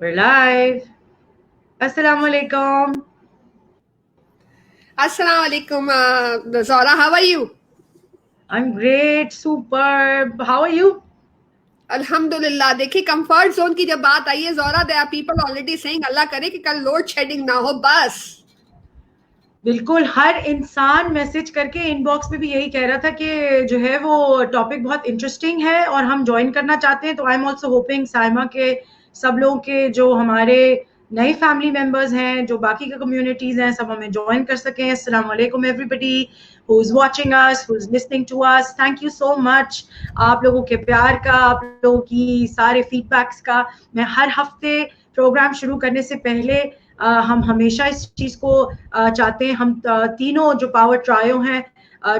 We're live. Assalamu alaikum. Assalamu alaikum, Zora. How are you? I'm great, superb. How are you? अल्हम्दुलिल्लाह. देखिए, comfort zone की जब बात आई है Zora, there are people already saying Allah करे कि कल लोड शेडिंग ना हो बस. बिल्कुल, हर इंसान मैसेज करके इनबॉक्स में भी यही कह रहा था कि जो है वो टॉपिक बहुत इंटरेस्टिंग है और हम ज्वाइन करना चाहते हैं। तो I am also hopping Saima के सब लोगों के जो हमारे नए फैमिली मेंबर्स हैं, जो बाकी के कम्युनिटीज हैं, सब हमें ज्वाइन कर सकें। अस्सलाम वालेकुम everybody who is watching us, who is listening to us. Thank you so much आप लोगों के प्यार का, आप लोगों की सारे फीडबैक्स का। मैं हर हफ्ते प्रोग्राम शुरू करने से पहले हम हमेशा इस चीज को चाहते हैं। हम तीनों जो पावर ट्रायो हैं,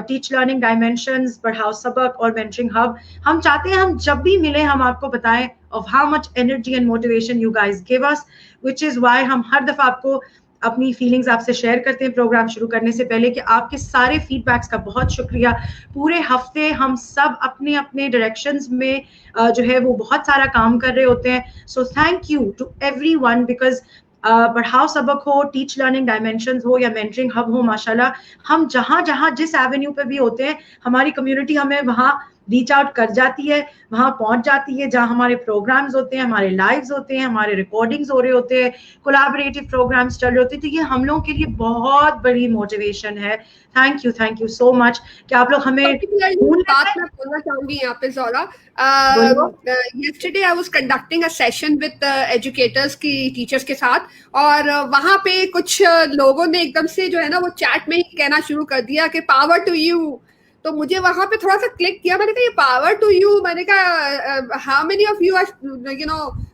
टीच लर्निंग डायमेंशंस, पढ़ाओ सबक और मेंटरिंग हब, हम चाहते हैं हम जब भी मिले हम आपको बताएं of how much energy and motivation you guys give us, which is why हम हर दफा आपको अपनी फीलिंग्स आपसे शेयर करते हैं प्रोग्राम शुरू करने से पहले कि आपके सारे फीडबैक्स का बहुत शुक्रिया। पूरे हफ्ते हम सब अपने अपने डायरेक्शंस में जो है वो बहुत सारा काम कर रहे होते हैं। So thank you to everyone because पढ़ाओ सबक हो, टीच लर्निंग डायमेंशंस हो या मेंटरिंग हब हो, माशाल्लाह हम जहां जहां जिस एवेन्यू पे भी होते हैं हमारी कम्युनिटी हमें वहां रीच आउट कर जाती है, वहां पहुंच जाती है। जहां हमारे प्रोग्राम्स होते हैं, हमारे लाइव्स होते हैं, हमारे रिकॉर्डिंग्स हो रहे होते हैं, कोलैबोरेटिव प्रोग्राम्स चल रहे होते हैं, तो ये हम लोगों के लिए बहुत बड़ी मोटिवेशन है। थैंक यू सो मच कि आप लोग हमें ढूंढ बात लेते मैं बोलना चाहूंगी यहाँ पे ज़ोरा. बोलो। yesterday I was conducting a session with educators की टीचर्स के साथ, और वहां पे कुछ लोगों ने एकदम से जो है ना वो चैट में ही कहना शुरू कर दिया कि पावर टू यू. तो मुझे वहां पे थोड़ा सा क्लिक किया. मैंने कहा ये पावर टू यू, मैंने कहा how many of you are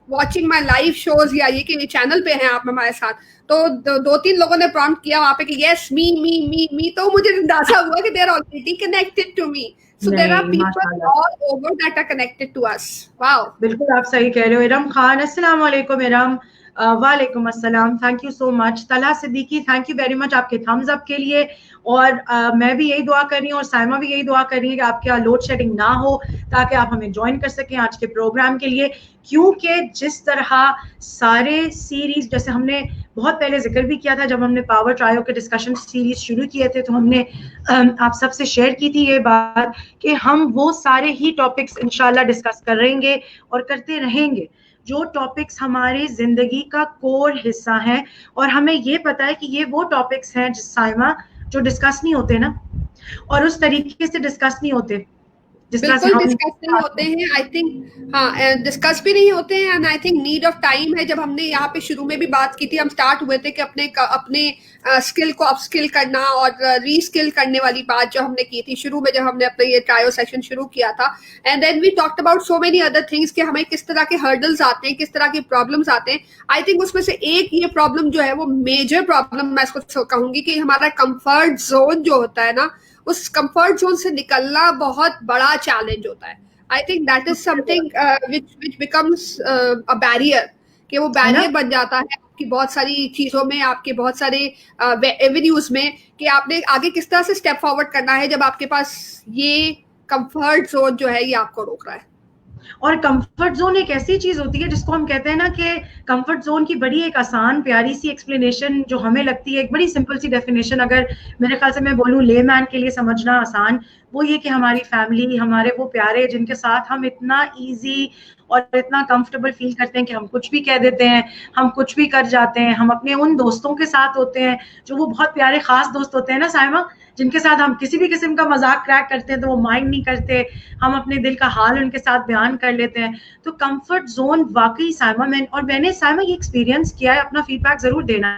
watching my live shows, या ये कि चैनल पे हैं आप हमारे साथ. तो दो तीन लोगों ने प्रॉम्प्ट किया वहां पे कि यस मी मी मी मी. तो मुझे अंदाजा हुआ कि they are already connected to me. So there are नहीं, people माशाल्लाह, all over that are connected to us. Wow. बिल्कुल आप सही कह रहे हो। इरम खान, अस्सलाम वालेकुम इरम। वालेकुम अस्सलाम, thank you so much. Tala Siddiqui, thank you very much आपके थम्स अप के लिए। और मैं भी यही दुआ कर रही हूँ और साइमा भी यही दुआ कर रही है कि आपके यहाँ लोड शेडिंग ना हो, ताकि आप हमें ज्वाइन कर सकें आज के प्रोग्राम के लिए। क्योंकि जिस तरह सारे सीरीज, जैसे हमने बहुत पहले जिक्र भी किया था जब हमने पावर ट्रायो के डिस्कशन सीरीज शुरू किए थे, तो हमने आप सबसे शेयर की थी ये बात कि हम वो सारे ही टॉपिक्स इंशाल्लाह डिस्कस करेंगे और करते रहेंगे जो टॉपिक्स हमारी जिंदगी का कोर हिस्सा है। और हमें ये पता है कि ये वो टॉपिक्स हैं जिस साइमा जो डिस्कस नहीं होते ना, और उस तरीके से डिस्कस नहीं होते जिस तरह से बिल्कुल हम डिस्कस नहीं होते हैं, आई थिंक. हाँ, डिस्कस भी नहीं होते हैं, and I think need of time है. जब हमने यहाँ पे शुरू में भी बात की थी, हम स्टार्ट हुए थे कि अपने अपने स्किल को अपस्किल करना और रीस्किल करने वाली बात जो हमने की थी शुरू में, जब हमने अपना ये ट्रायो सेशन शुरू किया था. And then we talked about so many other things कि हमें किस तरह के हर्डल्स आते हैं, किस तरह की प्रॉब्लम्स आते हैं. आई थिंक उसमें से एक ये प्रॉब्लम जो है वो मेजर प्रॉब्लम मैं इसको कहूंगी कि हमारा कंफर्ट जोन जो होता है ना, उस कंफर्ट जोन से निकलना बहुत बड़ा चैलेंज होता है. I think that is something which becomes a barrier, कि वो है ना। बैरियर बन जाता है आपकी बहुत सारी चीजों में, आपके बहुत सारे एवेन्यूज में, कि आपने आगे किस तरह से स्टेप फॉरवर्ड करना है जब आपके पास ये कंफर्ट जोन जो है ये आपको रोक रहा है. और कंफर्ट जोन एक ऐसी चीज होती है जिसको हम कहते हैं ना कि कंफर्ट जोन की बड़ी एक आसान प्यारी सी एक्सप्लेनेशन जो हमें लगती है, एक बड़ी सिंपल सी डेफिनेशन, अगर मेरे ख्याल से मैं बोलूं लेमैन के लिए समझना आसान, वो ये कि हमारी फैमिली, हमारे वो प्यारे जिनके साथ हम इतना इजी और इतना कंफर्टेबल फील करते हैं कि हम कुछ भी कह देते हैं, हम कुछ भी कर जाते हैं। हम अपने उन दोस्तों के साथ होते हैं जो वो बहुत प्यारे खास दोस्त होते हैं ना साइमा, जिनके साथ हम किसी भी किस्म का मजाक क्रैक करते हैं तो वो माइंड नहीं करते, हम अपने दिल का हाल उनके साथ बयान कर लेते हैं। तो कंफर्ट जोन वाकई साइमा, मैंने साइमा ये एक्सपीरियंस किया है, अपना फीडबैक जरूर देना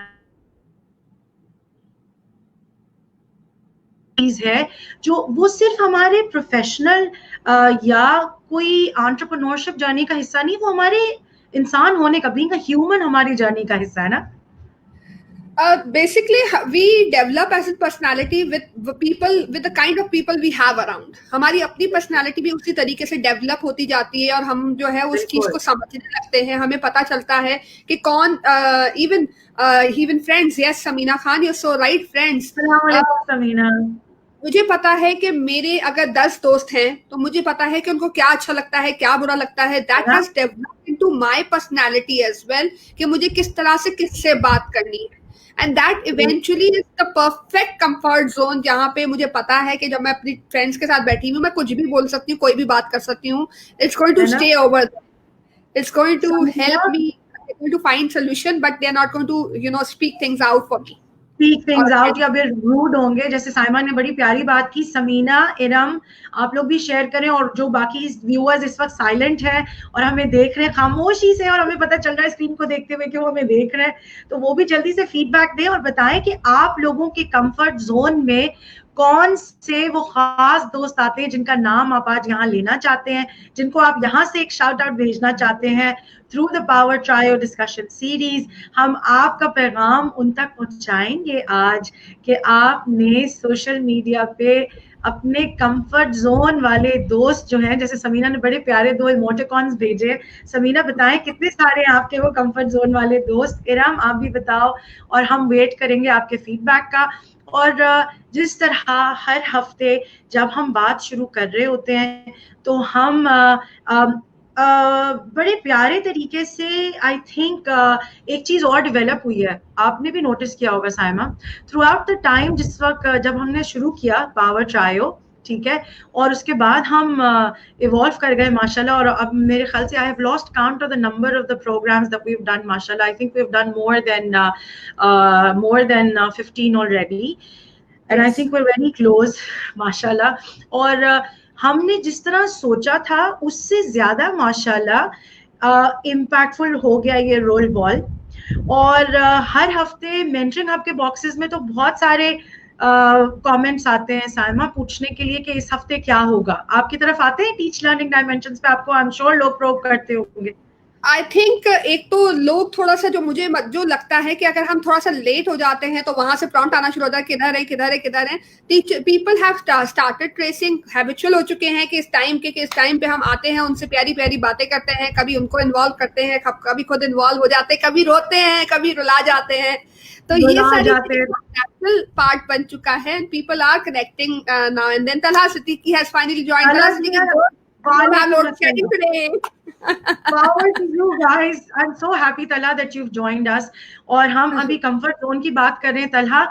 चीज है जो वो सिर्फ हमारे प्रोफेशनल या कोई एंटरप्रेन्योरशिप जर्नी का हिस्सा नहीं, वो हमारे इंसान होने का, बीइंग अ ह्यूमन, हमारी जर्नी का हिस्सा है ना। Basically we develop as a personality with people, with the kind of people we have around. हमारी अपनी पर्सनालिटी भी उसी तरीके से डेवलप होती जाती है, और हम जो है उस चीज बिल्कुल। को समझने लगते हैं. हमें पता चलता है कि कौन, even friends. Yes Sameena Khan, you so right. Friends, अस्सलाम वालेकुम समीना। मुझे पता है कि मेरे अगर 10 दोस्त हैं तो मुझे पता है कि उनको क्या अच्छा लगता है, क्या बुरा लगता है. That has developed into my personality as well कि मुझे किस तरह से किससे बात करनी है. And that eventually is the perfect comfort zone, जहाँ पे मुझे पता है कि जब मैं अपनी फ्रेंड्स के साथ बैठी हूँ मैं कुछ भी बोल सकती हूँ, कोई भी बात कर सकती हूँ. It's going to stay over, it's going to help me, going to find solution, but they're not going to speak things out for me. Speak things out या फिर रूड होंगे. जैसे साइमा ने बड़ी प्यारी बात की. समीना, इरम, आप लोग भी शेयर करें. और जो बाकी व्यूअर्स इस वक्त साइलेंट है और हमें देख रहे हैं खामोशी से, और हमें पता चल रहा है स्क्रीन को देखते हुए कि वो हमें देख रहे हैं, तो वो भी जल्दी से फीडबैक दें और बताएं कि आप लोगों के कंफर्ट जोन में कौन से वो खास दोस्त आते हैं जिनका नाम आप आज यहाँ लेना चाहते हैं, जिनको आप यहाँ से एक शाउट आउट भेजना चाहते हैं through the power trio discussion series. हम आपका पैगाम उन तक पहुंचाएंगे आज कि आपने सोशल मीडिया पे अपने कंफर्ट जोन वाले दोस्त जो हैं, जैसे समीना ने बड़े प्यारे 2 इमोटिकॉन्स भेजे. समीना बताएं कितने सारे आपके वो कंफर्ट जोन वाले दोस्त. इरम आप भी बताओ, और हम वेट करेंगे आपके फीडबैक का. और जिस तरह हर हफ्ते जब हम बात शुरू कर रहे होते हैं तो हम बड़े प्यारे तरीके से आई थिंक एक चीज और डेवलप हुई है, आपने भी नोटिस किया होगा Saima, through out the time. जिस वक्त जब हमने शुरू किया पावर ट्रायो, ठीक है, और उसके बाद हम इवॉल्व कर गए माशाल्लाह. और अब मेरे ख्याल से I have lost count of the number of the programmes that we have done माशाल्लाह. I think we have done more than 15 already, and I think we're very close माशाल्लाह. और हमने जिस तरह सोचा था उससे ज्यादा माशाल्लाह इम्पैक्टफुल हो गया ये रोल बॉल. और हर हफ्ते मेंटरिंग हब के बॉक्सेस में तो बहुत सारे कमेंट्स आते हैं साइमा पूछने के लिए कि इस हफ्ते क्या होगा. आपकी तरफ आते हैं टीच लर्निंग डायमेंशंस पे? आपको आई एम श्योर लोग प्रोब करते होंगे. आई थिंक एक तो लोग थोड़ा सा जो लगता है कि अगर हम थोड़ा सा लेट हो जाते हैं तो वहां से प्रॉम्प्ट आना शुरू होता है, किधर है किधर है किधर है. People have started tracing, habitual हो चुके हैं कि इस टाइम पे हम आते हैं, उनसे प्यारी प्यारी बातें करते हैं, कभी उनको इन्वॉल्व करते हैं, कभी खुद इन्वॉल्व हो जाते हैं, कभी रोते हैं, कभी रुला जाते हैं. तो ये सारी नेचुरल पार्ट बन चुका है. People are connecting now and then. Talha Siddiqui has finally joined. Talha Siddiqui today. Power to you guys. I'm so happy Talha that you've joined us. और हम अभी कंफर्ट जोन की बात कर रहे हैं. तलहा,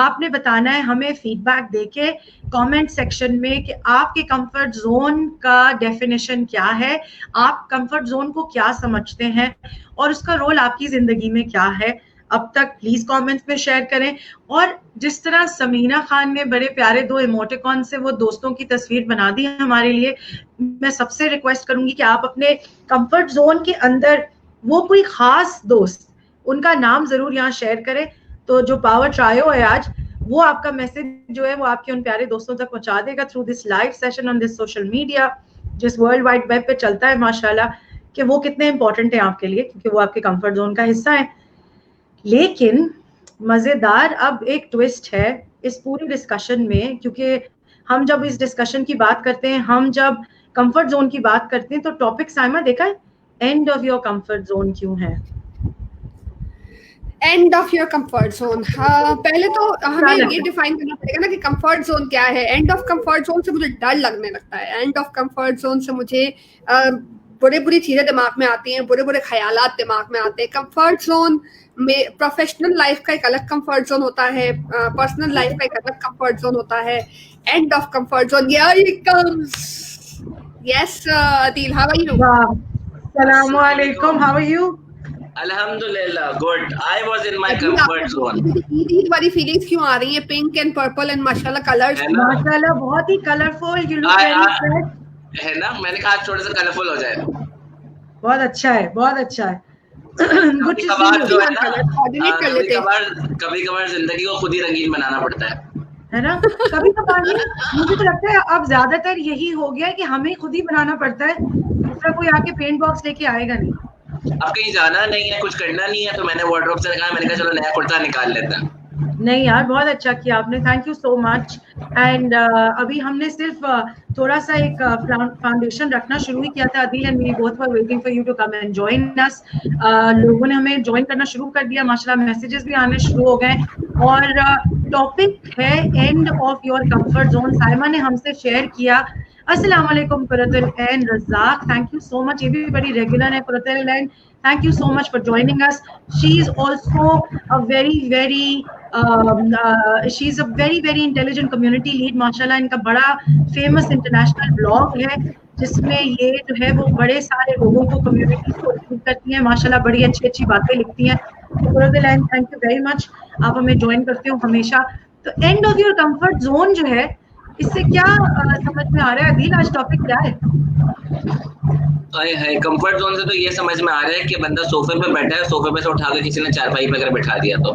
आपने बताना है हमें फीडबैक देके कमेंट सेक्शन में कि आपके कंफर्ट जोन का डेफिनेशन क्या है, आप कंफर्ट जोन को क्या समझते हैं और उसका रोल आपकी जिंदगी में क्या है अब तक. प्लीज कमेंट्स में शेयर करें. और जिस तरह समीना खान ने बड़े प्यारे 2 इमोटिकॉन से वो दोस्तों की तस्वीर बना दी हमारे लिए, मैं सबसे रिक्वेस्ट करूंगी कि आप अपने कंफर्ट जोन के अंदर वो कोई खास दोस्त, उनका नाम जरूर यहाँ शेयर करें. तो जो पावर ट्रायो है आज, वो आपका मैसेज जो है वो आपके उन प्यारे दोस्तों तक पहुंचा देगा through this live session on this social media, जिस वर्ल्ड वाइड वेब पे चलता है माशाल्लाह, कि वो कितने इंपॉर्टेंट है आपके लिए, क्योंकि वो आपके कंफर्ट जोन का हिस्सा है. लेकिन मजेदार अब एक ट्विस्ट है इस पूरी डिस्कशन में, क्योंकि हम जब इस डिस्कशन की बात करते हैं, हम जब कंफर्ट जोन की बात करते हैं, तो टॉपिक साइमा देखा है, end of your comfort zone क्यों है? End of your comfort zone, पहले तो हमें ये डिफाइन करना पड़ेगा ना कि कंफर्ट जोन क्या है. एंड ऑफ कंफर्ट जोन से मुझे डर लगने लगता है. एंड ऑफ कंफर्ट जोन से मुझे बुरी चीजें दिमाग में आती हैं, बुरे ख्यालात दिमाग में आते हैं. कंफर्ट जोन में प्रोफेशनल लाइफ का एक अलग कंफर्ट जोन होता है, पर्सनल लाइफ का एक अलग कंफर्ट जोन होता है. End of comfort zone, here it comes. Yes Adeel, how are you? अस्सलाम वालेकुम, how are you? Alhamdulillah, good. I was in my comfort zone. Eid वाली फीलिंग्स क्यों आ रही है? पिंक एंड पर्पल एंड माशाल्लाह कलर्स, माशाल्लाह बहुत ही colourful. You look very fresh है ना. मैंने कहा थोड़ा सा कलरफुल हो जाए. बहुत अच्छा है, बहुत अच्छा है. कभी कभार जो है ना, कभी कभार जिंदगी को खुद ही रंगीन बनाना पड़ता है ना. कभी कभार नहीं, मुझे तो लगता है अब ज्यादातर यही हो गया है कि हमें खुद ही बनाना पड़ता है, दूसरा कोई आके पेंट बॉक्स लेके आएगा नहीं. अब कहीं जाना नहीं है, कुछ करना नहीं है, तो मैंने वार्डरोब से निकाला. मैंने कहा चलो नया कुर्ता निकाल लेते हैं. नहीं यार, बहुत अच्छा किया आपने, thank you so much. And अभी हमने सिर्फ थोड़ा सा एक फाउंडेशन रखना शुरू ही किया था. Adeel and we both were waiting for you to come and join us. लोगों ने हमें ज्वाइन करना शुरू कर दिया माशाल्लाह, मैसेजेस भी आने शुरू हो गए. और टॉपिक है end of your comfort zone. Saima ने हमसे शेयर किया। अस्सलाम वालेकुम Qurratul and Razaq, thank you so much, ये भी बड़ी रेगुलर है Qurratul and thank you so much for joining us. She is also a very she is a very intelligent community lead माशाल्लाह। इनका बड़ा फेमस इंटरनेशनल ब्लॉग है जिसमें ये जो है वो बड़े सारे लोगों को कम्युनिटी को लीड करती हैं माशाल्लाह, बड़ी अच्छी बातें लिखती हैं। थैंक यू वेरी मच, आप हमें ज्वाइन करते हो हमेशा। तो and of your comfort zone जो है, इससे क्या समझ में आ रहा है अदील, आज टॉपिक क्या है? कंफर्ट जोन से तो ये समझ में आ रहा है कि बंदा सोफे पे बैठा है, सोफे पे से उठाकर किसी ने चारपाई पे अगर बैठा दिया तो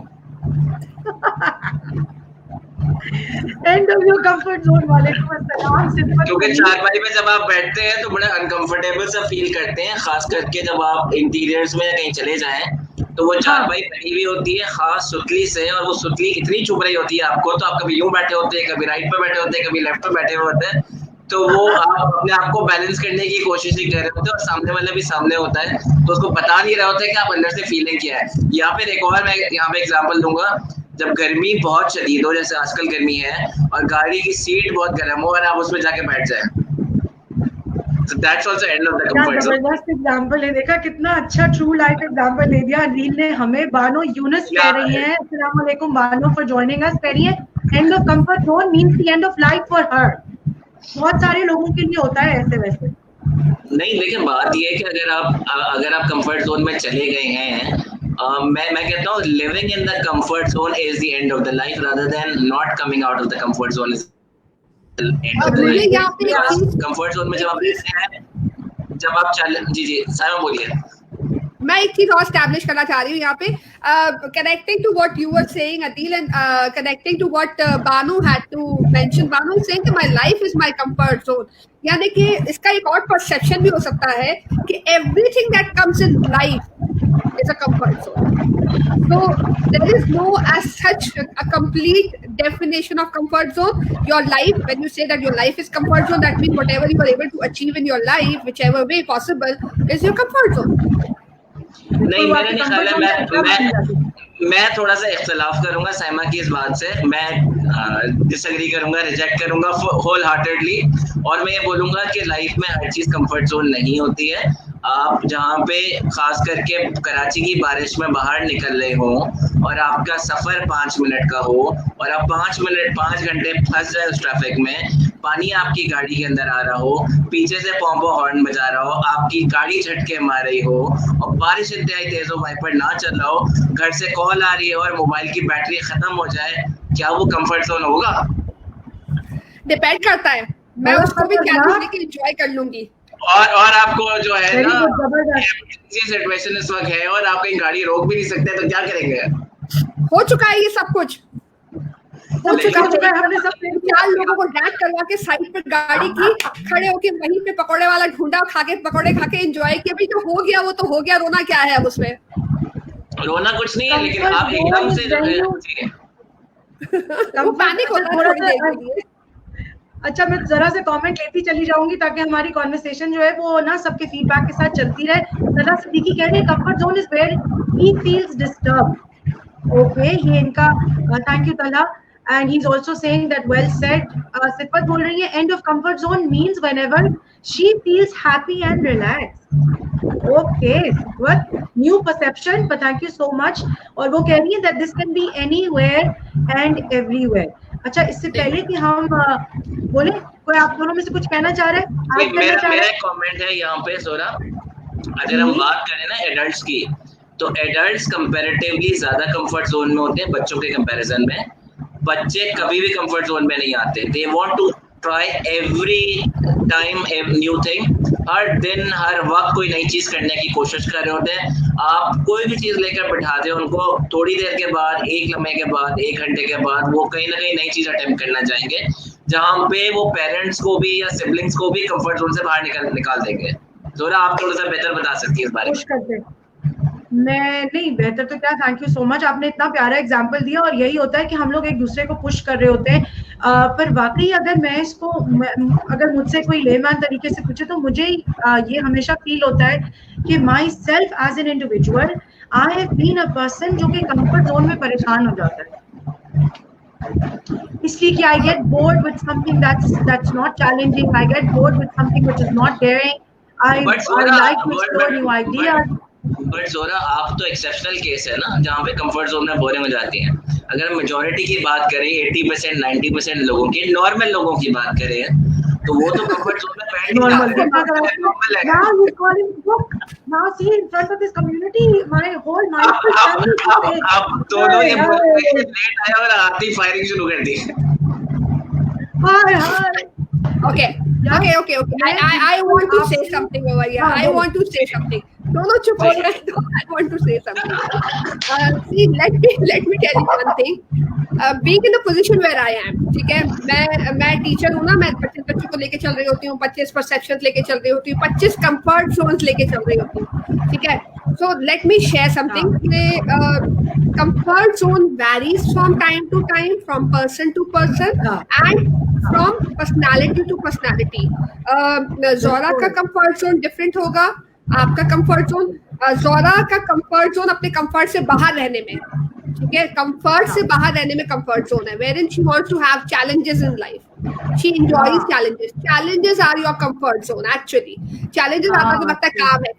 and of your comfort zone. वालेकुम अस्सलाम। क्योंकि चारपाई पे जब आप बैठते हैं तो बड़ा अनकंफर्टेबल सा फील करते हैं, खास करके जब आप इंटीरियर्स में कहीं चले जाएं तो वो चारपाई पहनी हुई होती है खास सुतली से, और वो सुतली इतनी चुभ रही होती है आपको, तो आप कभी यूं बैठे होते हैं, कभी राइट पे बैठे होते हैं, कभी लेफ्ट पे बैठे होते हैं, तो वो आप अपने आप को बैलेंस करने की कोशिश ही कर रहे होते हैं और सामने वाला भी सामने होता है तो उसको बता नहीं रहा होता है कि आप अंदर से फीलिंग क्या है। यहाँ पे एक और मैं यहाँ पे एग्जांपल दूंगा, जब गर्मी बहुत शदीद हो जैसे आजकल गर्मी है और गाड़ी की सीट बहुत गर्म हो और आप उसमें जाके बैठ जाए, so that's also end of the comfort zone। जबरदस्त एग्जांपल है, देखा कितना अच्छा ट्रू लाइफ एग्जांपल दे दिया अदील ने हमें। बानो यूनुस कह रही है, अस्सलाम वालेकुम बानो फॉर जॉइनिंग अस, कह रही है end of comfort zone means the end of life for her. बहुत सारे लोगों के लिए होता है ऐसे वैसे नहीं, लेकिन बात ये है कि अगर आप कंफर्ट जोन में चले गए हैं, मैं कहता हूँ living in the comfort zone is the end of the life rather than not coming out of the comfort zone is the end of the life. Comfort zone में जब आप रहते हैं, जब आप जी साइमा बोलिए। मैं एक चीज और स्टैब्लिश करना चाह रही हूँ यहाँ पे, connecting to what you were saying Adeel and connecting to what Banu had to mention. Banu is saying my life is my comfort zone, यानी कि इसका एक और परसेप्शन भी हो सकता है कि everything that comes in life is a comfort zone. So there is no as such a complete definition of comfort zone. Your life, when you say that your life is comfort zone, that means whatever you are able to achieve in your life, whichever way possible, is your comfort zone. नहीं, मेरा नहीं ख्याल है, मैं थोड़ा सा इख्तिलाफ करूंगा साइमा की इस बात से, मैं डिसएग्री करूंगा, रिजेक्ट करूंगा होल हार्टेडली, और मैं ये बोलूंगा कि लाइफ में हर चीज कंफर्ट जोन नहीं होती है। आप जहाँ पे खास करके कराची की बारिश में बाहर निकल रहे हो और आपका सफर 5 मिनट का हो और आप 5 घंटे फंस जाए उस ट्रैफिक में, पानी आपकी गाड़ी के अंदर आ रहा हो, पीछे से पॉम्पो हॉर्न बजा रहा हो, आपकी गाड़ी झटके मार रही हो और बारिश इंतहाई तेज हो, वाइपर ना चल रहा हो, घर से कॉल आ रही है और मोबाइल की बैटरी खत्म हो जाए, क्या वो कंफर्ट जोन होगा? डिपेंड करता है, मैं उसको भी एंजॉय कर लूंगी। और आपको जो है ना सिचुएशन इस वक्त है और आप कहीं गाड़ी रोक भी नहीं सकते, तो क्या करेंगे? हो चुका है ये सब कुछ, हो चुका है। हमने सब 4 लोगों को ड्रैग करवा के साइड पे गाड़ी की, खड़े होके वहीं पे पकौड़े वाला ढूंढा, पकौड़े खा के एंजॉय किया। भाई जो हो गया वो तो हो गया, रोना क्या है अब उसमें? रोना कुछ नहीं है, लेकिन आप एकदम से जो है वो पैनिक होता है थोड़ी देर के लिए। अच्छा, मैं जरा से कमेंट लेती चली जाऊंगी ताकि हमारी कॉन्वर्सेशन जो है वो ना सबके फीडबैक के साथ चलती रहे। सदा सिद्दीकी कह रही है comfort zone is where he feels disturb. Okay, ये इनका thank you Talha, and he is also saying that well said. Sifat बोल रही है end of comfort zone means whenever she feels happy and relax. Okay, what new perception, but thank you so much. और वो कह रही है that this can be anywhere and everywhere. अच्छा, इससे पहले कि हम बोले, कोई आप दोनों में से कुछ कहना चाह रहे हैं? मेरा कमेंट है यहाँ पे सोरा, अगर हम बात करें ना एडल्ट्स की, तो एडल्ट्स कंपैरेटिवली ज्यादा कंफर्ट जोन में होते हैं बच्चों के कंपैरिजन में। बच्चे कभी भी कंफर्ट जोन में नहीं आते, they want to try every time a new thing. हर दिन हर वक्त कोई नई चीज करने की कोशिश कर रहे होते हैं। आप कोई भी चीज लेकर बैठा दे उनको, थोड़ी देर के बाद, 1 लम्हे के बाद, 1 घंटे के बाद वो कहीं ना कहीं नई चीज अटेम्प्ट करना चाहेंगे, जहाँ पे वो पेरेंट्स को भी या सिबलिंग्स को भी कंफर्ट जोन से बाहर निकाल देंगे। जोरा, आप थोड़ा सा बेहतर बता सकती है इस बारे में। मैं नहीं, बेहतर तो क्या, थैंक यू सो मच, आपने इतना प्यारा एग्जांपल दिया। और यही होता है कि हम लोग एक दूसरे को पुश कर रहे होते हैं। पर वाकई अगर मैं इसको अगर मुझसे कोई लेमैन तरीके से पूछे तो मुझे ये हमेशा फील होता है कि myself as an individual I have been a person जो कि कंफर्ट जोन में परेशान हो जाता है। इसलिए कि I get bored with something that's not challenging. I get bored with something which is not daring. I like to explore new ideas. But जोरा, आप तो एक्सेप्शनल केस है ना जहाँ पे कंफर्ट जोन में बोरिंग हो जाती है. अगर मेजोरिटी की बात करें, 80% 90% लोगों की, नॉर्मल लोगों की बात करें, तो वो तो कंफर्ट जोन में बैठ नॉर्मल है. Now he's calling book. Now see in front of this community, my whole mindful family. अब दोनों ये बोल रहे हैं लेट आया और आती फायरिंग शुरू कर दी. Okay. I want to say something over here. I want to say something. दोनों चुप हो गए. I want to say something. See, let me tell you one thing. Being in the position where I am, ठीक है, मैं teacher हूँ ना, मैं 25 बच्चों को लेके चल रही होती हूँ, 25 परसेप्शन लेके चल रही होती हूँ, 25 कंफर्ट जोन्स लेके चल रही होती हूँ, ठीक है. So let me share something. Comfort zone varies from time to time, from person to person, and from personality to personality. जोरा का कंफर्ट जोन डिफरेंट होगा, आपका कंफर्ट जोन. जोरा का कंफर्ट जोन अपने कंफर्ट से बाहर रहने में, ठीक है, कंफर्ट से बाहर रहने में कंफर्ट जोन है. wherein she wants to have challenges in life. She enjoys challenges. Challenges are your comfort zone actually. Challenges आपका तो लगता है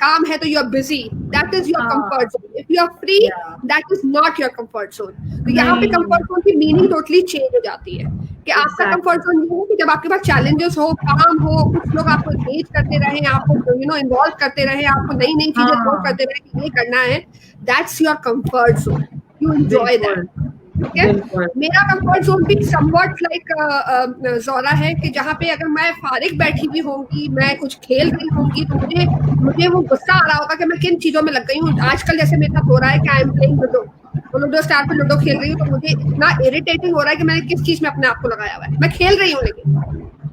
काम है तो you are busy. That is your comfort zone. If you are free, that is not your comfort zone. तो यहाँ पे comfort zone की meaning totally change हो जाती है कि आपका comfort zone ये है कि जब आपके पास challenges हो, काम हो, कुछ लोग आपको engage करते रहे, आपको involve करते रहे, आपको नई नई चीजें थ्रो करते रहे कि ये करना है. That's your comfort zone. You enjoy that. Okay? मेरा कंफर्ट जोन भी समवट लाइक जोरा है कि जहाँ पे अगर मैं फारिग बैठी हुई होंगी, मैं कुछ खेल रही होंगी, तो मुझे वो गुस्सा आ रहा होगा कि मैं किन चीजों में लग गई हूँ. आजकल जैसे मेरे साथ हो रहा है कि I am playing ludo star पे लूडो खेल रही हूँ, तो मुझे इतना इरिटेटिंग हो रहा है कि मैंने किस चीज में अपने आप को लगाया हुआ है. मैं खेल रही हूँ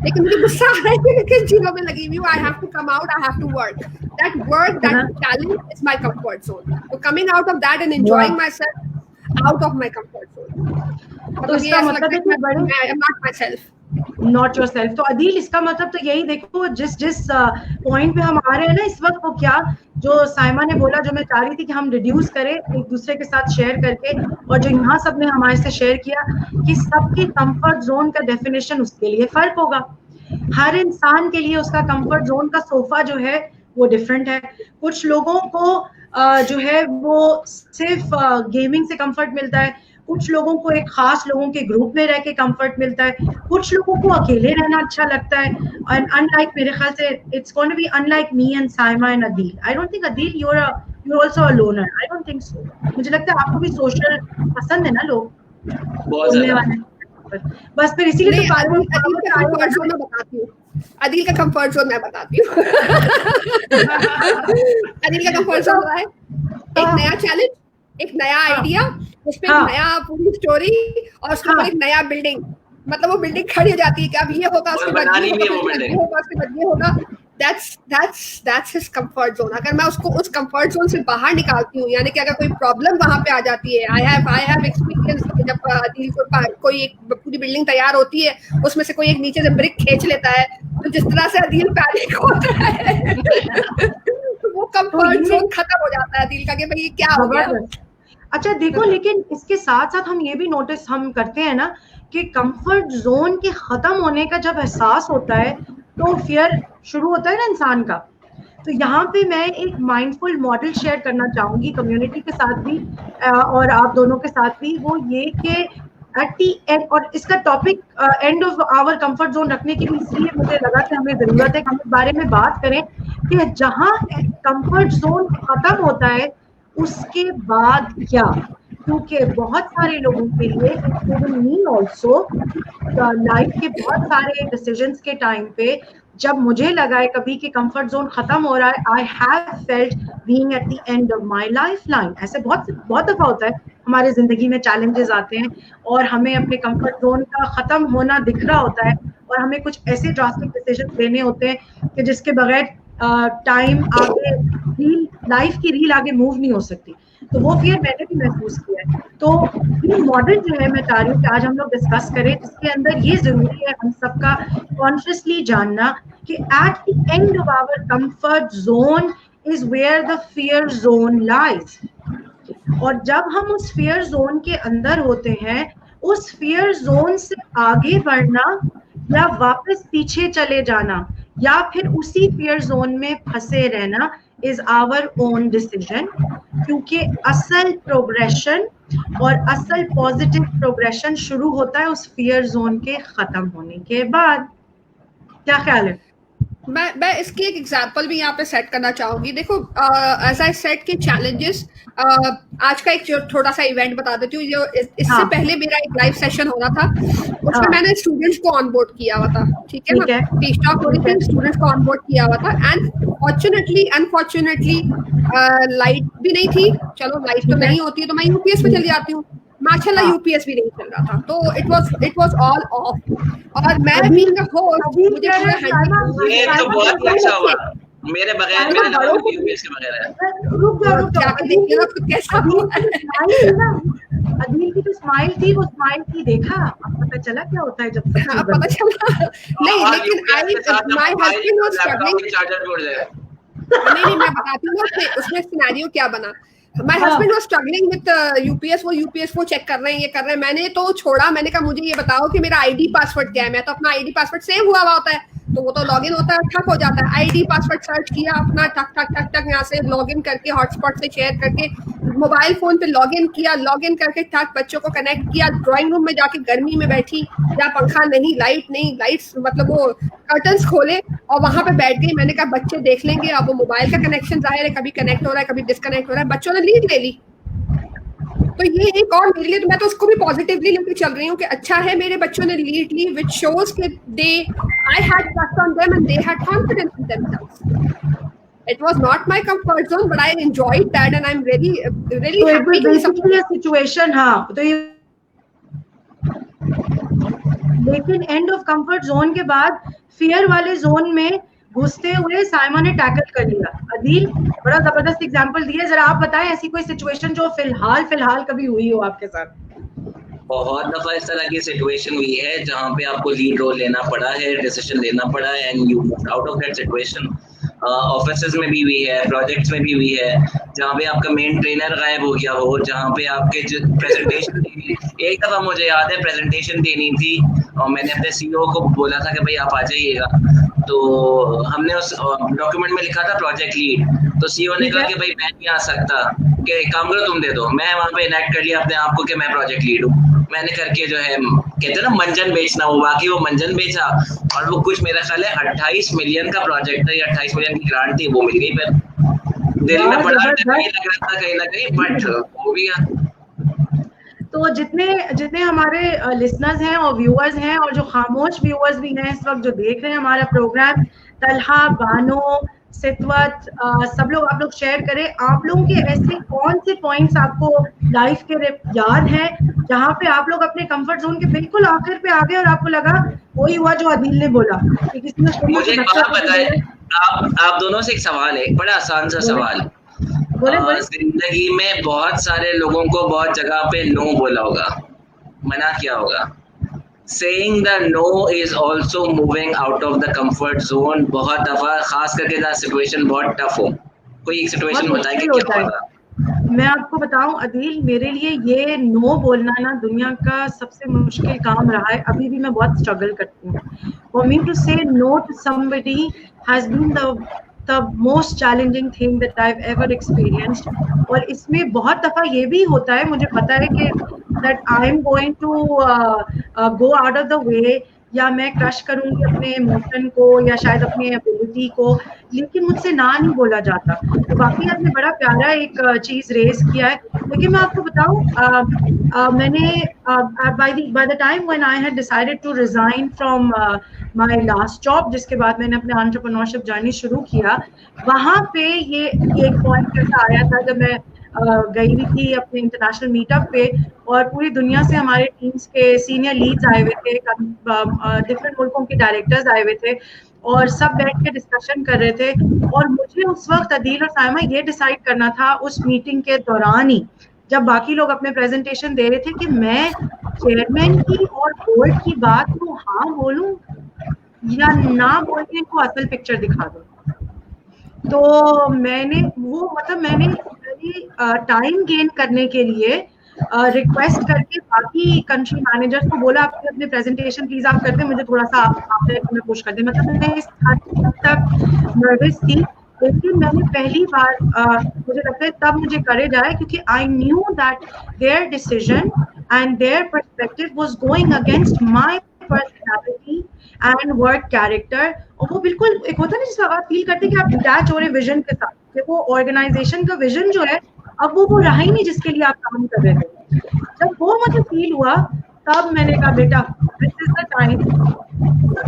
लेकिन मुझे गुस्सा आ रहा है कि किन चीजों में लगी हुई हूँ. I have to come out, I have to work. That challenge is my comfort zone. So coming out of that and enjoying myself out of my comfort zone. तो इसका मतलब है कि I am not myself. Not yourself. तो अदील, इसका मतलब तो यही देखो, जिस पॉइंट पे हम आ रहे हैं ना इस वक्त, वो क्या जो साइमा ने बोला, जो मैं चाह रही थी कि हम रिड्यूस करें एक दूसरे के साथ शेयर करके, और जो यहाँ सब ने हमारे से शेयर किया कि सबके कंफर्ट जोन का डेफिनेशन उसके लिए फर्क होगा. हर इंसान के लिए उसका कंफर्ट जोन का सोफा जो है वो डिफरेंट है. कुछ लोगों को जो है वो सिर्फ गेमिंग से कंफर्ट मिलता है, कुछ लोगों को एक खास लोगों के ग्रुप में रह के कंफर्ट मिलता है, कुछ लोगों को अकेले रहना अच्छा लगता है. एंड अनलाइक, मेरे ख्याल से it's going to be unlike me and Saima and Adeel. I don't think Adeel you are also a loner. I don't think so. मुझे लगता है आपको भी सोशल पसंद है ना, लोग बहुत ज्यादा. बस फिर इसीलिए तो अदील का कंफर्ट जोन मैं बताती हूँ. अदील का कंफर्ट जोन है एक नया चैलेंज, एक नया आइडिया, उसमें एक नया पूरी स्टोरी, और उसके ऊपर एक नया बिल्डिंग. मतलब वो बिल्डिंग खड़ी हो जाती है कि अब ये होगा, उसके बाद ये होगा. That's his comfort zone. अगर मैं उसको उस comfort zone से बाहर निकालती हूँ, यानी कि अगर कोई प्रॉब्लम वहां पे आ जाती है, I have experience. जब अदील कोई एक पूरी बिल्डिंग तैयार होती है, उसमें से कोई एक नीचे से ब्रिक खींच लेता है, तो जिस तरह से अदील पैनिक होता है वो comfort zone खत्म हो जाता है अदील का कि भाई क्या हो गया. अच्छा देखो, लेकिन इसके साथ साथ हम ये भी नोटिस हम करते हैं ना कि कंफर्ट जोन के खत्म होने का जब एहसास होता है तो फियर शुरू होता है ना इंसान का. तो यहाँ पे मैं एक माइंडफुल मॉडल शेयर करना चाहूंगी कम्युनिटी के साथ भी और आप दोनों के साथ भी. वो ये कि एट दी एंड, और इसका topic end of our comfort zone रखने की भी इसलिए मुझे लगा कि हमें जरूरत है कि हम इस बारे में बात करें कि जहाँ कंफर्ट जोन खत्म होता है उसके बाद क्या. क्योंकि बहुत सारे लोगों के लिए, इंक्लूडिंग मी ऑल्सो, लाइफ के बहुत सारे डिसीजंस के टाइम पे जब मुझे लगा है कभी कि कंफर्ट जोन खत्म हो रहा है, I have felt being at the end of my life line. ऐसे बहुत दफा होता है, हमारे जिंदगी में चैलेंजेस आते हैं और हमें अपने कंफर्ट जोन का खत्म होना दिख रहा होता है और हमें कुछ ऐसे ड्रास्टिक डिसीजन लेने होते हैं कि जिसके बगैर टाइम आगे, लाइफ की रील आगे मूव नहीं हो सकती. तो वो फिर मैंने भी महसूस किया है. तो ये मॉडल जो है मैं चाह रही हूँ कि आज हम लोग डिस्कस करें, जिसके अंदर ये जरूरी है हम सबका कॉन्शियसली जानना कि at the end of our comfort zone is where the fear zone lies. और जब हम उस फियर जोन के अंदर होते हैं उस फियर जोन से आगे बढ़ना या वापस पीछे चले जाना या फिर उसी फियर जोन में फंसे रहना इज आवर ओन डिसीजन, क्योंकि असल प्रोग्रेशन और असल पॉजिटिव प्रोग्रेशन शुरू होता है उस फियर जोन के खत्म होने के बाद। क्या ख्याल है? मैं इसकी एक एग्जांपल भी यहाँ पे सेट करना चाहूंगी। देखो, एज आई सेट के चैलेंजेस, आज का एक थोड़ा सा इवेंट बता देती हूँ। जो इससे पहले मेरा एक लाइव सेशन हो रहा था, उसमें मैंने स्टूडेंट्स को ऑनबोर्ड किया हुआ था, ठीक है ना, टीच टॉक हो रही थी, स्टूडेंट्स को ऑनबोर्ड किया हुआ था। एंड अनफॉर्चुनेटली लाइट भी नहीं थी। चलो, लाइट तो नहीं होती है तो मैं यूपीएस पे चली जाती हूँ। माशाल्लाह यूपीएस भी नहीं चल रहा था, तो इट वाज ऑल ऑफ। और मैं भी होस्ट, मुझे पूरा हैंडल, ये तो बहुत अच्छा हुआ। मेरे बगैर मेरे लोग यूपीएस के बगैर है। रुक जाके देखिए ना कैसा हुआ है। अदील की तो स्माइल थी, वो स्माइल की देखा, पता चला क्या होता है जब पता चला। नहीं, लेकिन माय हस्बैंड वाज स्ट्रगलिंग। नहीं, मैं बताती हूँ उसमें सिनेरियो क्या बना। My husband was struggling with UPS. वो यूपीएस को चेक कर रहे हैं, ये कर रहे हैं। मैंने तो छोड़ा, मैंने कहा मुझे ये बताओ कि मेरा आईडी पासवर्ड क्या है। मैं तो अपना आईडी पासवर्ड सेव हुआ होता है, तो वो तो लॉगिन होता है, ठक हो जाता है। आईडी पासवर्ड सर्च किया अपना, ठक ठक ठक ठक यहाँ से लॉगिन करके, हॉटस्पॉट से शेयर करके, मोबाइल फोन पे लॉगिन किया, लॉगिन करके ठक बच्चों को कनेक्ट किया। ड्राइंग रूम में जाके गर्मी में बैठी, या पंखा नहीं, लाइट नहीं, लाइट्स मतलब वो कर्टन्स खोले और वहां पे बैठ गई। मैंने कहा बच्चे देख लेंगे। अब वो मोबाइल का कनेक्शन जाहिर है कभी कनेक्ट हो रहा है, कभी डिस्कनेक्ट हो रहा है। बच्चों ने लीड ले ली। तो ये एक और मेरे लिए, तो मैं तो उसको भी पॉजिटिवली लेके चल रही हूँ कि अच्छा है मेरे बच्चों ने लीड ली, व्हिच शोज कि they, I had trust on them and they had confidence in themselves. It was not my comfort zone, but I enjoyed that, and I'm really happy. Basically, situation, हाँ, तो ये, लेकिन and of comfort zone के बाद fear वाले zone में घुसते हुए साइमा ने टैकल कर लिया। अदील, बड़ा जबरदस्त एग्जांपल दिया, जरा आप बताएं ऐसी कोई सिचुएशन जो फिलहाल कभी हुई हो आपके साथ। बहुत दफा इस तरह की सिचुएशन हुई है जहाँ पे आपको लीड रोल लेना पड़ा है, डिसीजन लेना पड़ा है, and you moved out of that situation. Offices में भी हुई है, प्रोजेक्ट्स में भी हुई है, जहाँ पे आपका मेन ट्रेनर गायब हो गया हो, जहाँ पे आपके प्रेजेंटेशन एक दफा मुझे याद है प्रेजेंटेशन देनी थी और मैंने अपने सीईओ को बोला था कि भाई आप आ जाइएगा। तो हमने उस डॉक्यूमेंट में लिखा था प्रोजेक्ट लीड, तो सीईओ ने कहा कि भाई मैं नहीं आ सकता, कि काम करो तुम दे दो। मैं वहाँ पे इनैक्ट कर लिया अपने आप को कि मैं प्रोजेक्ट लीड हूँ। मैंने करके जो है कहते हैं ना मंजन बेचना, वो बाकी वो मंजन बेचा और वो कुछ मेरा ख्याल है 28 मिलियन का प्रोजेक्ट था या 28 मिलियन की ग्रांट थी, वो मिल गई। फिर दिल में बड़ा डर लग रहा था कहीं ना कहीं, बट हो गया। तो जितने हमारे लिसनर्स हैं और व्यूअर्स हैं और जो खामोश व्यूअर्स भी हैं इस वक्त जो देख रहे हैं हमारा प्रोग्राम, तलहा, बानो, सितवत, सब लोग, आप लोग शेयर करें आप लोगों के ऐसे कौन से पॉइंट्स आपको लाइफ के याद हैं जहाँ पे आप लोग अपने कंफर्ट जोन के बिल्कुल आखिर पे आ गए और आपको लगा वही हुआ जो अदील ने बोला कि किसी ने मुझे एक बात बताएं, आप दोनों से एक सवाल है, एक बड़ा आसान सा सवाल। जिंदगी में बहुत सारे लोगों को बहुत जगह पे नो बोला होगा, मना किया होगा। Saying the no is also moving out of the comfort zone। बहुत दफा खास करके जहाँ सिचुएशन बहुत टफ हो, कोई एक सिचुएशन बताए कि क्या होगा। मैं आपको बताऊं अदील, मेरे लिए ये नो बोलना ना दुनिया का सबसे मुश्किल काम रहा है। अभी भी मैं बहुत स्ट्रगल करती हूँ। For me to say no to somebody has been the most challenging thing that I've ever experienced। और इसमें बहुत दफा ये भी होता है, मुझे पता है कि that I'm going to go out of the way, या मैं क्रश करूंगी अपने इमोशन को या शायद अपनी एबिलिटी को, लेकिन मुझसे ना नहीं बोला जाता। तो बाकी आपने बड़ा प्यारा एक चीज रेज किया है। लेकिन मैं आपको बताऊं, मैंने by the time when I had decided to resign from my last job, जिसके बाद मैंने अपने एंटरप्रेन्योरशिप जर्नी शुरू किया, वहां पे ये एक पॉइंट ऐसा आया था जब मैं गई हुई थी अपने इंटरनेशनल मीटअप पे और पूरी दुनिया से हमारे टीम्स के सीनियर लीड्स आए हुए थे, डिफरेंट मुल्कों के डायरेक्टर्स आए हुए थे और सब बैठ के डिस्कशन कर रहे थे। और मुझे उस वक्त अदील और साइमा ये डिसाइड करना था उस मीटिंग के दौरान ही, जब बाकी लोग अपने प्रेजेंटेशन दे रहे थे, कि मैं चेयरमैन की और बोर्ड की बात को हाँ बोलूं या ना बोलने को असल पिक्चर दिखा दूं। तो मैंने टाइम गेन करने के लिए रिक्वेस्ट करके बाकी कंट्री मैनेजर्स को बोला आप अपने प्रेजेंटेशन प्लीज आप करते, मुझे थोड़ा सा आप में पुश कर दे। मतलब मैं इस हद तक नर्वस थी, लेकिन मैंने पहली बार मुझे लगता है तब मुझे करेज आया, क्योंकि I knew that there decision and their perspective was going against my personality and work character. और वो बिल्कुल एक होता है ना जिसका आप फील करते हैं कि आप डिटैच हो रहे विजन के साथ, कि वो ऑर्गेनाइजेशन का विजन जो है अब वो रहा ही नहीं जिसके लिए आप काम कर रहे थे। जब वो मुझे फील हुआ तब मैंने कहा बेटा this is the time,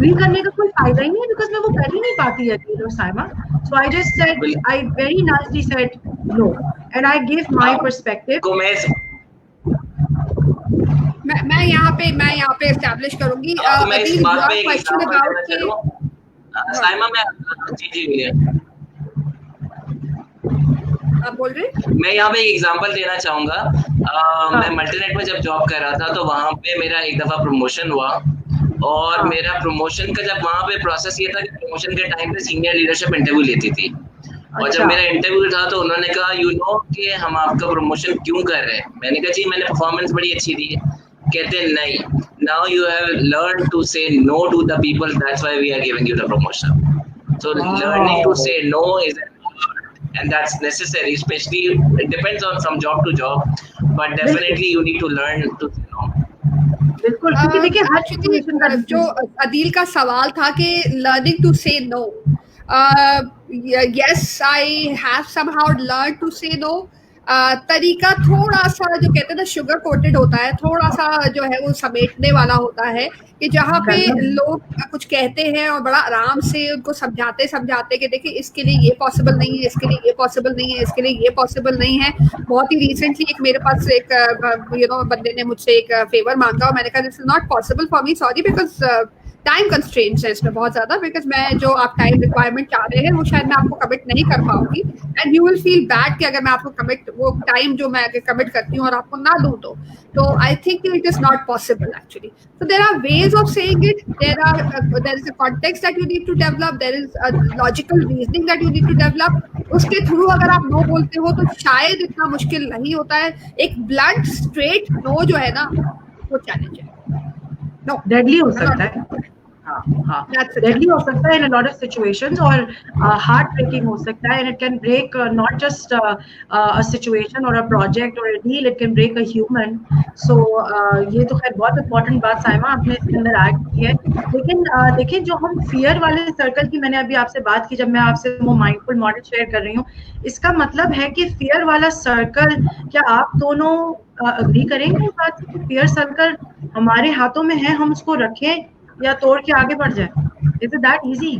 reel करने का कोई फायदा ही नहीं है, बिकॉज मैं वो कर ही नहीं पाती अकेले और Saima. So I just said, I very nicely said no and I give my perspective. मैं यहाँ पे एस्टैब्लिश करूंगी मैं इस बात पे क्वेश्चन अबाउट साइमा जी आप बोल रहे? मैं यहाँ पे एक एग्जांपल देना चाहूंगा। मैं मल्टीनेट में जब जॉब कर रहा था तो वहाँ पे मेरा एक दफा प्रमोशन हुआ, और मेरा प्रमोशन का जब वहाँ पे प्रोसेस ये था कि प्रमोशन के टाइम पे सीनियर लीडरशिप इंटरव्यू लेती थी, और जब मेरा इंटरव्यू था तो उन्होंने कहा यू नो कि हम आपका प्रमोशन क्यों कर रहे हैं। मैंने कहा जी मैंने परफॉर्मेंस बड़ी अच्छी दी है। कहते नहीं, now you have learn to say no to the people, that's why we are giving you the promotion. So learning to say no is and that's necessary, especially it depends on from job to job, but definitely you need to learn to say no. बिल्कुल, क्योंकि देखिए हर situation का जो अदील का सवाल था कि learning to say no, yes I have somehow learned to say no। तरीका थोड़ा सा जो कहते हैं ना शुगर कोटेड होता है, थोड़ा सा जो है वो समेटने वाला होता है, कि जहाँ पे लोग कुछ कहते हैं और बड़ा आराम से उनको समझाते कि देखिए इसके लिए ये पॉसिबल नहीं है, इसके लिए ये पॉसिबल नहीं है, इसके लिए ये पॉसिबल नहीं है। बहुत ही रिसेंटली एक मेरे पास एक बंदे ने मुझसे एक फेवर मांगा और मैंने कहा this is not possible for me, sorry, because time constraints है इसमें बहुत ज्यादा, बिकॉज मैं जो आप टाइम रिक्वायरमेंट चाह रहे हैं वो शायद मैं आपको कमिट नहीं कर पाऊंगी, and you will feel bad कि अगर मैं आपको कमिट वो टाइम जो मैं कमिट करती हूँ और आपको ना दूं तो I think it is not possible actually. So there are ways of saying it. There is a context that you need to develop. There is a logical reasoning that you need to develop. उसके through अगर आप no बोलते हो तो शायद इतना मुश्किल नहीं होता है। एक ब्लंट स्ट्रेट नो जो है ना वो चैलेंज है। नो डेडली हो सकता है, डेडली हो सकता है in a lot of situations, और heart breaking हो सकता है, and it can break not just a situation or a project or a deal, it can break a human। So ये तो खैर बहुत important बात साइमा आपने इसके अंदर ऐड की है। लेकिन देखिए जो हम फियर वाले सर्कल की मैंने अभी आपसे बात की, जब मैं आपसे वो माइंडफुल मॉडल शेयर कर रही हूँ, इसका मतलब है कि फियर वाला सर्कल, क्या आप दोनों अग्री करेंगे इस बात से कि फियर सर्कल हमारे हाथों में है, हम उसको रखें या तोड़ के आगे बढ़ जाए? Is it that easy?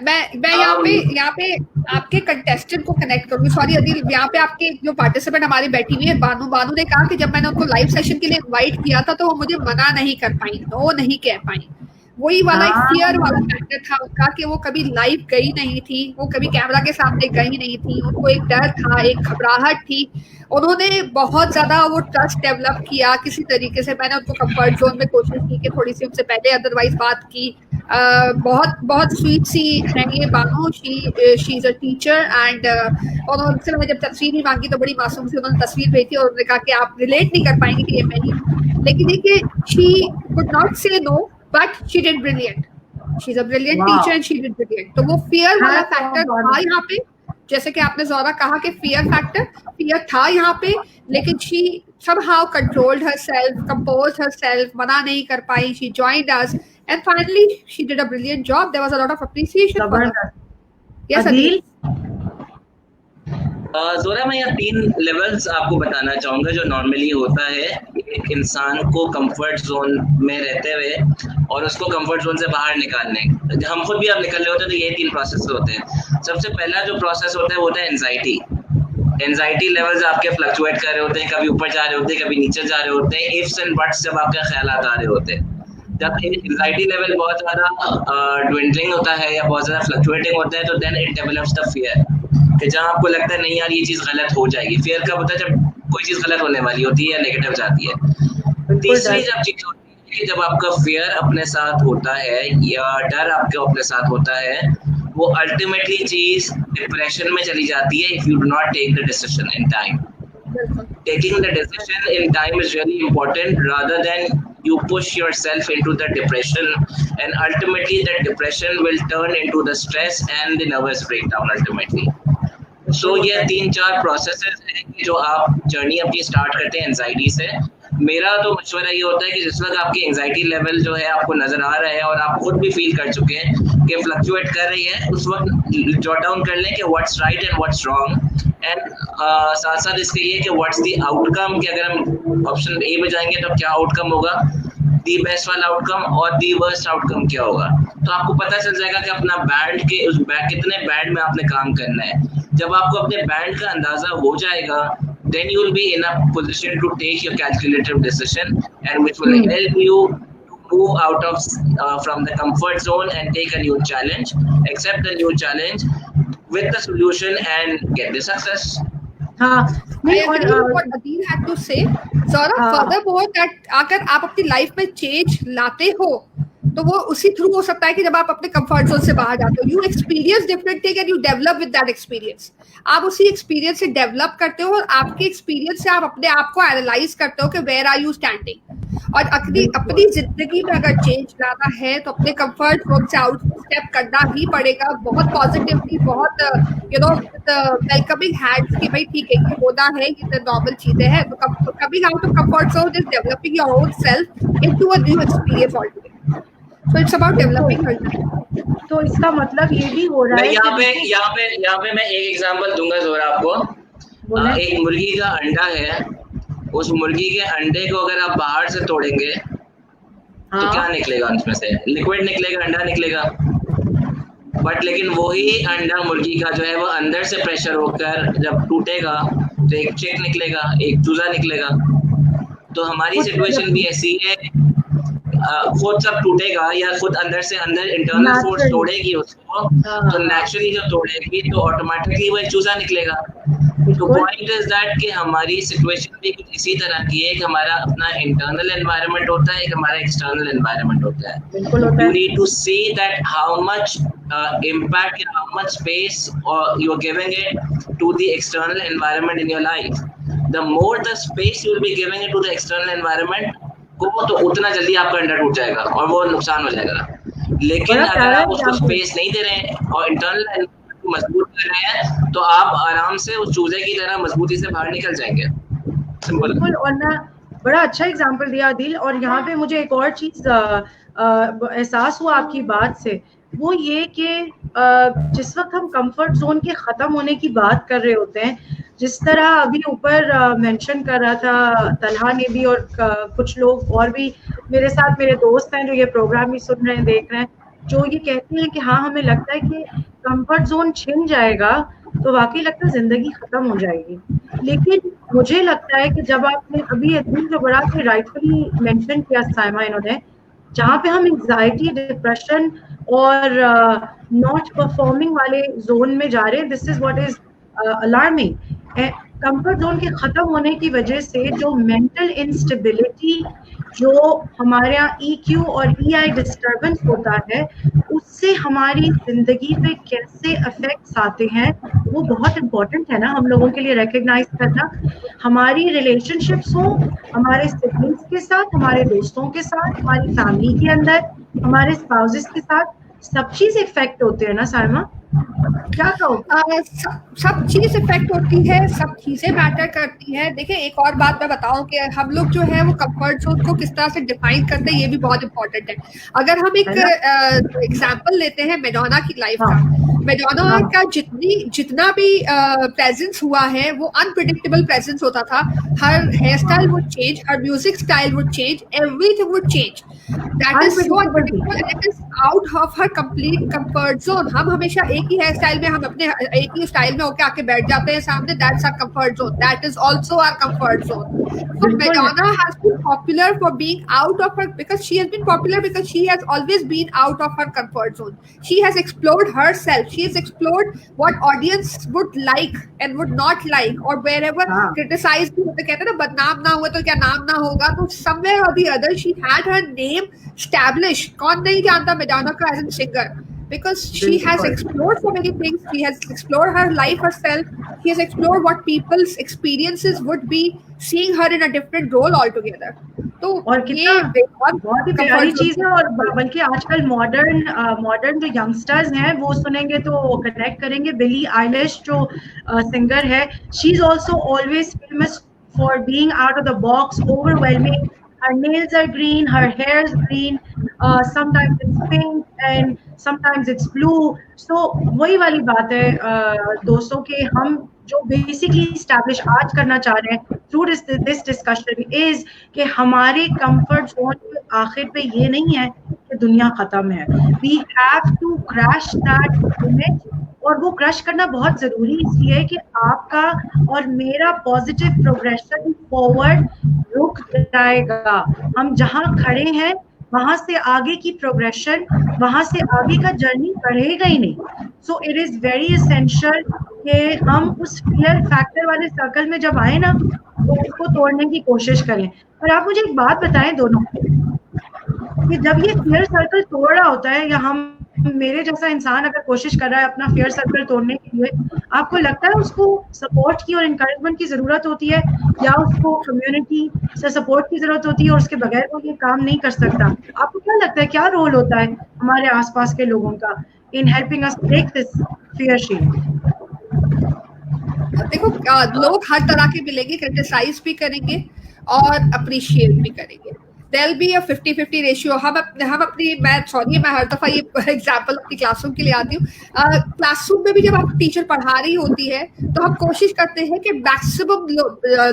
मैं यहाँ पे आपके कंटेस्टेंट को कनेक्ट करूंगी। सॉरी अदिल, यहाँ पे आपके जो पार्टिसिपेंट हमारी बैठी हुई है बानू ने कहा कि जब मैंने उनको लाइव सेशन के लिए इनवाइट किया था तो वो मुझे मना नहीं कर पाई, नो नहीं कह पाई। वही वाला एक फियर वाला फैक्टर था उनका कि वो कभी लाइव गई नहीं थी, वो कभी कैमरा के सामने गई नहीं थी, उनको एक डर था, एक घबराहट थी। उन्होंने बहुत ज्यादा वो ट्रस्ट डेवलप किया किसी तरीके से। मैंने उनको कंफर्ट जोन में कोशिश की कि थोड़ी सी उनसे पहले अदरवाइज बात की। बहुत स्वीट सी है ये Banu, she is a teacher and उन्होंने मैंने जब तस्वीर भी मांगी तो बड़ी मासूम से उन्होंने तस्वीर भेजी और उन्होंने कहा कि आप रिलेट नहीं कर पाएंगे कि ये मैं नहीं हूँ। लेकिन देखिए she could not say no but she did brilliant, she is a brilliant teacher and she did brilliant. तो वो फियर वाला फैक्टर था यहाँ पे, जैसे कि आपने ज़ोरा कहा कि फियर था यहाँ पे, लेकिन she somehow controlled herself, composed herself, मना नहीं कर पाई, she joined us and finally she did a brilliant job. There was a lot of appreciation for her. Yes, Adil? ज़ोरा, मैं यहाँ 3 लेवल्स आपको बताना चाहूँगा जो नॉर्मली होता है एक इंसान को कंफर्ट जोन में रहते हुए और उसको कंफर्ट जोन से बाहर निकालने। हम खुद भी आप निकल रहे होते हैं तो ये 3 प्रोसेस होते हैं। सबसे पहला जो प्रोसेस होता है वो होता है एंजाइटी लेवल्स आपके फ्लक्चुएट कर रहे होते हैं, कभी ऊपर जा रहे होते हैं, कभी नीचे जा रहे होते हैं, इफ्स एंड बट्स जब आपके ख्यालात आ रहे होते हैं। जब एंजाइटी लेवल बहुत ज़्यादा ड्विंडलिंग होता है या बहुत ज़्यादा फ्लक्चुएटिंग होता है तो then it develops the fear, कि जहाँ आपको लगता है नहीं यार ये चीज़ गलत हो जाएगी। फियर कब होता है? जब कोई चीज़ गलत होने वाली होती है या नेगेटिव जाती है। तीसरी जब चीज़ होती है कि जब आपका फियर अपने साथ होता है या डर आपके अपने साथ होता है, वो अल्टीमेटली चीज़ डिप्रेशन में चली जाती है if you do not take the decision in time. taking the decision in time is really important, rather than you push yourself into the depression, and ultimately that depression will turn into the stress and the nervous breakdown ultimately. So ये 3-4 processes हैं कि जो आप journey अपनी start करते हैं anxiety से। मेरा तो मशवरा ये होता है कि जिस वक्त आपकी एंजाइटी लेवल जो है आपको नजर आ रहा है और आप खुद भी फील कर चुके हैं कि फ्लक्चुएट कर रही है, उस वक्त जॉट डाउन कर लें कि what's right and what's wrong, and साथ साथ इसके ये कि व्हाट्स द आउटकम, कि अगर हम ऑप्शन ए में जाएंगे तो क्या आउटकम होगा, दी बेस्ट वाला आउटकम, और दी वर्स्ट आउटकम क्या होगा। तो आपको पता चल जाएगा कि अपना बैंड के उस कितने बैंड में आपने काम करना है। जब आपको अपने बैंड का अंदाजा हो जाएगा, then you will be in a position to take your calculated decision, and which will help you to move out of from the comfort zone and take a new challenge, accept the new challenge with the solution and get the success. हाँ, नहीं, I agree with what Adil had to say. Saurabh, furthermore, that अगर आप अपनी life में change लाते हो तो वो उसी थ्रू हो सकता है कि जब आप अपने कंफर्ट जोन से बाहर जाते हो, you experience different thing and you develop with that experience. आप उसी एक्सपीरियंस से डेवलप करते हो और आपके एक्सपीरियंस से आप अपने आप को एनालाइज करते हो कि वेयर आर यू स्टैंडिंग। और अपनी जिंदगी में अगर चेंज लाना है तो अपने कंफर्ट जोन से आउट स्टेप करना ही पड़ेगा, बहुत पॉजिटिवली, बहुत वेलकमिंग हैंड्स कि भाई ठीक है, ये होना है, ये तो नॉर्मल चीजें हैं। तो coming out of comfort zone is developing your own self into a new experience altogether. So it's about developing her time. तो इसका मतलब ये भी हो रहा है यहाँ पे मैं एक एग्जांपल दूंगा जोरा आपको। एक मुर्गी का अंडा है, उस मुर्गी के अंडे को अगर आप बाहर से तोड़ेंगे तो क्या निकलेगा उसमें से? लिक्विड निकलेगा, अंडा निकलेगा। बट लेकिन वही अंडा मुर्गी का जो है वो अंदर से प्रेशर होकर जब टूटेगा तो एक चिक निकलेगा, एक चूजा निकलेगा। तो हमारी सिचुएशन भी ऐसी है, खुद सब टूटेगा या खुद अंदर से अंदर इंटरनल फोर्स तोड़ेगी उसको, तो नेचुरली जब तोड़ेगी तो ऑटोमेटिकली वो चूजा निकलेगा। तो पॉइंट इज दैट कि हमारी सिचुएशन भी कुछ इसी तरह की है कि हमारा अपना इंटरनल एनवायरनमेंट होता है, एक हमारा एक्सटर्नल एनवायरनमेंट होता है। You need to see that how much impact, how much space you are giving it to the external environment in your life. The more the space you will be giving it to the external environment को, तो उतना जल्दी आपका अंडा टूट जाएगा और वो नुकसान हो जाएगा। लेकिन अगर आप उसको स्पेस नहीं दे रहे हैं और इंटरनल मजबूत कर रहे हैं तो आप आराम से उस चूजे की तरह मजबूती से बाहर निकल जाएंगे। सिंपल। और ना बड़ा अच्छा एग्जांपल दिया दिल। और यहाँ पे मुझे एक और चीज एहसास हुआ आपकी बात से, वो ये कि जिस वक्त हम कंफर्ट जोन के खत्म होने की बात कर रहे होते हैं, जिस तरह अभी ऊपर मेंशन कर रहा था तलहा ने भी और कुछ लोग और भी मेरे साथ, मेरे दोस्त हैं जो ये प्रोग्राम भी सुन रहे हैं, देख रहे हैं, जो ये कहते हैं कि हाँ हमें लगता है कि कंफर्ट जोन छिन जाएगा तो वाकई लगता है जिंदगी खत्म हो जाएगी। लेकिन मुझे लगता है कि जब आपने अभी जो बड़ा राइटफुली मेंशन किया साइमा इन्होंने, जहाँ पे हम एंजाइटी, डिप्रेशन और नॉट परफॉर्मिंग वाले जोन में जा रहे हैं, this is what is alarming. Comfort zone के खत्म होने की वजह से जो मेंटल इंस्टेबिलिटी, जो हमारे यहाँ EQ और EI डिस्टर्बेंस होता है, उससे हमारी जिंदगी पे कैसे इफेक्ट्स आते हैं वो बहुत इम्पोर्टेंट है ना हम लोगों के लिए रिकग्नाइज करना। हमारी रिलेशनशिप्स हो, हमारे सिबलिंग्स के साथ, हमारे दोस्तों के साथ, हमारी फैमिली के अंदर, हमारे स्पाउसेस के साथ, सब चीज इफेक्ट होते हैं ना साइमा? क्या कहो? सब चीज इफेक्ट होती है, सब चीजें मैटर करती है। देखिए एक और बात मैं बताऊं कि हम लोग जो है वो कंफर्ट जोन को किस तरह से डिफाइन करते हैं, ये भी बहुत इंपॉर्टेंट है। अगर हम एक एग्जांपल लेते हैं मैडोना की लाइफ का, मैडोना का जितना भी प्रेजेंस हुआ है वो अनप्रेडिक्टेबल प्रेजेंस होता था। Her hair style would change, her music style would change, everything would change. That is so unpredictable and it is out of her complete comfort zone. हम हमेशा एक ही हेयर स्टाइल में, हम अपने एक ही स्टाइल में होके आके बैठ जाते हैं सामने, that's our comfort zone, that is also our comfort zone. So Madonna has been popular for being out of her, because she has been popular because she has always been out of her comfort zone. She has explored herself, she has explored what audience would like and would not like, or wherever criticized भी होते, कहते हैं ना बदनाम ना हुआ तो क्या नाम ना होगा, तो somewhere or the other she had her name established। कौन नहीं जानता Madonna को as a singer, because she has explored so many things. She has explored her life herself. She has explored what people's experiences would be seeing her in a different role altogether. तो और ये बहुत ही प्यारी चीज है। और बल्कि आजकल मॉडर्न जो यंगस्टर्स हैं वो सुनेंगे तो कनेक्ट करेंगे। बिली आइलिश जो सिंगर है, she is also always famous for being out of the box, overwhelming. Her nails are green, her hair is green, sometimes it's pink and sometimes it's blue. So वही वाली बात है दोस्तों के हम जो बेसिकली स्टैब्लिश आज करना चाह रहे हैं थ्रू दिस डिस्कशन इज कि हमारे कंफर्ट जोन आखिर पे ये नहीं है कि दुनिया खत्म है। We have to crash that image, और वो क्रश करना बहुत जरूरी इसलिए है कि आपका और मेरा पॉजिटिव प्रोग्रेशन फॉरवर्ड रुक जाएगा। हम जहाँ खड़े हैं वहां से आगे की प्रोग्रेशन, वहां से आगे का जर्नी बढ़ेगा ही नहीं। So it is very essential कि हम उस फियर फैक्टर वाले सर्कल में जब आए ना तो उसको तोड़ने की कोशिश करें। और आप मुझे एक बात बताएं दोनों, कि जब ये फियर सर्कल तोड़ रहा होता है या हम मेरे जैसा इंसान अगर कोशिश कर रहा है अपना फियर सर्कल तोड़ने के लिए, आपको लगता है उसको सपोर्ट की और एनकरेजमेंट की जरूरत होती है या उसको कम्युनिटी से सपोर्ट की जरूरत होती है और उसके बगैर वो ये काम नहीं कर सकता? आपको क्या लगता है क्या रोल होता है हमारे आसपास के लोगों का in helping us break this fear shield? देखो लोग हर तरह के मिलेंगे, क्रिटिसाइज भी करेंगे और अप्रिशिएट भी करेंगे। There'll be a 50-50 ratio. हम अपनी मैं हर दफा ये एग्जाम्पल अपनी क्लासरूम के लिए आती हूँ। क्लासरूम में भी जब आप टीचर पढ़ा रही होती है तो हम कोशिश करते हैं कि मैक्सिमम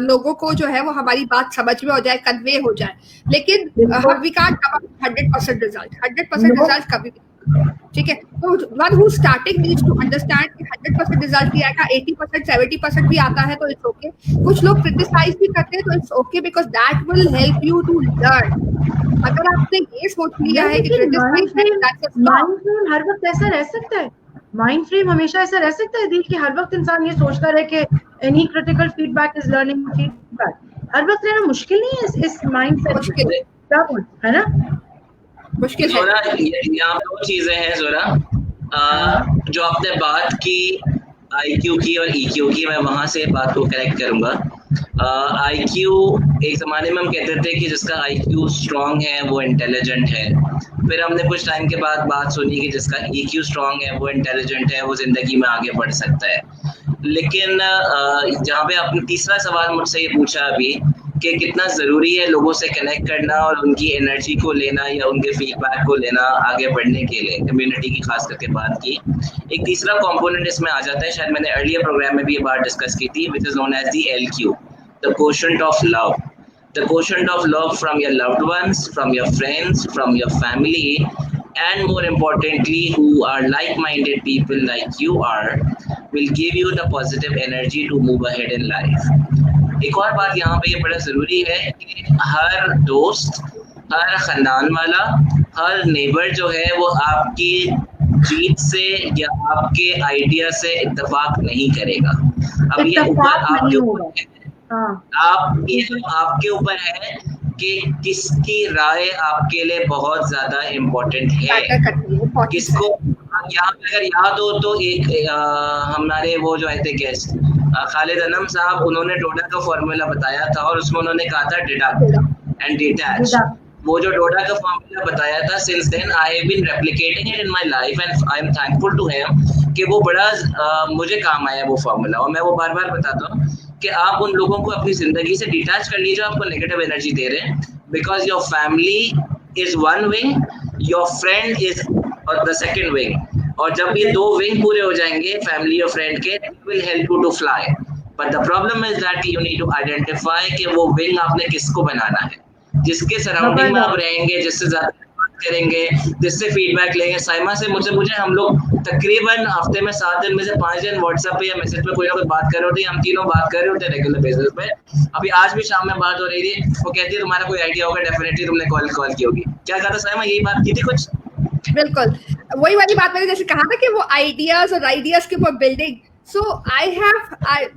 लोगों को जो है वो हमारी बात समझ में हो जाए, कन्वे हो जाए, लेकिन we can't come up 100% result. 100% result कभी भी, ठीक है। तो one who starting needs to understand कि 100% रिजल्ट भी आएगा, 80% 70% भी आता है तो इट्स ओके। कुछ लोग क्रिटिसाइज भी करते हैं तो it's okay, because that will help you to learn. अगर आपने ये सोच लिया है कि क्रिटिसाइज माइंड फ्रेम हर वक्त ऐसा रह सकता है, माइंड फ्रेम हमेशा ऐसा रह सकता है दिल कि हर वक्त इंसान ये सोचता रहे कि any critical feedback is learning feedback. हर वक्त रहना मुश्किल नहीं है इस माइंड सेट में, है ना? मुश्किल है। यहाँ दो चीजें हैं जोरा, जो आपने बात की आईक्यू की और ईक्यू की, मैं वहां से बात को करेक्ट करूंगा। आईक्यू एक जमाने में हम कहते थे कि जिसका आईक्यू स्ट्रांग है वो इंटेलिजेंट है। फिर हमने कुछ टाइम के बाद बात सुनी कि जिसका ईक्यू स्ट्रांग है वो इंटेलिजेंट है, वो जिंदगी में आगे बढ़ सकता है। लेकिन जहाँ पे आपने तीसरा सवाल मुझसे ये पूछा अभी कि कितना ज़रूरी है लोगों से कनेक्ट करना और उनकी एनर्जी को लेना या उनके फीडबैक को लेना आगे बढ़ने के लिए, कम्युनिटी की खास करके बात की। एक तीसरा कंपोनेंट इसमें आ जाता है, शायद मैंने अर्लियर प्रोग्राम में भी ये बात डिस्कस की थी, which is known as the LQ, the quotient of love. The quotient of love from your loved ones, from your friends, from your family, and more importantly, who are like-minded people like you are, will give you the positive energy to move ahead in life. एक और बात यहाँ पे ये बड़ा ज़रूरी है कि हर दोस्त, हर ख़ानदान वाला, हर नेबर जो है वो आपकी जीत से या आपके आइडिया से इत्तेफाक नहीं करेगा। अब ये ऊपर आपके ऊपर है, आपके ऊपर है कि किसकी राय आपके लिए बहुत ज्यादा इम्पोर्टेंट है, किसको। यहाँ पे अगर याद हो तो एक हमारे वो जो आए थे गेस्ट खालिद अनम साहब, उन्होंने डोडा का फॉर्मूला बताया था और उसमें उन्होंने कहा था डिडक्ट एंड डिटैच। वो जो डोडा का फॉर्मूला बताया था, since then I have been replicating it in my life and I am thankful to him कि वो बड़ा मुझे काम आया वो फॉर्मूला। और मैं वो बार बार बताता हूँ कि आप उन लोगों को अपनी जिंदगी से डिटैच कर लीजिए जो आपको नेगेटिव एनर्जी दे रहे हैं, because your family is one wing, your friend is the second wing. और जब ये दो विंग पूरे हो जाएंगे फैमिली और फ्रेंड के, will help you to fly. But the problem is that you need to identify कि वो विंग आपने किसको बनाना है, जिसके सराउंडिंग में आप रहेंगे, जिससे ज्यादा करेंगे, जिससे फीडबैक लेंगे। साइमा से मुझे हम लोग तकरीबन हफ्ते में 7 दिन में से 5 दिन व्हाट्सएप पे या मैसेज पे कोई ना कोई बात कर रहे होते हैं। हम तीनों बात कर रहे होते हैं रेगुलर बेसिस पे। अभी आज भी शाम में बात हो रही थी, वो कहती है तुम्हारा कोई आइडिया होगा, डेफिनेटली तुमने कॉल की होगी। क्या कहा था साइमा, यही बात की थी कुछ? बिल्कुल वही वाली बात मैंने जैसे कहा था कि वो आइडियाज और आइडियाज के ऊपर building. So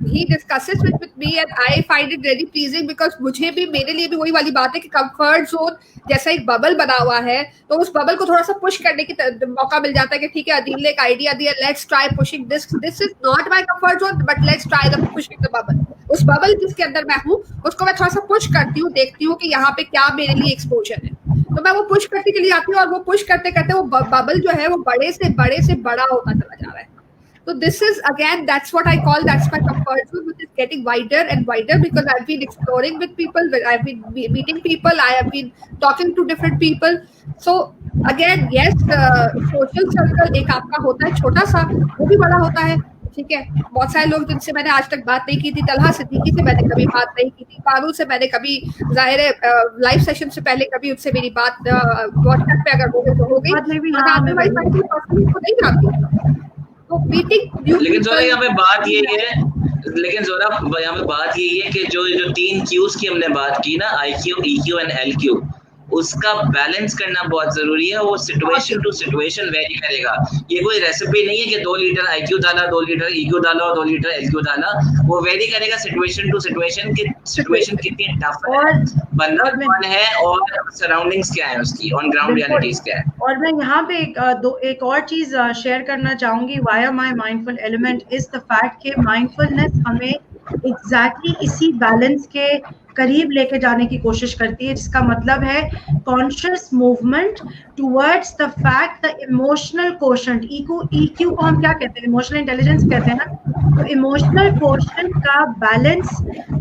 he discusses with me and I find it very pleasing because मुझे भी, मेरे लिए भी वही वाली बात है कि कंफर्ट जोन जैसा एक बबल बना हुआ है, तो उस बबल को थोड़ा सा पुश करने की मौका मिल जाता है कि ठीक है, अदील ने एक आइडिया दिया, let's try pushing this is not my comfort zone but let's try the pushing the bubble. उस बबल जिसके अंदर मैं हूँ उसको मैं थोड़ा सा पुश करती हूँ, देखती हूँ कि यहाँ पे क्या मेरे लिए एक्सपोजर है, तो मैं वो पुश करती चली जाती हूँ और वो पुश करते करते वो बबल जो है वो बड़े से बड़ा होता चला जा रहा है. So this is again, that's what I call, that's my comfort zone, which is getting wider and wider because I've been exploring with people, I've been meeting people, I have been talking to different people. So again, yes, social circle एक आपका होता है छोटा सा, वो भी बड़ा होता है, ठीक है. बहुत सारे लोग जिनसे मैंने आज तक बात नहीं की थी, तलहा सिद्दीकी से मैंने कभी बात नहीं की थी, फारूक से मैंने कभी, जाहिर है लाइव सेशन से पहले कभी उससे मेरी बात व्हाट्सएप पे अगर हो गई, नहीं जानती. लेकिन जोरा यहाँ पे बात यही है कि जो 3 क्यूज की हमने बात की ना, IQ, EQ एंड LQ, उसका बैलेंस करना बहुत जरूरी है. वो सिचुएशन टू सिचुएशन वेरी करेगा. ये कोई रेसिपी नहीं है कि 2 लीटर IQ डाला, 2 लीटर EQ डाला और 2 लीटर LQ डाला. वो वेरी करेगा सिचुएशन टू सिचुएशन की सिचुएशन कितनी टफ है, बंदा कौन है और सराउंडिंग्स क्या है उसकी, ऑन ग्राउंड रियलिटीज क्या है. और मैं यहाँ पे एक और चीज शेयर करना चाहूंगी via my mindful element is the fact कि माइंडफुलनेस हमें एग्जैक्टली इसी बैलेंस के करीब लेके जाने की कोशिश करती है, जिसका मतलब है conscious movement towards the fact the emotional quotient. EQ को हम क्या कहते हैं, इमोशनल इंटेलिजेंस कहते हैं ना. तो इमोशनल कोशेंट का बैलेंस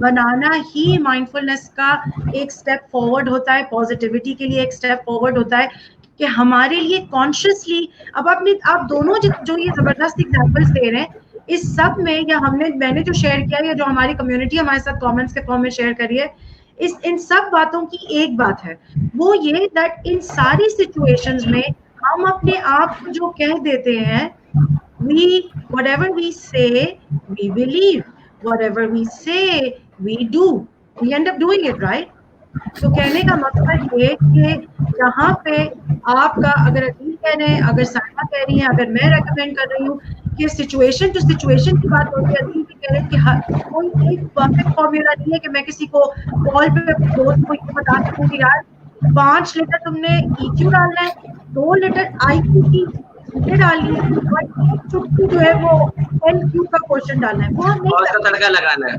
बनाना ही माइंडफुलनेस का एक स्टेप फॉरवर्ड होता है, पॉजिटिविटी के लिए एक स्टेप फॉरवर्ड होता है कि हमारे लिए कॉन्शियसली. अब आप दोनों जो ये जबरदस्त एग्जांपल्स दे रहे हैं, इस सब में या मैंने जो शेयर किया या जो हमारी कम्युनिटी हमारे साथ कमेंट्स के फॉर्म में शेयर करी है, इन सब बातों की एक बात है, वो ये दैट इन सारी सिचुएशंस में हम अपने आप को जो कह देते हैं, whatever we say we believe, whatever we say we do, we end up doing it, right? तो कहने का मतलब ये कि यहाँ पे आपका, अगर अदील कह रहे हैं, अगर साइमा कह रही है, अगर मैं रेकमेंड कर रही हूँ कि सिचुएशन टू सिचुएशन की बात होती है, अदील भी कह रहे हैं कि कोई एक परफेक्ट फॉर्मूला नहीं है कि मैं किसी को कॉल पे दोस्त को ये बता सकूँ कि यार 5 लीटर तुमने EQ डालना है, 2 लीटर IQ की डालनी है और एक चुटकी जो है वो LQ का क्वेश्चन डालना है, वो हम नहीं तड़का लगाना है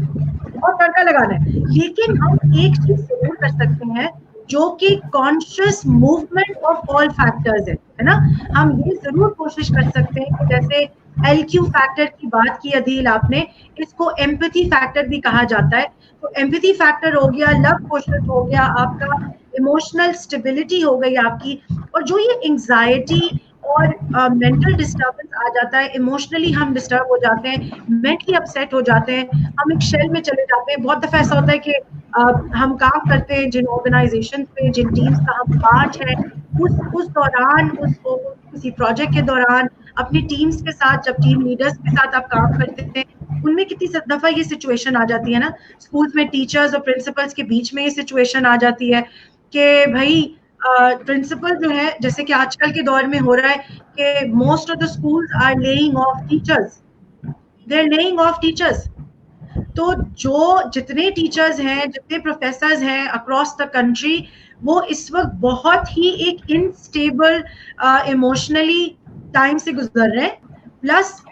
और तड़का लगाना है. लेकिन हम एक चीज जरूर कर सकते हैं जो कि conscious movement of all factors है ना. हम ये जरूर कोशिश कर सकते हैं कि जैसे LQ फैक्टर की बात की अदील आपने, इसको एम्पैथी फैक्टर भी कहा जाता है. तो एम्पैथी फैक्टर हो गया, लव क्वेश्चन हो गया, आपका इमोशनल स्टेबिलिटी हो गई आपकी, और जो ये एंजाइटी और मेंटल डिस्टर्बेंस आ जाता है, इमोशनली हम डिस्टर्ब हो जाते हैं, मेंटली अपसेट हो जाते हैं, हम एक शेल में चले जाते हैं. बहुत दफा ऐसा होता है कि हम काम करते हैं जिन ऑर्गेनाइजेशन पे, जिन टीम्स का हम पार्ट है, उस दौरान किसी प्रोजेक्ट के दौरान अपनी टीम्स के साथ, जब टीम लीडर्स के साथ आप काम करते हैं, उनमें कितनी दफा ये सिचुएशन आ जाती है ना, स्कूल्स में टीचर्स और प्रिंसिपल्स के बीच में ये सिचुएशन आ जाती है कि भाई प्रिंसिपल जो है, जैसे कि आजकल के दौर में हो रहा है कि most of the schools are laying off teachers, they are laying off teachers. तो जो जितने टीचर्स हैं, जितने प्रोफेसर्स हैं अक्रॉस द कंट्री, वो इस वक्त बहुत ही एक इनस्टेबल इमोशनली टाइम से गुजर रहे हैं. प्लस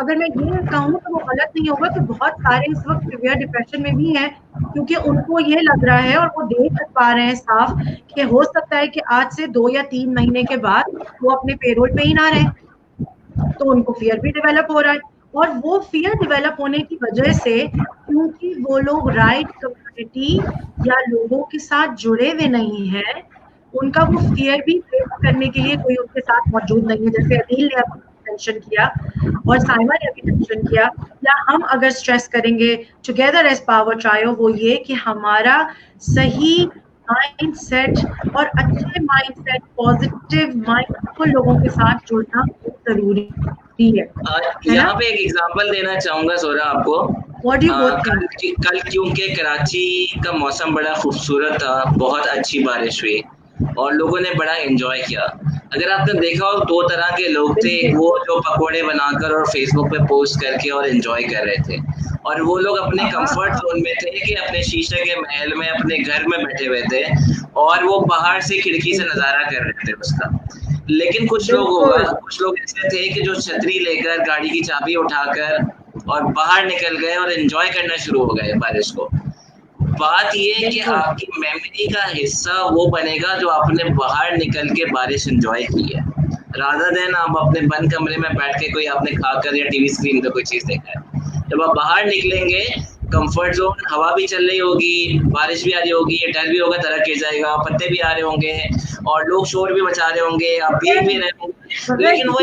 अगर मैं ये कहूँ तो वो गलत नहीं होगा कि बहुत सारे इस वक्त सिवियर डिप्रेशन में भी हैं, क्योंकि उनको ये लग रहा है और वो देख पा रहे हैं साफ कि हो सकता है कि आज से 2 या 3 महीने के बाद वो अपने पेरोल पे ही ना रहे. तो उनको फियर भी डेवलप हो रहा है, और वो फियर डेवलप होने की वजह से, क्योंकि वो लोग राइट कम्युनिटी या लोगों के साथ जुड़े हुए नहीं हैं, उनका वो फियर भी फेस करने के लिए कोई उनके साथ मौजूद नहीं है. जैसे अदील ने मेंशन किया और साइमा ने अभी मेंशन किया, या हम अगर स्ट्रेस करेंगे टुगेदर एज पावर ट्रायो, वो ये कि हमारा सही माइंडसेट और अच्छे माइंडसेट, पॉजिटिव माइंडफुल लोगों के साथ जुड़ना जरूरी है. यहाँ पे एक एग्जांपल देना चाहूंगा सोरा आपको. कल क्योंकि कराची का मौसम बड़ा खूबसूरत था, बहुत अच्छी बारिश हुई और लोगों ने बड़ा एंजॉय किया. अगर आपने देखा हो, दो तरह के लोग थे, वो जो पकोड़े बनाकर और फेसबुक पे पोस्ट करके और एंजॉय कर रहे थे, और वो लोग अपने कंफर्ट जोन में थे कि अपने शीशे के महल में अपने घर में बैठे हुए थे और वो बाहर से खिड़की से नजारा कर रहे थे उसका। लेकिन कुछ लोग ऐसे थे कि जो छतरी लेकर, गाड़ी की चाबी उठाकर और बाहर निकल गए और एंजॉय करना शुरू हो गए बारिश को। बात ये है कि आपकी मेमोरी का हिस्सा वो बनेगा जो आपने बाहर निकल के बारिश एंजॉय की है, रादर देन आप अपने बंद कमरे में बैठ के कोई आपने खाकर या टीवी स्क्रीन पे कोई चीज देखा है। जब आप बाहर निकलेंगे, कंफर्ट जोन, हवा भी चल रही होगी, बारिश भी आ रही होगी, डर भी होगा, तरह के जाएगा, पत्ते भी आ रहे होंगे और लोग शोर भी मचा रहे होंगे, आप देख भी रहे होंगे, लेकिन वो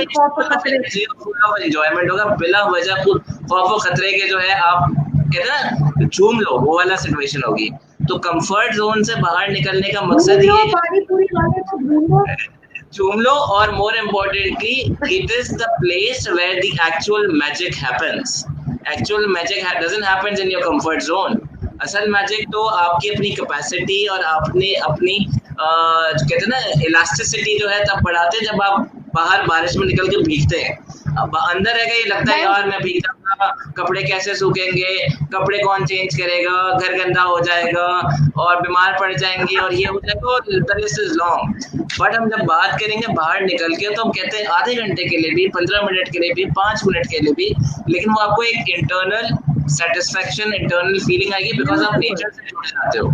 एंजॉयमेंट होगा बिला वजह खौफ खतरे के जो है आप कहते ना झूम लो, वो वाला सिचुएशन होगी। तो कंफर्ट जोन से बाहर निकलने का मकसद ये है झूम लो, और more importantly it is the place where the actual magic happens. Actual magic doesn't happens in your comfort zone. असल मैजिक तो आपकी अपनी कैपेसिटी और आपने अपनी कहते हैं ना इलास्टिसिटी जो है तब बढ़ाते हैं जब आप बाहर बारिश में निकल के भीगते हैं। अब अंदर रह गए लगता है यार मैं भीग जाऊंगा, कपड़े कैसे सूखेंगे, कपड़े कौन चेंज करेगा, घर गंदा हो जाएगा और बीमार पड़ जाएंगे और ये हो जाएगा और the list is long. But हम जब बात करेंगे बाहर निकल के तो हम कहते हैं आधे घंटे के लिए भी, 15 मिनट के लिए भी, 5 मिनट के लिए भी, लेकिन वो आपको एक इंटरनल सेटिस्फेक्शन, इंटरनल फीलिंग आएगी बिकॉज आप नेचर से जुड़ जाते हो।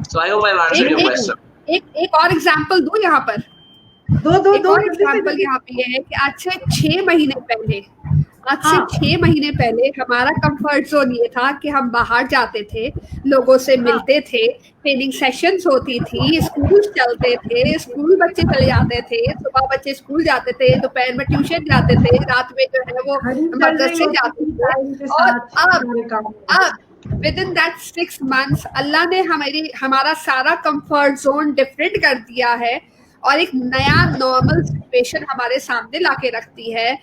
So I hope I answered your question. एक और एग्जांपल दूं यहाँ पर। दो एग्जांपल यहाँ पे है कि आज से 6 महीने पहले हमारा कंफर्ट जोन ये था कि हम बाहर जाते थे, लोगों से मिलते थे, ट्रेनिंग सेशंस होती थी, स्कूल चलते थे, स्कूल बच्चे चले जाते थे, सुबह बच्चे स्कूल जाते थे, दोपहर में ट्यूशन जाते थे, रात में जो है वो मदरसे जाते थे। और अब विद इन दैट 6 months अल्लाह ने हमारा सारा कंफर्ट जोन डिफरेंट कर दिया है और एक नया नॉर्मल सिचुएशन हमारे सामने लाके रखती है।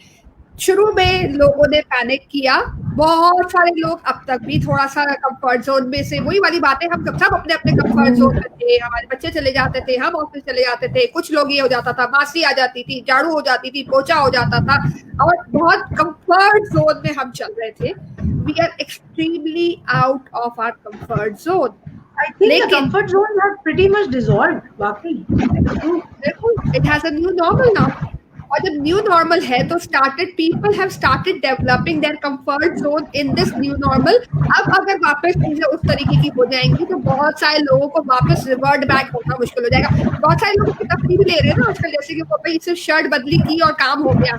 शुरू में लोगों ने पैनिक किया, बहुत सारे लोग अब तक भी थोड़ा सा कंफर्ट जोन में से, वही वाली बातें, हम सब अपने अपने कंफर्ट जोन में थे, हमारे बच्चे चले जाते थे, हम ऑफिस चले जाते थे, कुछ लोग ये हो जाता था, मासी आ जाती थी, झाड़ू हो जाती थी, पोछा हो जाता था और बहुत कंफर्ट जोन में हम चल रहे थे। We are extremely out of our comfort zone. I think the comfort zone has pretty much dissolved. वाकई देखो, it has a new normal now. और जब न्यू नॉर्मल है तो people have started developing their comfort zone in this new normal. अब अगर वापस चीजें उस तरीके की हो जाएंगी तो बहुत सारे लोगों को वापस रिवर्ट बैक होना मुश्किल हो जाएगा। बहुत सारे लोग तफरीह भी ले रहे हैं ना आजकल, जैसे कि वो भाई सिर्फ शर्ट बदली की और काम हो गया,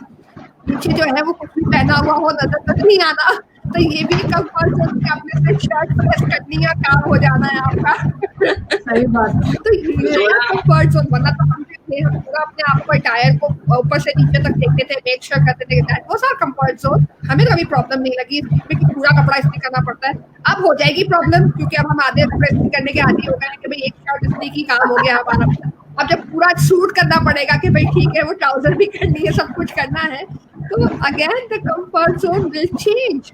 नीचे जो है वो कुछ भी पहना हुआ हो, नजर तक नहीं आना, तो ये भी कंफर्ट जोन कि आपने सिर्फ शर्ट प्रेस करनी है, काम हो जाना है आपका। सही बात। तो ये कंफर्ट जोन बना। तो हम पूरा अपने आप को टायर को ऊपर से नीचे तक देखते थे, मेक श्योर करते थे वो सारा कंफर्ट जोन। हमें कभी प्रॉब्लम नहीं लगी इसमें कि पूरा कपड़ा इस्त्री करना पड़ता है। अब हो जाएगी प्रॉब्लम क्योंकि अब हम आधे कपड़े इस्त्री करने के आदी हो गए कि भाई एक शर्ट इस्त्री की काम हो गया हमारा। अब जब पूरा सूट करना पड़ेगा कि भाई ठीक है वो ट्राउजर भी करनी है, सब कुछ करना है, तो again the comfort zone will change.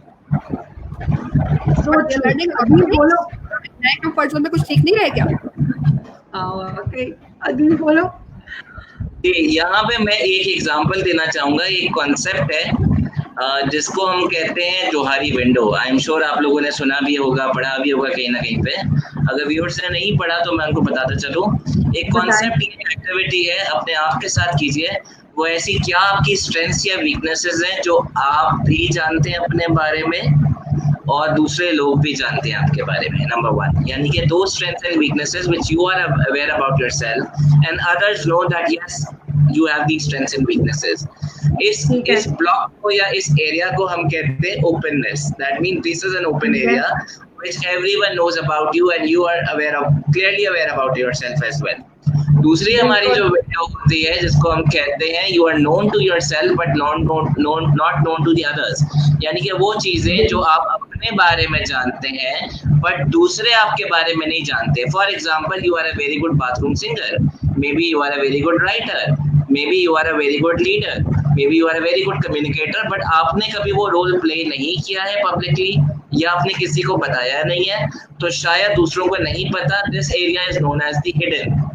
नए कंफर्ट जोन में कुछ ठीक नहीं रहे क्या? अभी बोलो। यहाँ पे मैं एक एग्जांपल देना चाहूंगा। एक कॉन्सेप्ट है जिसको हम कहते हैं Johari window. I am sure आप लोगों ने सुना भी होगा, पढ़ा भी होगा कहीं ना कहीं पे। अगर व्यूअर्स ने नहीं पढ़ा तो मैं उनको बताता चलूं। एक कॉन्सेप्ट, एक एक्टिविटी है, अपने आप के साथ कीजिए। वो ऐसी क्या आपकी स्ट्रेंथ्स या वीकनेसेस हैं जो आप भी जानते हैं अपने बारे में और दूसरे लोग भी जानते हैं आपके बारे में। नंबर 1, यानी कि दो strengths and weaknesses which you are aware about yourself and others know that yes you have these strengths and weaknesses. इस ब्लॉक को या इस एरिया को हम कहते हैं openness. That means this is an open area which everyone knows about you and you are clearly aware about yourself as well. दूसरी हमारी जो विंडो होती है जिसको हम कहते हैं you are known to yourself but not known to the others, यानी कि वो चीजें जो आप अपने बारे में जानते हैं बट दूसरे आपके बारे में नहीं जानते। For example, you are a very good bathroom singer, maybe you are a very good writer, maybe you are a very good leader, maybe you are a very good communicator, but आपने कभी वो role play नहीं किया है publicly या आपने किसी को बताया नहीं है, तो शायद दूसरों को नहीं पता। This area is known as the hidden.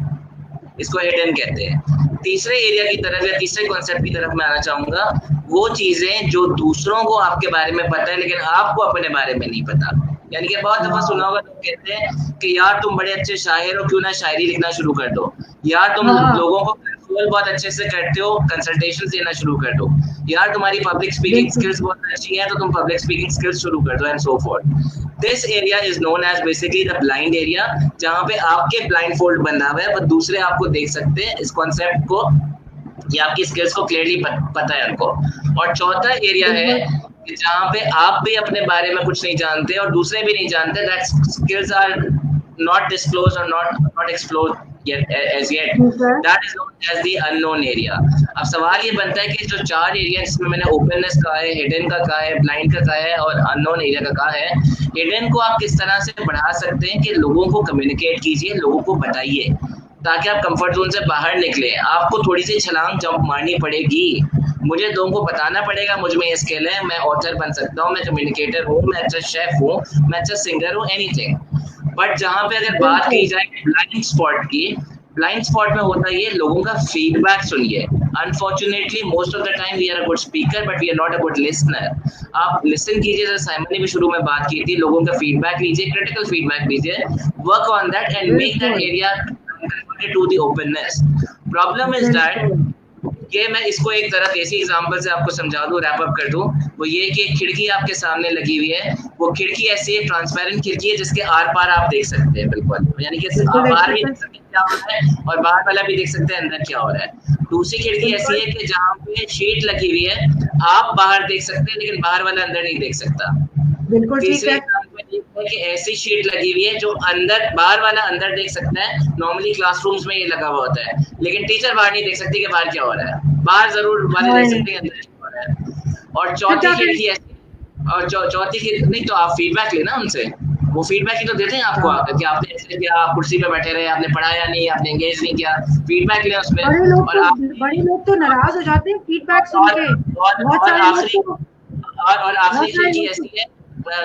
इसको हिडन कहते हैं। तीसरे एरिया की तरफ या तीसरे कॉन्सेप्ट की तरफ मैं आना चाहूंगा, वो चीजें जो दूसरों को आपके बारे में पता है लेकिन आपको अपने बारे में नहीं पता। यानी कि बहुत दफा सुना होगा, लोग कहते हैं कि यार तुम बड़े अच्छे शायर हो, क्यों ना शायरी लिखना शुरू कर दो, यार तुम लोगों को बहुत अच्छे से करते हो, कंसल्टेशन देना शुरू कर दो, यार तुम्हारी पब्लिक स्पीकिंग स्किल्स बहुत अच्छी है तो तुम पब्लिक स्पीकिंग स्किल्स शुरू कर दो, and so forth. This area is known as basically the blind area, जहां पे आपके ब्लाइंड फोल्ड बना हुआ है, पर दूसरे आपको देख सकते हैं इस कॉन्सेप्ट को, ये आपकी स्किल्स को क्लियरली पता है उनको। और चौथा एरिया है जहां पे आप भी अपने बारे में कुछ नहीं जानते और दूसरे भी नहीं जानते, that skills are not disclose और not explored as yet, that is known as the unknown area। अब सवाल ये बनता है कि जो चार एरिया जिसमें मैंने ओपननेस कहा है, हिडन का कहा है, ब्लाइंड का कहा है और अननोन एरिया का कहा है, हिडन को आप किस तरह से बढ़ा सकते हैं कि लोगों को कम्युनिकेट कीजिए, लोगों को बताइए, ताकि आप कंफर्ट जोन से बाहर निकले। आपको थोड़ी सी छलांग जंप मारनी पड़ेगी, मुझे लोगों को बताना पड़ेगा मुझ में ये स्किल है, मैं ऑथर बन सकता हूँ, मैं कम्युनिकेटर हूँ, मैं अच्छा शेफ हूँ, मैं अच्छा सिंगर हूँ, एनीथिंग। बट जहां पे अगर बात की जाए ब्लाइंड स्पॉट की, ब्लाइंड स्पॉट में होता है ये लोगों का फीडबैक सुनिए। Unfortunately most of the time we are a good speaker but we are not a good listener. आप लिसन कीजिए, जैसे साइमन ने भी शुरू में बात की थी, लोगों का फीडबैक लीजिए, क्रिटिकल फीडबैक लीजिए, work on that and make that area to the openness. Problem is that ये मैं इसको एक तरह ऐसी एग्जांपल से आपको समझा दूं, रैप अप कर दूं, वो ये कि खिड़की आपके सामने लगी हुई है, वो खिड़की ऐसी है, ट्रांसपेरेंट खिड़की है जिसके आर पार आप देख सकते हैं, बिल्कुल, यानी कि आप बाहर भी देख सकते हैं क्या हो रहा है और बाहर वाला भी देख सकते हैं अंदर क्या हो रहा है। दूसरी खिड़की ऐसी है कि जहाँ पे शीट लगी हुई है, आप बाहर देख सकते हैं लेकिन बाहर वाला अंदर नहीं देख सकता। बिल्कुल ठीक है कि ऐसी शीट लगी हुई है जो अंदर, बाहर वाला अंदर देख सकता है, नॉर्मली क्लासरूम्स में ये लगा हुआ होता है, लेकिन टीचर बाहर नहीं देख सकती कि बाहर क्या हो रहा है, बाहर जरूर वाले देख सकते हैं अंदर क्या हो रहा है। और चौथी खिड़की ऐसी, और चौथी खिड़की नहीं तो आप फीडबैक लेना उनसे, वो फीडबैक ही तो देते हैं आपको आकर कि आपने ऐसे किया, आप कुर्सी पे बैठे रहे, आपने पढ़ाया नहीं, आपने एंगेज नहीं किया, फीडबैक लें उसमें। बड़े लोग तो नाराज हो जाते हैं फीडबैक सुन के। और आखिरी खिड़की ऐसी है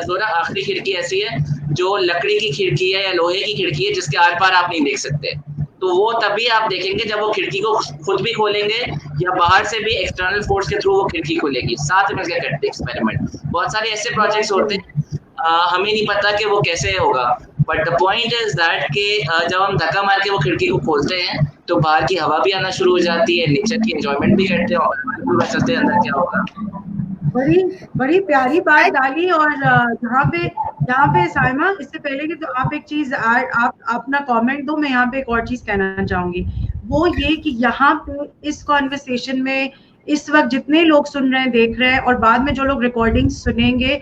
ज़ोरा, आखिरी खिड़की ऐसी है जो लकड़ी की खिड़की है या लोहे की खिड़की है जिसके आर पार आप नहीं देख सकते, तो वो तभी आप देखेंगे जब वो खिड़की को खुद भी खोलेंगे या बाहर से भी एक्सटर्नल फोर्स के थ्रू वो खिड़की खोलेगी। साथ में मिलकर करते एक्सपेरिमेंट, बहुत सारे ऐसे प्रोजेक्ट्स होते हैं, हमें नहीं पता कि वो कैसे होगा, but the point is that कि जब हम धक्का मार के वो खिड़की को खोलते हैं तो बाहर की हवा भी आना शुरू हो जाती है, नेचर की एंजॉयमेंट भी करते हैं और पूरा चलते हैं अंदर क्या होगा। बड़ी प्यारी बात डाली। और यहाँ पे साइमा, इससे पहले कि तो आप एक चीज आप अपना कमेंट दो, मैं यहाँ पे एक और चीज कहना चाहूंगी, वो ये कि यहाँ पे इस कॉन्वर्सेशन में इस वक्त जितने लोग सुन रहे हैं, देख रहे हैं और बाद में जो लोग रिकॉर्डिंग सुनेंगे,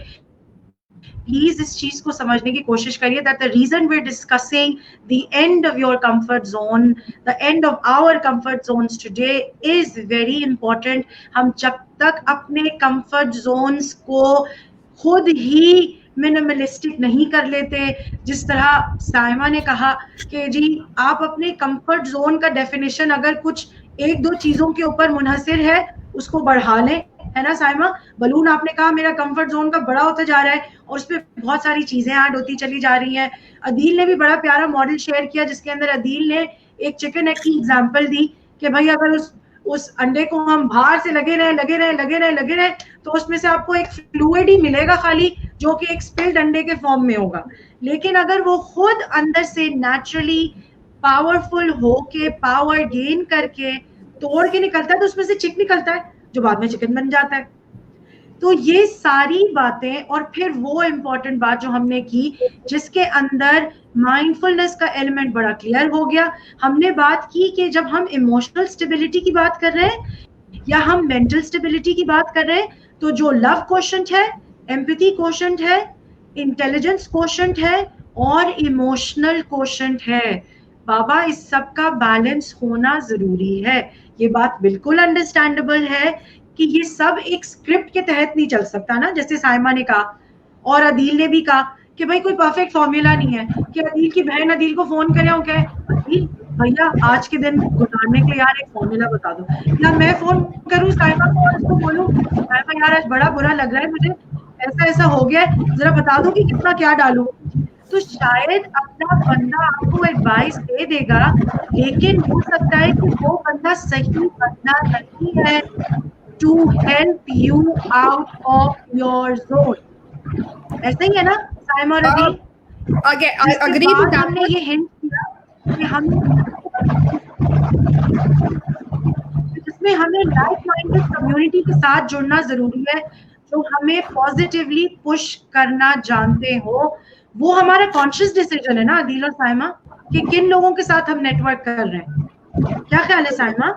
प्लीज इस चीज को समझने की कोशिश करिए that the reason we are discussing the end of your comfort zone, the end of our comfort zones today is very important. हम जब तक अपने कंफर्ट जोन्स को खुद ही मिनिमलिस्टिक नहीं कर लेते, जिस तरह साइमा ने कहा कि जी आप अपने कंफर्ट जोन का डेफिनेशन अगर कुछ एक दो चीजों के ऊपर मुनहसिर है उसको बढ़ा लें, है ना साइमा? बलून आपने कहा मेरा कंफर्ट जोन का बड़ा होता जा रहा है और उसमें बहुत सारी चीजें ऐड होती चली जा रही हैं। अदील ने भी बड़ा प्यारा मॉडल शेयर किया जिसके अंदर अदील ने एक चिकन एग की एग्जांपल दी कि भाई अगर उस अंडे को हम बाहर से लगे रहे तो उसमें से आपको एक फ्लूइड ही मिलेगा खाली, जो कि एक स्पिल्ड अंडे के फॉर्म में होगा। लेकिन अगर वो खुद अंदर से नेचुरली पावरफुल होके, पावर गेन करके तोड़ के निकलता है तो उसमें से चिक निकलता है जो बाद में चिकन बन जाता है। तो ये सारी बातें, और फिर वो इम्पोर्टेंट बात जो हमने की जिसके अंदर माइंडफुलनेस का एलिमेंट बड़ा क्लियर हो गया। हमने बात की कि जब हम इमोशनल स्टेबिलिटी की बात कर रहे हैं या हम मेंटल स्टेबिलिटी की बात कर रहे हैं, तो जो लव कोशेंट है, एम्पैथी कोशेंट है, इंटेलिजेंस कोशेंट है और इमोशनल कोशेंट है। बाबा इस सब का बैलेंस होना जरूरी है। ये बात बिल्कुल अंडरस्टैंडेबल है कि ये सब एक स्क्रिप्ट के तहत नहीं चल सकता ना, जैसे साइमा ने कहा और अदील ने भी कहा कि भाई कोई परफेक्ट फॉर्मूला नहीं है कि अदील की बहन अदील को फोन करे और कहे अदील भैया आज के दिन गुजारने के लिए यार एक फॉर्मूला बता दो, या मैं फोन करूं साइमा को और उसको बोलूं साइमा यार आज बड़ा बुरा लग रहा है मुझे, ऐसा ऐसा हो गया है, जरा बता दो कि कितना क्या डालूं। तो शायद अपना बंदा आपको एडवाइस दे देगा, लेकिन हो सकता है कि वो बंदा सही बंदा नहीं है to help you out of your zone. ऐसा ही है ना साइमा रदी? Agree with that. हमने ये हिंट किया कि हम जिसमें हमें लाइक माइंडेड कम्युनिटी के साथ जुड़ना जरूरी है, जो हमें पॉजिटिवली पुश करना जानते हो। वो हमारा कॉन्शियस डिसीजन है ना अदील और साइमा, कि किन लोगों के साथ हम नेटवर्क कर रहे हैं। क्या ख्याल है Saima?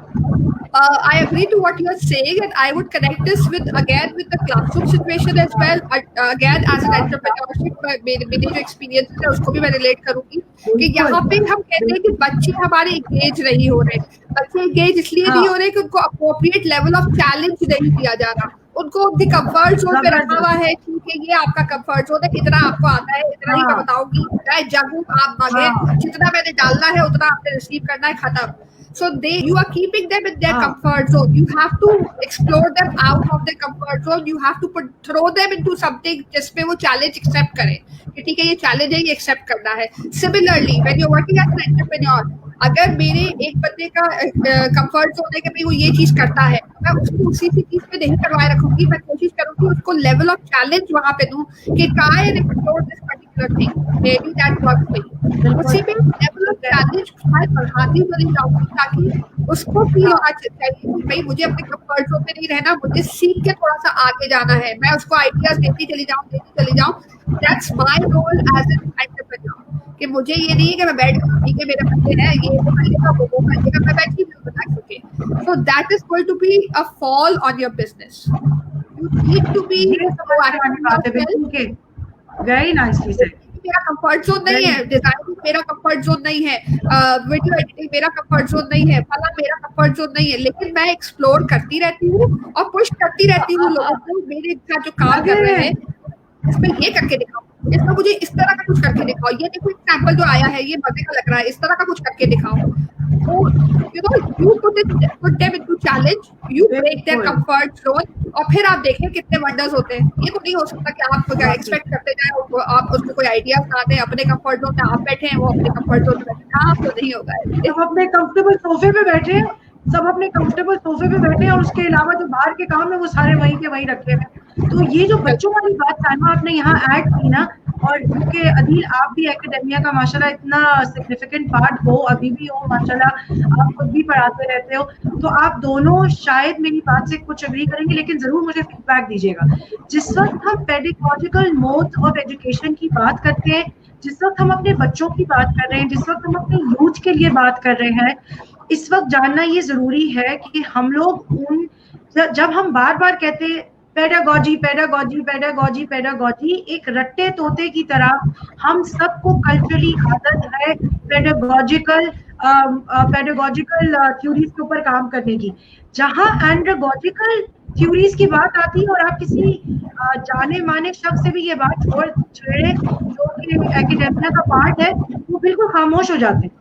I agree to what you are saying, and I would connect this with the classroom situation as well. Again, as an entrepreneurship, मेरे जो experience है उसको भी मैं relate करूंगी कि यहाँ पे हम कहते हैं कि बच्चे हमारे engage नहीं हो रहे। बच्चे engage इसलिए नहीं हो रहे कि उनको appropriate level of challenge नहीं दिया जा रहा। उनको उनकी कंफर्ट जोन पे रखा हुआ है, ठीक है ये आपका कंफर्ट जोन है, इतना आपको आता है, इतना ही मैं बताऊंगी, चाहे जब आप मांगे, जितना मैंने डालना है उतना आपने रिसीव करना है, खत्म। So you are keeping them in their comfort zone. You have to explore them out of their comfort zone. You have to throw them into something जिसमें वो challenge accept करें कि ठीक है ये challenge है, ये accept करना है। Similarly, when you're working as an entrepreneur, अगर मेरे एक बंदे का कंफर्ट जोन है कि भाई वो ये चीज करता है, मैं उसको उसी चीज पे नहीं करवाए रखूंगी, मैं कोशिश करूंगी उसको लेवल ऑफ चैलेंज वहां पे दूं कि try and explore this particular thing, maybe that work for you. उसी पे लेवल ऑफ चैलेंज शायद बढ़ाती चली जाऊंगी ताकि उसको फील होना चाहिए कि भाई मुझे अपने कंफर्ट जोन में नहीं रहना, मुझे सीख के थोड़ा सा आगे जाना है। मैं उसको आइडियाज देती चली जाऊं। That's my role as an entrepreneur, कि मुझे ये नहीं है कि मैं बैठ ठीक है मेरे बच्चे हैं ये वो करेगा वो करेगा, मैं बैठी हूँ बता सके। So that is going to be a fall on your business. You need to be very nicely said. मेरा कंफर्ट जोन नहीं है, डिजाइनिंग मेरा कंफर्ट जोन नहीं है, वीडियो एडिटिंग मेरा कंफर्ट जोन नहीं है, फला मेरा कंफर्ट जोन नहीं है, लेकिन मैं एक्सप्लोर करती रहती हूँ और पुश करती रहती हूँ लोगों को मेरे साथ जो काम कर रहे हैं इसमें ये करके दिखाओ, इसमें मुझे इस तरह का कुछ करके दिखाओ, ये देखो एग्जांपल जो आया है ये मजे का लग रहा है, इस तरह का कुछ करके दिखाओ। So, you put them into challenge, you break their comfort zone, और फिर आप देखें कितने वंडर्स होते हैं। ये तो नहीं हो सकता कि आप एक्सपेक्ट करते जाए आप उसको कोई आइडियाज ना दें, अपने कंफर्ट जोन में आप बैठे हैं, वो अपने कंफर्ट जोन में बैठे, हाँ तो नहीं होगा। सब अपने कंफर्टेबल सोफे पे बैठे हैं, सब अपने कंफर्टेबल सोफे पे बैठे हैं, और उसके अलावा जो बाहर के काम है वो सारे वहीं के वहीं रखे हैं। तो ये जो बच्चों वाली बात साइमा आपने यहाँ ऐड की ना, और क्योंकि अदील आप भी एकेडेमिया का माशाल्लाह इतना सिग्निफिकेंट पार्ट हो, अभी भी हो माशाल्लाह, आप खुद भी पढ़ाते रहते हो, तो आप दोनों शायद मेरी बात से कुछ एग्री करेंगे, लेकिन जरूर मुझे फीडबैक दीजिएगा। जिस वक्त हम पेडागॉजिकल मोड्स ऑफ एजुकेशन की बात करते हैं, जिस वक्त हम अपने बच्चों की बात कर रहे हैं, जिस वक्त हम अपने यूथ के लिए बात कर रहे हैं, इस वक्त जानना ये जरूरी है कि हम लोग जब हम बार बार कहते हैं पेडागॉजी पेडागॉजी पेडागॉजी पेडागॉजी, एक रट्टे तोते की तरह हम सबको कल्चरली आदत है पेडागॉजिकल थ्योरीज के ऊपर काम करने की। जहां एंड्रोगॉजिकल थ्योरीज की बात आती है और आप किसी जाने माने शख्स से भी ये बात छेड़े जो कि एकेडेमिया का पार्ट है, वो बिल्कुल खामोश हो जाते हैं।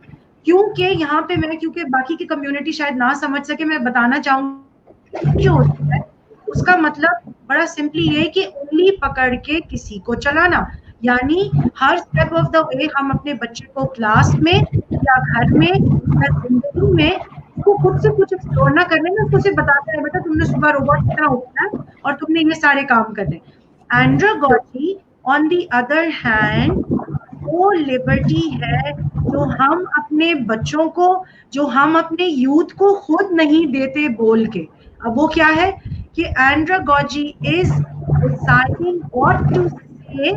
क्योंकि यहाँ पे मैं, क्योंकि बाकी की कम्युनिटी शायद ना समझ सके, मैं बताना चाहूंगी जो होता है उसका मतलब बड़ा सिंपली ये है कि उंगली पकड़ के किसी को चलाना, यानी हर स्टेप ऑफ द वे हम अपने बच्चे को क्लास में या घर में या जिंदगी में उसको खुद से कुछ एक्सप्लोर ना करने में, उसको सिर्फ बताते हैं बेटा तुमने सुबह रोबोट की तरह उठना है और तुमने ये सारे काम करने। एंड्रोगॉजी ऑन द अदर हैंड वो लिबर्टी है जो हम अपने बच्चों को, जो हम अपने यूथ को खुद नहीं देते बोल के। अब वो क्या है कि andragogy is deciding what to say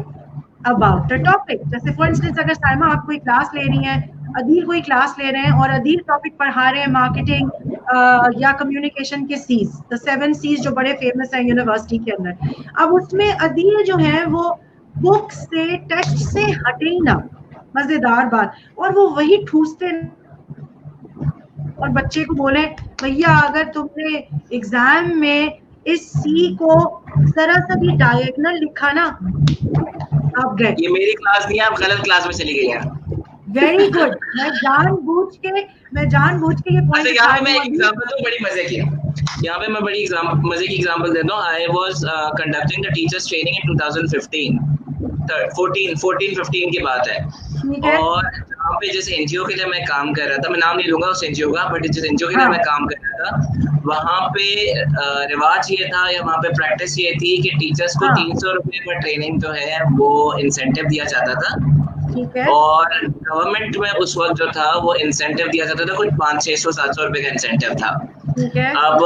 about the topic. जैसे फॉर इंस्टेंस अगर साइमा आप कोई क्लास ले रही हैं, अदील कोई क्लास ले रहे हैं और अदील टॉपिक पढ़ा रहे हैं मार्केटिंग या कम्युनिकेशन के सीज, द 7 C's जो बड़े फेमस हैं यूनिवर्सिटी के अंदर। अब उसमें अदील जो है वो बुक से टेक्स्ट से हटे ही ना, मजेदार बात, और वो वही ठूसते और बच्चे को बोले भैया अगर तुमने एग्जाम में इस सी को जरा सा भी डायगोनल लिखा ना, आप गए। ये मेरी क्लास नहीं है, आप गलत क्लास में चली गई हैं। Very good. मैं जानबूझ के ये पॉइंट, यहाँ पे मैं एक एग्जांपल दूं बड़ी मजे की, यहाँ पे मैं मजे की एग्जांपल देता हूँ। I was conducting the teachers training in 2015 2014-15 की बात है। और जहाँ पे जिस एनजीओ के लिए मैं काम कर रहा था, मैं नाम नहीं लूंगा उस एनजीओ का, बट जिस एनजीओ के लिए मैं काम कर रहा था वहाँ पे रिवाज ये था या वहाँ पे प्रैक्टिस ये थी कि टीचर्स को 300 रुपए का ट्रेनिंग जो है वो इंसेंटिव दिया जाता था। और गवर्नमेंट में उस वक्त जो था वो इंसेंटिव दिया जाता था, कुछ 500-600-700 रुपए का इंसेंटिव था। अब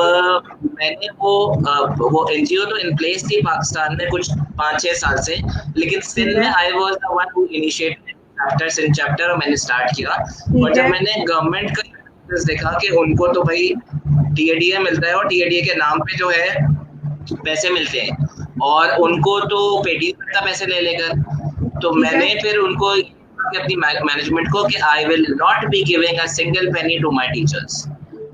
मैंने वो एनजीओ तो इन प्लेस थी पाकिस्तान में कुछ 5-6 साल से, लेकिन सिंध में I was the one who initiated chapter और मैंने स्टार्ट किया। और जब मैंने गवर्नमेंट का देखा कि उनको तो भाई टीएडीए मिलता है और टीएडीए के नाम पे जो है पैसे मिलते हैं और उनको तो पेटी का पैसे ले लेकर, तो मैंने फिर उनको अपनी मैनेजमेंट को कि I will not be giving a single penny to my teachers.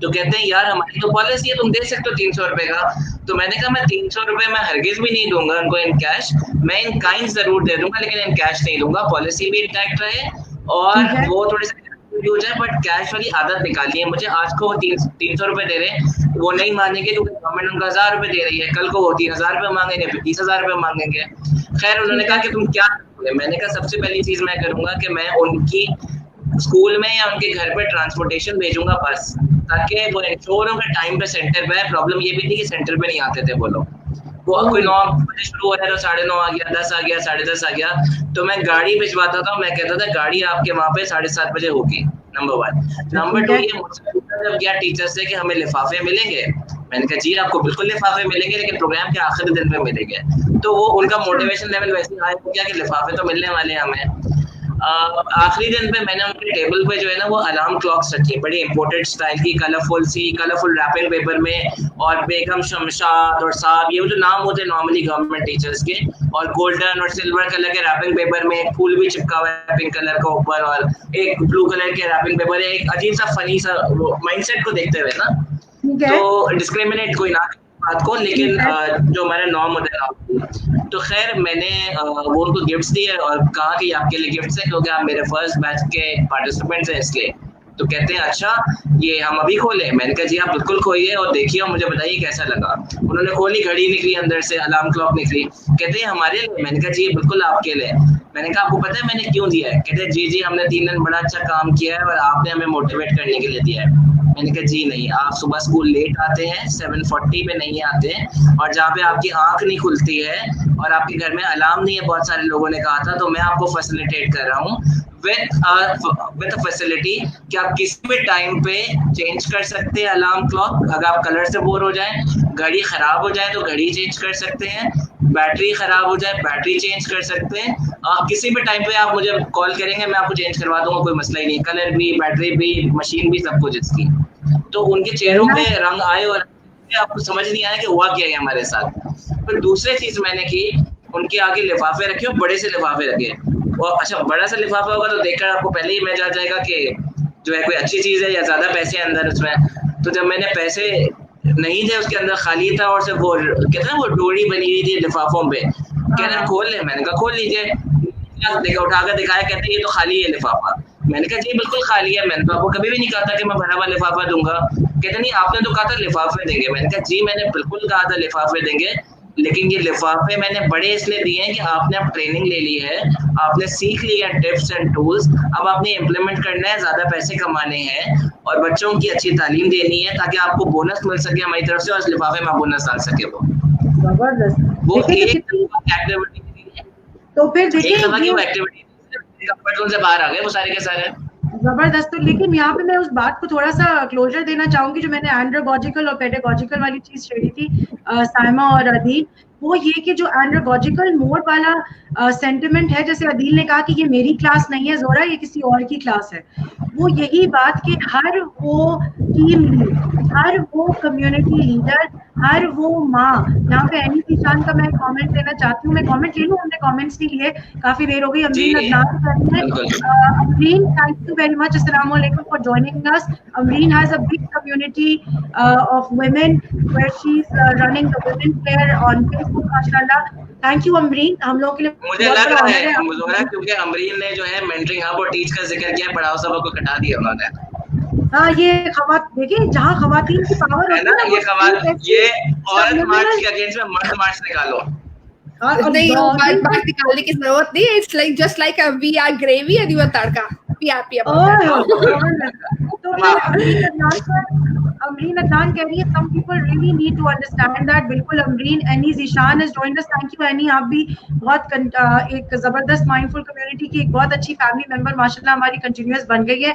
तो कहते हैं यार हमारी तो पॉलिसी है, तुम दे सकते हो 300 रुपए का। तो मैंने कहा मैं 300 रुपए मैं हरगिज भी नहीं दूंगा उनको इन कैश, मैं इन काइंड जरूर दे दूंगा लेकिन इन कैश नहीं दूंगा। पॉलिसी भी इंटैक्ट रहे और वो थोड़ी सी हो जाए, बट कैश वाली आदत निकाली है मुझे। आज को वो 300 रुपए दे रहे हैं, वो नहीं मानेंगे क्योंकि गवर्नमेंट उनको 1000 रुपए दे रही है, कल को वो 3000 रुपए मांगेंगे, फिर 30,000 रुपए मांगेंगे। खैर उन्होंने कहा कि तुम क्या करोगे? मैंने कहा सबसे पहली चीज मैं करूंगा कि मैं उनकी स्कूल में या उनके घर पे ट्रांसपोर्टेशन भेजूंगा बस, ताकि वो इंश्योर हो कि टाइम पे सेंटर पे है। प्रॉब्लम ये भी थी कि सेंटर पे नहीं आते थे वो लोग, वो कोई 9 बजे शुरू हो रहा है तो 9:30 आ गया, 10 आ गया, 10:30 आ गया, तो मैं गाड़ी भिजवाता था। मैं कहता था गाड़ी आपके वहाँ पे 7:30 बजे होगी, नंबर 1। नंबर 2 ये मुझसे जब गया टीचर से कि हमें लिफाफे मिलेंगे, मैंने कहा जी आपको बिल्कुल लिफाफे मिलेंगे लेकिन प्रोग्राम के आखिरी दिन पे मिलेंगे। तो वो उनका मोटिवेशन लेवल वैसे हाई हो गया कि लिफाफे तो मिलने वाले हैं हमें। आखिरी दिन पे मैंने उनके टेबल पे जो है ना वो अलार्म क्लॉक्स रखी, बड़ी इंपोर्टेड स्टाइल की, कलरफुल रैपिंग पेपर में, और बेगम, शमशाद और साहब, ये जो नाम होते हैं नॉर्मली गवर्नमेंट टीचर्स के, और गोल्डन और सिल्वर कलर के रैपिंग पेपर में एक फूल भी चिपका हुआ है पिंक कलर का ऊपर, और एक ब्लू कलर के रैपिंग पेपर है। एक अजीब सा फनी सा माइंडसेट को देखते हुए ना, तो डिस्क्रिमिनेट कोई ना बात को, लेकिन जो हमारे नॉर्म होते हैं। तो खैर मैंने वो उनको गिफ्ट्स दिए और कहा कि आपके लिए गिफ्ट्स है क्योंकि आप मेरे फर्स्ट बैच के पार्टिसिपेंट्स हैं इसलिए। तो कहते हैं अच्छा ये हम अभी खोलें? मैंने कहा जी आप बिल्कुल खोलिए और देखिए और मुझे बताइए कैसा लगा। उन्होंने खोली, घड़ी निकली अंदर से, अलार्म क्लॉक निकली। कहते हैं हमारे लिए? मैंने कहा जी ये बिल्कुल आपके लिए। मैंने कहा आपको पता है मैंने क्यों दिया है? कहते हैं जी हमने 3 दिन बड़ा अच्छा काम किया है और आपने हमें मोटिवेट करने के लिए दिया है। मैंने कहा जी नहीं, आप सुबह स्कूल लेट आते हैं, 7:40 पे नहीं आते हैं, और जहाँ पे आपकी आंख नहीं खुलती है और आपके घर में अलार्म नहीं है, बहुत सारे लोगों ने कहा था, तो मैं आपको फैसिलिटेट कर रहा हूँ विद फैसिलिटी कि आप किसी भी टाइम पे चेंज कर सकते हैं अलार्म क्लॉक। अगर आप कलर से बोर हो जाए, घड़ी खराब हो जाए तो घड़ी चेंज कर सकते हैं, बैटरी खराब हो जाए बैटरी चेंज कर सकते हैं। किसी भी टाइम पे आप मुझे कॉल करेंगे, मैं आपको चेंज करवा दूंगा, कोई मसला ही नहीं। कलर भी, बैटरी भी, मशीन भी, सब कुछ इसकी। तो उनके चेहरों पे रंग आए और आपको समझ नहीं आया कि हुआ क्या है हमारे साथ। फिर दूसरी चीज मैंने की, उनके आगे लिफाफे रखे और बड़े से लिफाफे रखे। और अच्छा बड़ा सा लिफाफा होगा तो देखकर आपको पहले ही इमेज आ जाएगा कि जो है कोई अच्छी चीज है या ज्यादा पैसे अंदर उसमें। तो जब मैंने पैसे नहीं थे उसके अंदर खाली था और सिर्फ वो कहते हैं वो डोरी बनी हुई थी लिफाफों पे, कह रहे खोल ले। मैंने कहा खोल लीजिए। देखा, उठाकर दिखाया, कहते ये तो खाली है लिफाफा। मैंने कहा जी बिल्कुल खाली है, मैंने तो आपको कभी भी नहीं कहा था कि मैं भरा हुआ लिफाफा दूंगा। कहते नहीं आपने तो कहा था लिफाफे देंगे। मैंने कहा जी मैंने बिल्कुल कहा था लिफाफे देंगे, लेकिन ये लिफाफे मैंने बड़े इसलिए दिए हैं कि आपने अब ट्रेनिंग ले ली है, आपने सीख ली है टिप्स एंड टूल्स, अब आपने इम्प्लीमेंट करना है, ज्यादा पैसे कमाने हैं और बच्चों की अच्छी तालीम देनी है ताकि आपको बोनस मिल सके हमारी तरफ से और इस लिफाफे में बोनस डाल सके। वो जबरदस्त। वो एक एक्टिविटी, तो फिर देखिए से बाहर आ गए वो सारे के सारे। जबरदस्त। तो लेकिन यहाँ पे मैं उस बात को थोड़ा सा क्लोजर देना चाहूंगी जो मैंने एंड्रोगॉजिकल और पेडागॉजिकल वाली चीज छेड़ी थी साइमा और अदील, वो ये कि जो एंड्रोगॉजिकल मोड वाला सेंटिमेंट है, जैसे अदील ने कहा कि ये मेरी क्लास नहीं है ज़ोरा, ये किसी और की क्लास है, वो यही बात कि हर वो टीम लीड, हर वो कम्युनिटी लीडर, हर वो माँ, यहाँ पे एनी किसान का मैं कमेंट लेना चाहती हूँ। मैं कमेंट ले लूँ, हमने कमेंट्स नहीं लिए, काफी देर हो गई। Amreen Amreen thank you very much, अस्सलाम वालेकुम for joining us. Amreen has a big community of women where she is running the women fair on Facebook, माशाल्लाह। थैंक यू अमरीन, हम लोगों के लिए मुझे लग रहा है क्योंकि अमरीन ने जो है मेंटरिंग हब और टीच का जिक्र किया, पढ़ाओ सबक को कटा दिया उन्होंने। हाँ, ये देखिए जहाँ खवातीन की पावर है ना, ये औरत मार्च के अगेंस्ट में मर्द मार्च निकालो। नहीं, बात निकालने की जरूरत नहीं है. It's like just like we are gravy and you are tadka. Be happy about that. तो अमरीन अदनान कह रही है some people really need to understand that. बिल्कुल Amreen. Any Zeeshan has joined us. Thank you any. आप भी बहुत एक जबरदस्त माइंडफुल कम्युनिटी की एक बहुत अच्छी फैमिली मेंबर माशाल्लाह हमारी कंटिन्यूअस बन गई है.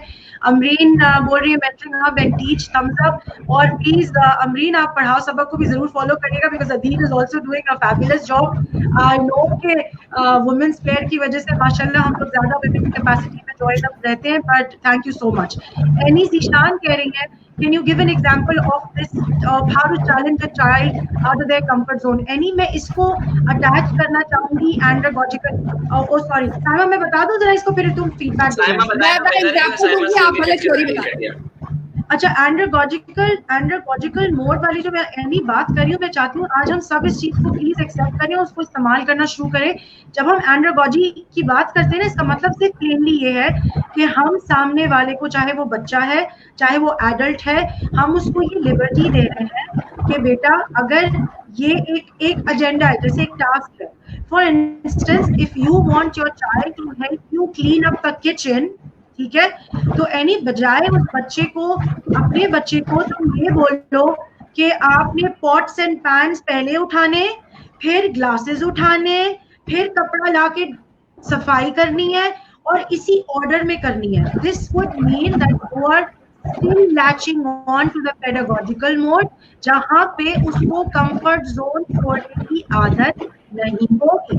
अमरीन बोल रही है mentoring hub and teach thumbs up. और प्लीज अमरीन आप पढ़ाओ सबक को भी जरूर फॉलो करिएगा because Adeel is also doing a fabulous job. I know के वुमेन्स प्लेयर की वजह से माशाल्लाह हम लोग ज्यादा विमेन कैपेसिटी में ज्वाइन अप रहते हैं. But thank you so much. Aini Zeeshan कह रही है can you give an example of this of how to challenge a child out of their comfort zone. Any मैं इसको attach करना चाहूंगी andragogical. oh sorry साइमा मैं बता दूं जरा इसको फिर तुम feedback दो. अच्छा एंड्रोगॉजिकल मोड वाली जो मैं एनी बात कर रही हूँ मैं चाहती हूँ आज हम सब इस चीज को प्लीज एक्सेप्ट करें उसको इस्तेमाल करना शुरू करें. जब हम एंड्रोगॉजी की बात करते हैं ना इसका मतलब सिर्फ प्लेनली ये है कि हम सामने वाले को चाहे वो बच्चा है चाहे वो एडल्ट है हम उसको ये लिबर्टी दे रहे हैं कि बेटा अगर ये एक एजेंडा है जैसे एक टास्क है. For instance if you want your child to help you clean up the kitchen ठीक है तो एनी बजाय उस बच्चे को अपने बच्चे को तुम ये बोलो कि आपने पॉट्स एंड पैन्स पहले उठाने फिर ग्लासेस उठाने फिर कपड़ा लाके सफाई करनी है और इसी ऑर्डर में करनी है. This would mean that you are still latching on to the pedagogical mode जहाँ पे उसको कंफर्ट जोन छोड़ने की आदत नहीं होगी.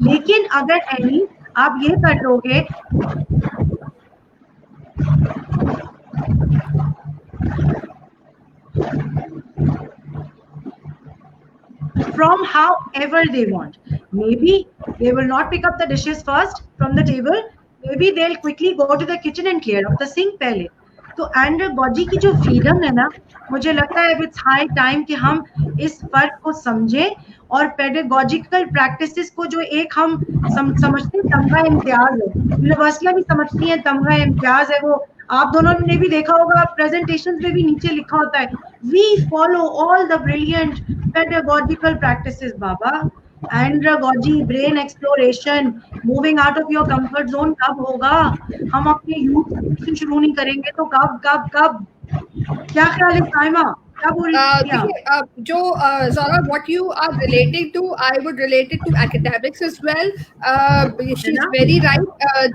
लेकिन अगर एनी आप ये कर लोगे from however they want. Maybe they will not pick up the dishes first from the table. Maybe they'll quickly go to the kitchen and clear up the sink पहले. तो एंड्रोगॉजी की जो फ्रीडम है ना मुझे लगता है इट्स हाई टाइम कि हम इस फर्क को समझें और पेडागोजिकल प्रैक्टिसेस को जो एक हम समझते हैं तमगा इम्तियाज है. यूनिवर्सिटियां भी समझती हैं तमगा इम्तियाज है. वो आप दोनों ने भी देखा होगा प्रेजेंटेशंस में भी नीचे लिखा होता है we follow all the brilliant pedagogical practices. बाबा andragogy brain exploration moving out of your comfort zone कब होगा? हम अपने यूथ से शुरू नहीं करेंगे तो कब कब कब? क्या ख्याल है साइमा? जो Zara, what you are relating to, I would relate it to academics as well. She's very right.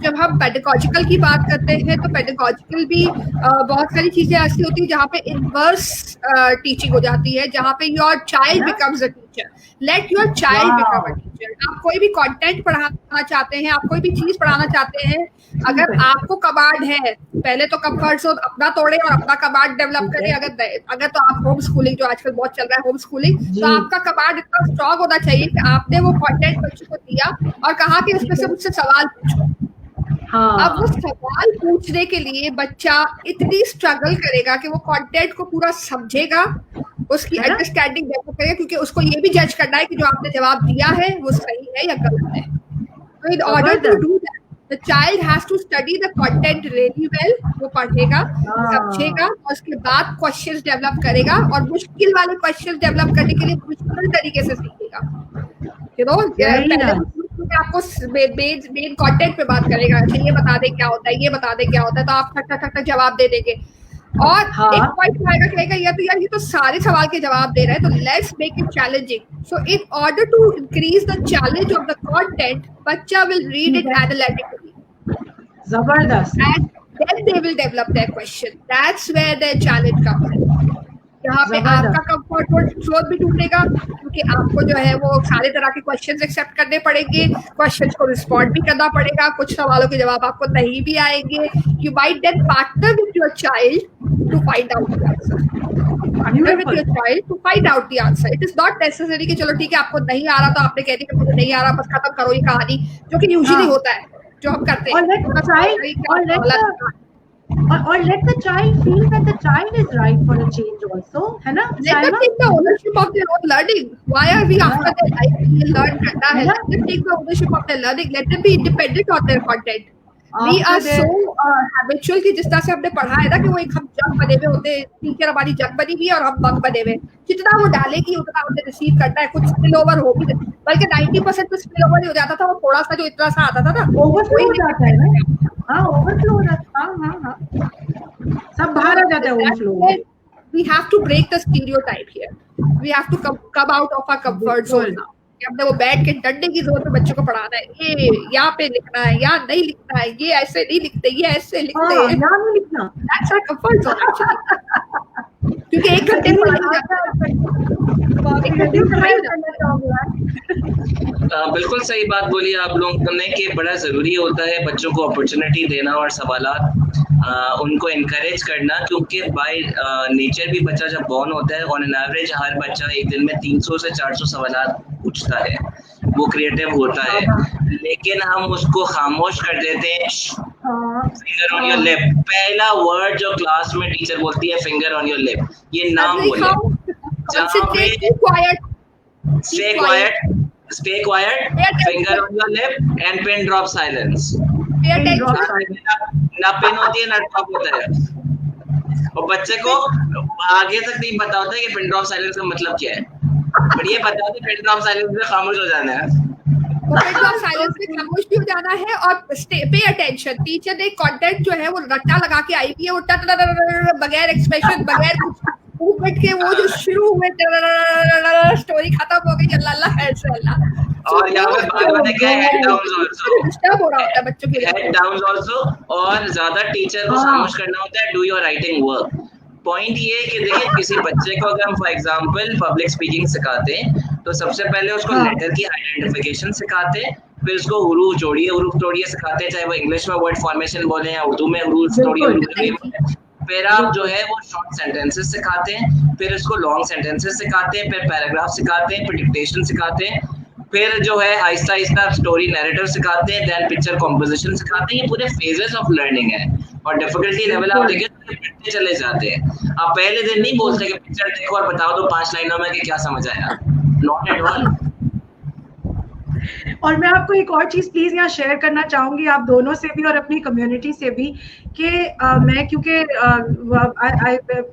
जब हम pedagogical की बात करते हैं तो pedagogical भी बहुत सारी चीजें ऐसी होती है जहाँ पे inverse teaching हो जाती है जहाँ पे your child becomes a teacher. Let your child become a teacher. आप कोई भी कंटेंट पढ़ाना चाहते हैं, आप कोई भी चीज पढ़ाना चाहते हैं, अगर आपको कबाड़ है पहले तो कंफर्ट जोन अपना तोड़े और अपना कबाड़ डेवलप करें. अगर तो आप होम स्कूलिंग जो आजकल बहुत चल रहा है होम स्कूलिंग तो आपका कबाड़ इतना स्ट्रॉन्ग होना चाहिए कि आपने वो कंटेंट बच्चे को दिया और कहा कि इसमें से मुझसे सवाल पूछो. अब वो सवाल पूछने के लिए बच्चा इतनी स्ट्रगल करेगा कि वो कंटेंट को पूरा समझेगा, उसकी अंडरस्टैंडिंग डेवलप करेगा क्योंकि उसको ये भी जज करना है कि जो आपने जवाब दिया है वो सही है या गलत है. तो in order to do that the child has to study the content really well. वो पढ़ेगा समझेगा और उसके बाद क्वेश्चंस डेवलप करेगा और मुश्किल वाले क्वेश्चंस डेवलप करने के लिए मुश्किल तरीके से सीखेगा. आपको मेन कंटेंट पे बात करेगा, अच्छा ये बता दे क्या होता है, ये बता दे क्या होता है, तो आप ठक ठक जवाब दे देंगे और एक पॉइंट आएगा कहेगा यार ये तो सारे सवाल के जवाब दे रहे हैं तो let's make it challenging. So in order to increase the challenge of the content बच्चा विल रीड इट एनालिटिकली. जबरदस्त. And then they will develop their question. That's where the challenge comes in. यहाँ पे आपका comfort zone भी टूटेगा क्योंकि आपको जो है वो सारे तरह के क्वेश्चंस एक्सेप्ट करने पड़ेंगे, क्वेश्चंस को रिस्पॉन्ड भी करना पड़ेगा, कुछ सवालों के जवाब आपको नहीं भी आएंगे. You might then partner with your child to find out the answer. Partner with your child to find out the answer. It is not necessary कि चलो ठीक है आपको नहीं आ रहा तो आपने कह दिया कि मुझे नहीं आ रहा बस खत्म करो ये कहानी, जो कि यूजुअली होता है जो हम करते हैं. Or let the child feel that the child is right for a change also, है ना? Let them take the ownership of their own learning. Why are we after their life? ये learn करना है. Let them take the ownership of their learning. Let them be independent of their content. We are so habitual की जिस तरह से हमने पढ़ा है ना कि वो एक हम जग बने हुए होते हैं, टीचर हमारी जग बनी हुई है और हम मग बने हुए, जितना वो डालेगी उतना हमने रिसीव करना है, कुछ स्पिल ओवर हो भी, बल्कि 90% तो स्पिल ओवर ही हो जाता था, वो थोड़ा सा जो इतना सा आता था ना ओवरफ्लो हो जाता है ना, हाँ ओवरफ्लो हो जाता है, हाँ सब बाहर आ जाता है overflow. We have to break the stereotype here. We have to come out of our comfort zone now. हमने वो बैठ के डंडे की जोर पे बच्चों को पढ़ाना है, ये यहाँ पे लिखना है, यहाँ नहीं लिखना है, ये ऐसे नहीं लिखते, ये ऐसे लिखते हैं, यहाँ नहीं लिखना। That's our comfort zone actually. क्योंकि 1 घंटे बिल्कुल सही बात बोली आप लोगों ने कि बड़ा ज़रूरी होता है बच्चों को अपॉर्चुनिटी देना और सवालात उनको इनकरेज करना, क्योंकि बाय नेचर भी बच्चा जब बॉर्न होता है ऑन एन एवरेज हर बच्चा एक दिन में 300 से 400 सवालात पूछता है, वो क्रिएटिव होता है, लेकिन हम उसको खामोश कर देते हैं। फिंगर ऑन योर लिप, पहला वर्ड जो क्लास में टीचर बोलती है फिंगर ऑन योर लिप, ये नाम बोले, stay quiet, finger on your lip and pin drop silence. ना पिन होती है ना ड्रॉप होता है, और बच्चे को आगे तक नहीं पता होता है कि पिन ड्रॉप साइलेंस का मतलब क्या है, पर ये पता होता है पिन ड्रॉप साइलेंस में खामोश हो जाना है, पिन ड्रॉप साइलेंस में खामोश भी हो जाना है, और पे अटेंशन। टीचर ने कंटेंट जो है वो रट्टा लगा के आई है, वो बगैर एक्सप्रेशन बगैर मूवमेंट के वो जो शुरू हुए स्टोरी खत्म हो गई, अल्लाह अल्लाह ऐसे अल्लाह, और यहाँ पे बात होती है हेड डाउन आल्सो, डिस्टर्ब हो रहा होता है बच्चों के हेड डाउन आल्सो, और ज्यादा टीचर को खामोश करना होता है, do your writing work. Point ये है कि देखिए किसी बच्चे को अगर हम फॉर एग्जांपल पब्लिक स्पीकिंग सिखाते हैं तो सबसे पहले उसको लेटर की आइडेंटिफिकेशन सिखाते हैं, फिर उसको हुरूफ जोड़िए सिखाते हैं, चाहे वो इंग्लिश में वर्ड फॉर्मेशन बोले या उर्दू में हुरूफ जोड़िए, फिर आप जो है वो शॉर्ट सेंटेंसेस सिखाते हैं, फिर उसको लॉन्ग सेंटेंसेस सिखाते हैं, फिर पैराग्राफ सिखाते हैं, फिर डिक्टेशन सिखाते हैं, फिर जो है आहिस्ता आहिस्ता स्टोरी नैरेटिव सिखाते हैं, देन पिक्चर कॉम्पोजिशन सिखाते हैं। ये पूरे फेजेस ऑफ लर्निंग है, और डिफिकल्टी लेवल आप देखें तो बढ़ते चले जाते हैं। आप पहले दिन नहीं बोलते कि पिक्चर देखो और बताओ तो 5 लाइनों में कि क्या समझ आया, नॉट एट ऑल। और मैं आपको एक और चीज प्लीज यहाँ शेयर करना चाहूंगी, आप दोनों से भी और अपनी कम्युनिटी से भी, कि मैं क्योंकि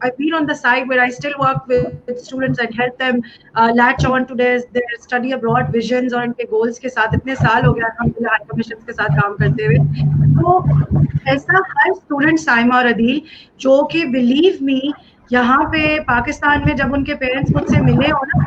I've been on the side where I still work with students and help them latch on to their study abroad visions और उनके goals के साथ, इतने साल हो गया अल्हम्दुलिल्लाह हाई कमीशन के साथ काम करते हुए। तो ऐसा हर स्टूडेंट साइमा और अदील जो कि बिलीव मी यहाँ पे पाकिस्तान में जब उनके पेरेंट्स मुझसे मिले हो ना,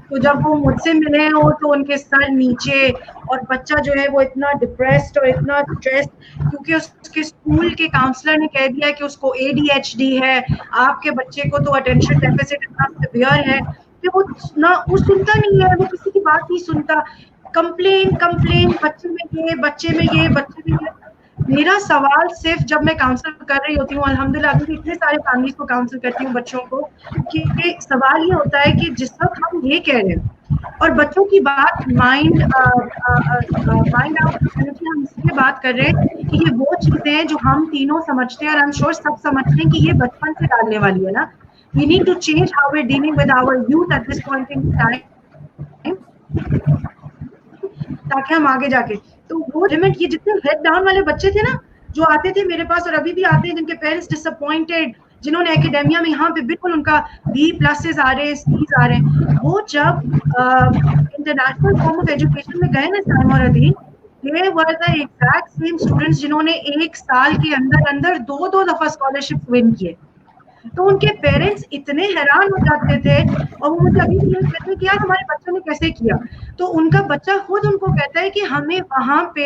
तो जब वो मुझसे मिले हो तो उनके सर नीचे, और बच्चा जो है वो इतना डिप्रेस्ड और इतना स्ट्रेस्ड, क्योंकि उसके स्कूल के काउंसलर ने कह दिया कि उसको ADHD है, आपके बच्चे को तो अटेंशन डेफिसिट इतना सिवियर है कि वो सुनता नहीं है, वो किसी की बात नहीं सुनता, कंप्लेन बच्चे में ये। मेरा सवाल सिर्फ जब मैं काउंसल कर रही होती हूँ, अल्हम्दुलिल्लाह अभी इतने सारे फैमिलीज को काउंसल करती हूँ बच्चों को, कि सवाल ये होता है कि जिस वक्त हम ये कह रहे हैं और बच्चों की बात माइंड आउट हम इसलिए बात कर रहे हैं कि ये वो चीजें हैं जो हम तीनों समझते हैं, और आई एम श्योर सब समझते हैं कि ये बचपन से डालने वाली है ना। We need to change how we are dealing with our youth at this point in time, ताकि हम आगे जाके तो वो लिमिट, ये जितने हेड डाउन वाले बच्चे थे ना जो आते थे मेरे पास और अभी भी आते हैं, जिनके पेरेंट्स डिसअपॉइंटेड, जिन्होंने एकेडेमिया में यहाँ पे बिल्कुल उनका B+ आ रहे हैं, C's आ रहे हैं, वो जब इंटरनेशनल फॉर्म ऑफ एजुकेशन में गए ना साइमा और Adeel, they were the exact same students जिन्होंने 1 साल के अंदर 2 दफा स्कॉलरशिप विन किए। तो उनके पेरेंट्स इतने हैरान हो जाते थे, और वो मुझे अभी भी कहते हैं कि यार हमारे बच्चों ने कैसे किया। तो उनका बच्चा खुद उनको कहता है कि हमें वहाँ पे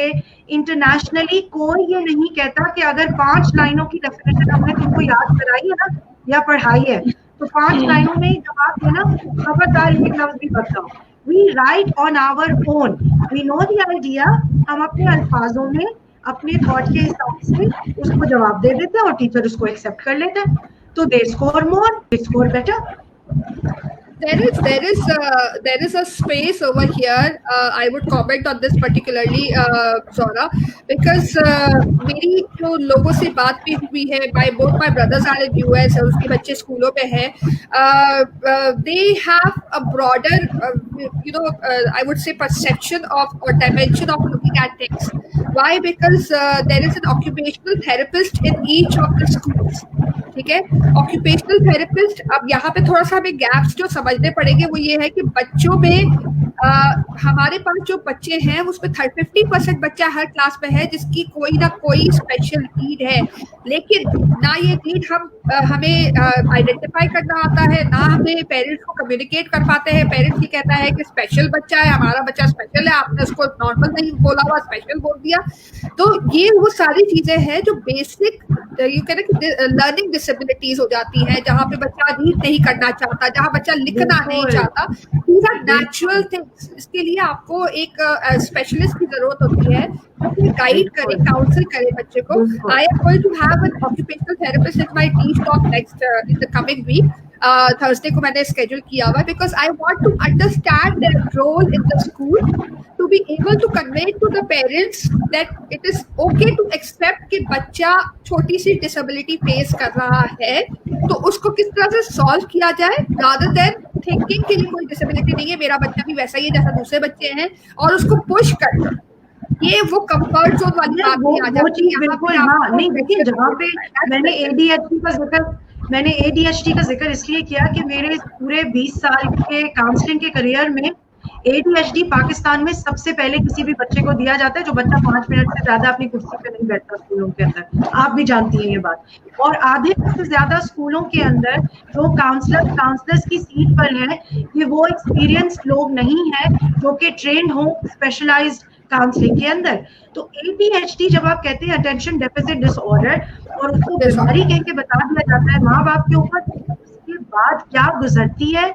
इंटरनेशनली कोई ये नहीं कहता कि अगर 5 लाइनों की डेफिनेशन हमने तुमको याद कराई है ना या पढ़ाई है तो 5 लाइनों में जवाब देना, खबरदार एक लफ्ज भी बताओ। We write on our own. We know the idea. हम अपने अल्फाजों में अपने थॉट के हिसाब से उसको जवाब दे देते हैं और टीचर उसको एक्सेप्ट कर लेता है, तो they score more, they score better. There is a space over here. I would comment on this particularly, Zora, because मेरी जो लोगों से बात भी हुई है, both my brothers are in US और उसके बच्चे स्कूलों में हैं, they have a broader I would say perception of or dimension of looking at things. Why? Because there is an occupational therapist in each of the schools. ठीक है, occupational therapist. अब यहाँ पे थोड़ा सा हमें गैप्स जो समझने पड़ेंगे वो ये है कि बच्चों में हमारे पास जो बच्चे हैं उसमें 50% बच्चा हर क्लास में है जिसकी कोई ना कोई स्पेशल नीड है, लेकिन ना ये नीड हमें आइडेंटिफाई करना आता है, ना हमें पेरेंट्स को कम्युनिकेट कर पाते हैं. पेरेंट्स ये कहता है कि स्पेशल बच्चा है, हमारा बच्चा स्पेशल है, आपने उसको नॉर्मल नहीं बोला हुआ, स्पेशल बोल दिया. तो ये वो सारी चीजें हैं जो basic you can learning disabilities हो जाती है, जहाँ पे बच्चा रीड नहीं करना चाहता, जहाँ बच्चा लिखना नहीं चाहता. These are natural things. इसके लिए आपको एक स्पेशलिस्ट की जरूरत होती है जो गाइड करे, काउंसिल करे बच्चे को. I am going to have an occupational therapist at my teach talk next in the coming week. Thursday को मैंने स्केड्यूल किया हुआ है because I want to understand their role in the school, to be able to convey to the parents that it is okay to accept कि बच्चा छोटी सी disability face कर रहा है तो उसको किस तरह से सॉल्व किया जाए, rather than thinking कि कोई डिसेबिलिटी नहीं है, मेरा बच्चा भी वैसा ही है जैसा दूसरे बच्चे हैं, और उसको पुश करना. ये वो कंफर्ट जोन वाली बात नहीं आ जाती है. बिल्कुल हाँ. नहीं देखिए, जहाँ पे मैंने ADHD का जिक्र इसलिए किया कि मेरे पूरे 20 साल के काउंसलिंग के करियर में ADHD पाकिस्तान में सबसे पहले किसी भी बच्चे को दिया जाता है जो बच्चा 5 मिनट से ज्यादा अपनी कुर्सी पे नहीं बैठता स्कूलों के अंदर. आप भी जानती हैं ये बात. और आधे से ज्यादा स्कूलों के अंदर जो काउंसलर्स की सीट पर हैं ये वो एक्सपीरियंस्ड लोग नहीं है जो कि ट्रेंड हो स्पेशलाइज्ड काउंसलिंग के अंदर. तो ADHD जब आप कहते हैं अटेंशन डेफिसिट डिसऑर्डर और उसको बीमारी कह के बता दिया जाता है माँ बाप के ऊपर, उसके बाद क्या गुजरती है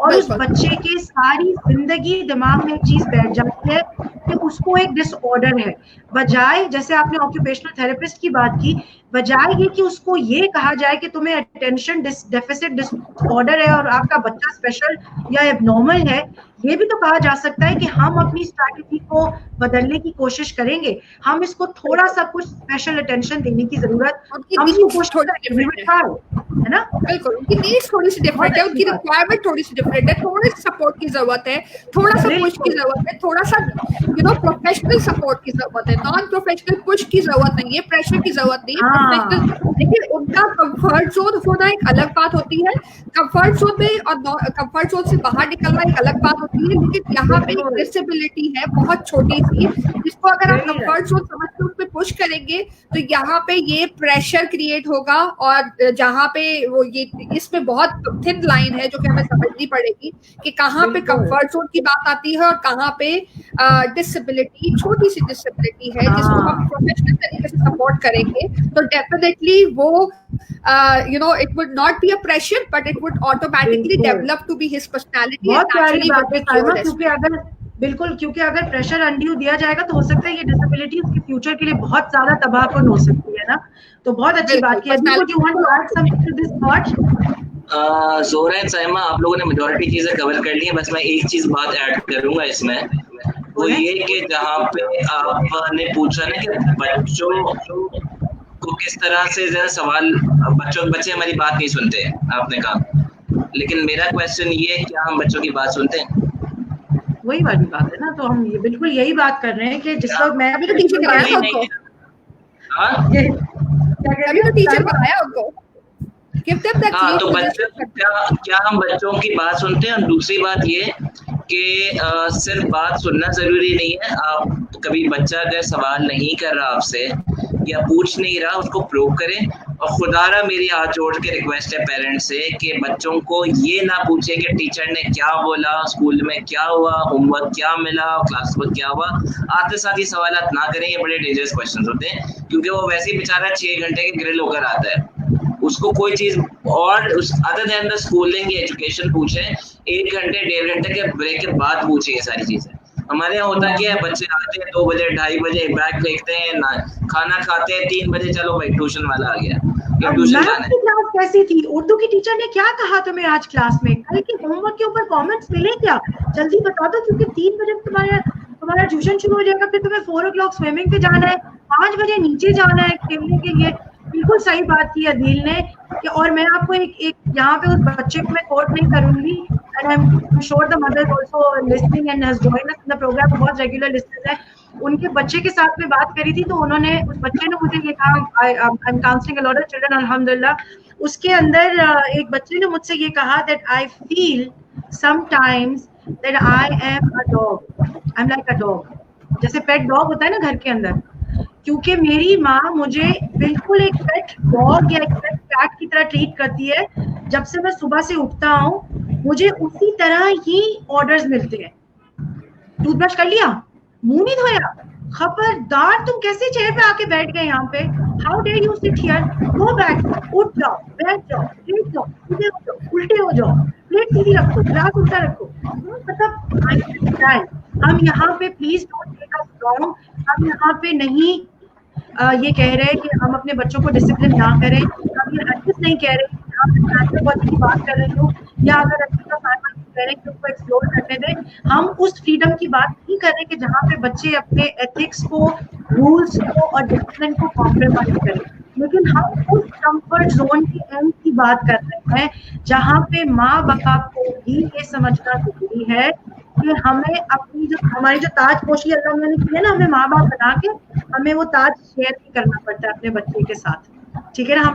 और उस बच्चे के सारी जिंदगी दिमाग में एक चीज बैठ जाती है कि उसको एक डिसऑर्डर है. बजाय, जैसे आपने ऑक्यूपेशनल थेरेपिस्ट की बात की, बजाय ये कि उसको ये कहा जाए कि तुम्हें अटेंशन डेफिसिट डिसऑर्डर है और आपका बच्चा स्पेशल या एबनॉर्मल है, ये भी तो कहा जा सकता है कि हम अपनी स्ट्रैटेजी को बदलने की कोशिश करेंगे, हम इसको थोड़ा सा कुछ स्पेशल अटेंशन देने की जरूरत, हम इसको कुछ है ना. बिल्कुल, उनकी नीड्स थोड़ी सी डिफरेंट है, उनकी रिक्वायरमेंट थोड़ी सी डिफरेंट है, थोड़े से सपोर्ट की जरूरत है, थोड़ा सा पुश की जरूरत है, थोड़ा सा प्रोफेशनल सपोर्ट की जरूरत है. नॉन प्रोफेशनल पुश की जरूरत नहीं है, प्रेशर की जरूरत नहीं है, प्रोफेशनल. लेकिन उनका कंफर्ट जोन होना एक अलग बात होती है. कंफर्ट जोन में और कंफर्ट जोन से बाहर निकलना एक अलग बात होती है. लेकिन यहाँ पे एक डिसेबिलिटी है बहुत छोटी सी, जिसको अगर आप कंफर्ट जोन समझ के उस पर पुश करेंगे तो यहाँ पे ये प्रेशर क्रिएट होगा. और जहाँ पे वो ये इसमें बहुत थिन लाइन है जो कि हमें समझनी पड़ेगी कि कहाँ पे कंफर्ट जोन की बात आती है और कहाँ पे डिसेबिलिटी, छोटी सी डिसेबिलिटी है जिसको हम प्रोफेशनल तरीके से सपोर्ट करेंगे तो डेफिनेटली वो it would not be a pressure but it would automatically develop to be his personality. बहुत प्यारी बात है साइमा, क्योंकि अगर प्रेशर अनड्यू दिया जाएगा तो हो सकता है ये डिसेबिलिटी उसके फ्यूचर के लिए बहुत ज्यादा तबाहकुन हो सकती है ना. तो बहुत अच्छी बात की. ज़ोहरा एंड साइमा, आप लोगों ने मेजॉरिटी चीजें कवर कर ली हैं, बस मैं एक चीज बात ऐड करूंगा इसमें, वो ये कि जहाँ पे आपने पूछा ना कि बच्चों को किस तरह से जरा सवाल, बच्चे हमारी बात नहीं सुनते हैं आपने कहा, लेकिन मेरा क्वेश्चन ये है क्या हम बच्चों की बात सुनते हैं? वही वाली बात है ना. तो हम ये बिल्कुल यही बात कर रहे हैं कि जिस वक्त मैं अभी तो टीचर कराया उनको, अभी तो टीचर कराया उनको. हाँ, तो बच्चों क्या हम बच्चों की बात सुनते हैं? और दूसरी बात ये कि सिर्फ बात सुनना जरूरी नहीं है. आप कभी बच्चा अगर सवाल नहीं कर रहा आपसे या पूछ नहीं रहा, उसको प्रोव करें. और खुदारा मेरी हाथ जोड़ के रिक्वेस्ट है पेरेंट्स से कि बच्चों को ये ना पूछे कि टीचर ने क्या बोला, स्कूल में क्या हुआ, होमवर्क क्या मिला, क्लास वर्क क्या हुआ. आते साथ ही सवाल ना करें, ये बड़े डेंजरस क्वेश्चन होते हैं क्योंकि वो वैसे ही बेचारा 6 घंटे के ग्रिल होकर आता है. उसको कोई चीज और अदर देन द स्कूलिंग या एजुकेशन पूछे, 1 घंटे 1.5 घंटे के ब्रेक के बाद पूछे ये सारी चीजें. हमारे यहाँ होता क्या है, बच्चे आते हैं 2 बजे 2:30 बजे, बैग फेंकते हैं ना, खाना खाते हैं 3 बजे, चलो भाई ट्यूशन वाला आ गया. ट्यूशन जाना है. क्लास कैसी थी? उर्दू की टीचर ने क्या कहा तुम्हें आज क्लास में? कल के होमवर्क के ऊपर कमेंट्स मिले क्या? जल्दी बता दो क्योंकि 3 बजे तुम्हारा ट्यूशन शुरू हो जाएगा, फिर तुम्हें 4 o'clock स्विमिंग पे जाना है, 5 बजे नीचे जाना है खेलने के लिए. बिल्कुल सही बात की अदील ने. और मैं आपको एक यहाँ पे उस बच्चे को मैं कोट नहीं करूंगी, and I'm sure the mother is also listening and has joined us in the program, बहुत regular listeners है, उनके बच्चे के साथ में बात करी थी, तो उन्होंने, उस बच्चे ने मुझे ये कहा, I'm counseling a lot of children अल्हम्दुलिल्लाह, उसके अंदर एक बच्चे ने मुझसे ये कहा that I feel sometimes that I am a dog, I'm like a dog, जैसे पेट डॉग होता है ना घर के अंदर, क्योंकि मेरी माँ मुझे बिल्कुल एक पेट डॉग या एक पेट कैट की तरह ट्रीट करती है। जब से मैं सुबह से उठता हूँ मुझे उसी तरह ही ऑर्डर्स मिलते हैं। टूथब्रश कर लिया, मुंह नहीं धोया, खबरदार तुम कैसे चेयर पे आके बैठ गए यहाँ पे, how dare you sit here, go back, उठ जाओ, बैठ जाओ, लेट जाओ, सीधे हो जाओ, उल्टे हो जाओ, प्लेट सीधी रखो, ग्लास उल्टा रखो। मतलब हम यहाँ पे please don't take us wrong, हम यहाँ पे नहीं ये कह रहे हैं कि हम अपने बच्चों को डिसिप्लिन ना करें, हम ये हरगिज़ नहीं कह रहे कि हम की बात कर रही हूँ या अगर अच्छा कह रहे कि उसको एक्सप्लोर करने दें, हम उस फ्रीडम की बात नहीं कर रहे कि जहाँ पे बच्चे अपने एथिक्स को, रूल्स को और डिसिप्लिन को कॉम्प्रोमाइज करें, लेकिन हम उस कंफर्ट जोन की एंड की बात कर रहे हैं जहाँ पे माँ बाप को भी ये समझना जरूरी है कि हमें अपनी जो हमारी जो ताजपोशी अल्लाह ने की है ना, हमें माँ बाप बना के हमें वो ताज शेयर भी करना पड़ता है अपने बच्चे के साथ, ठीक है ना।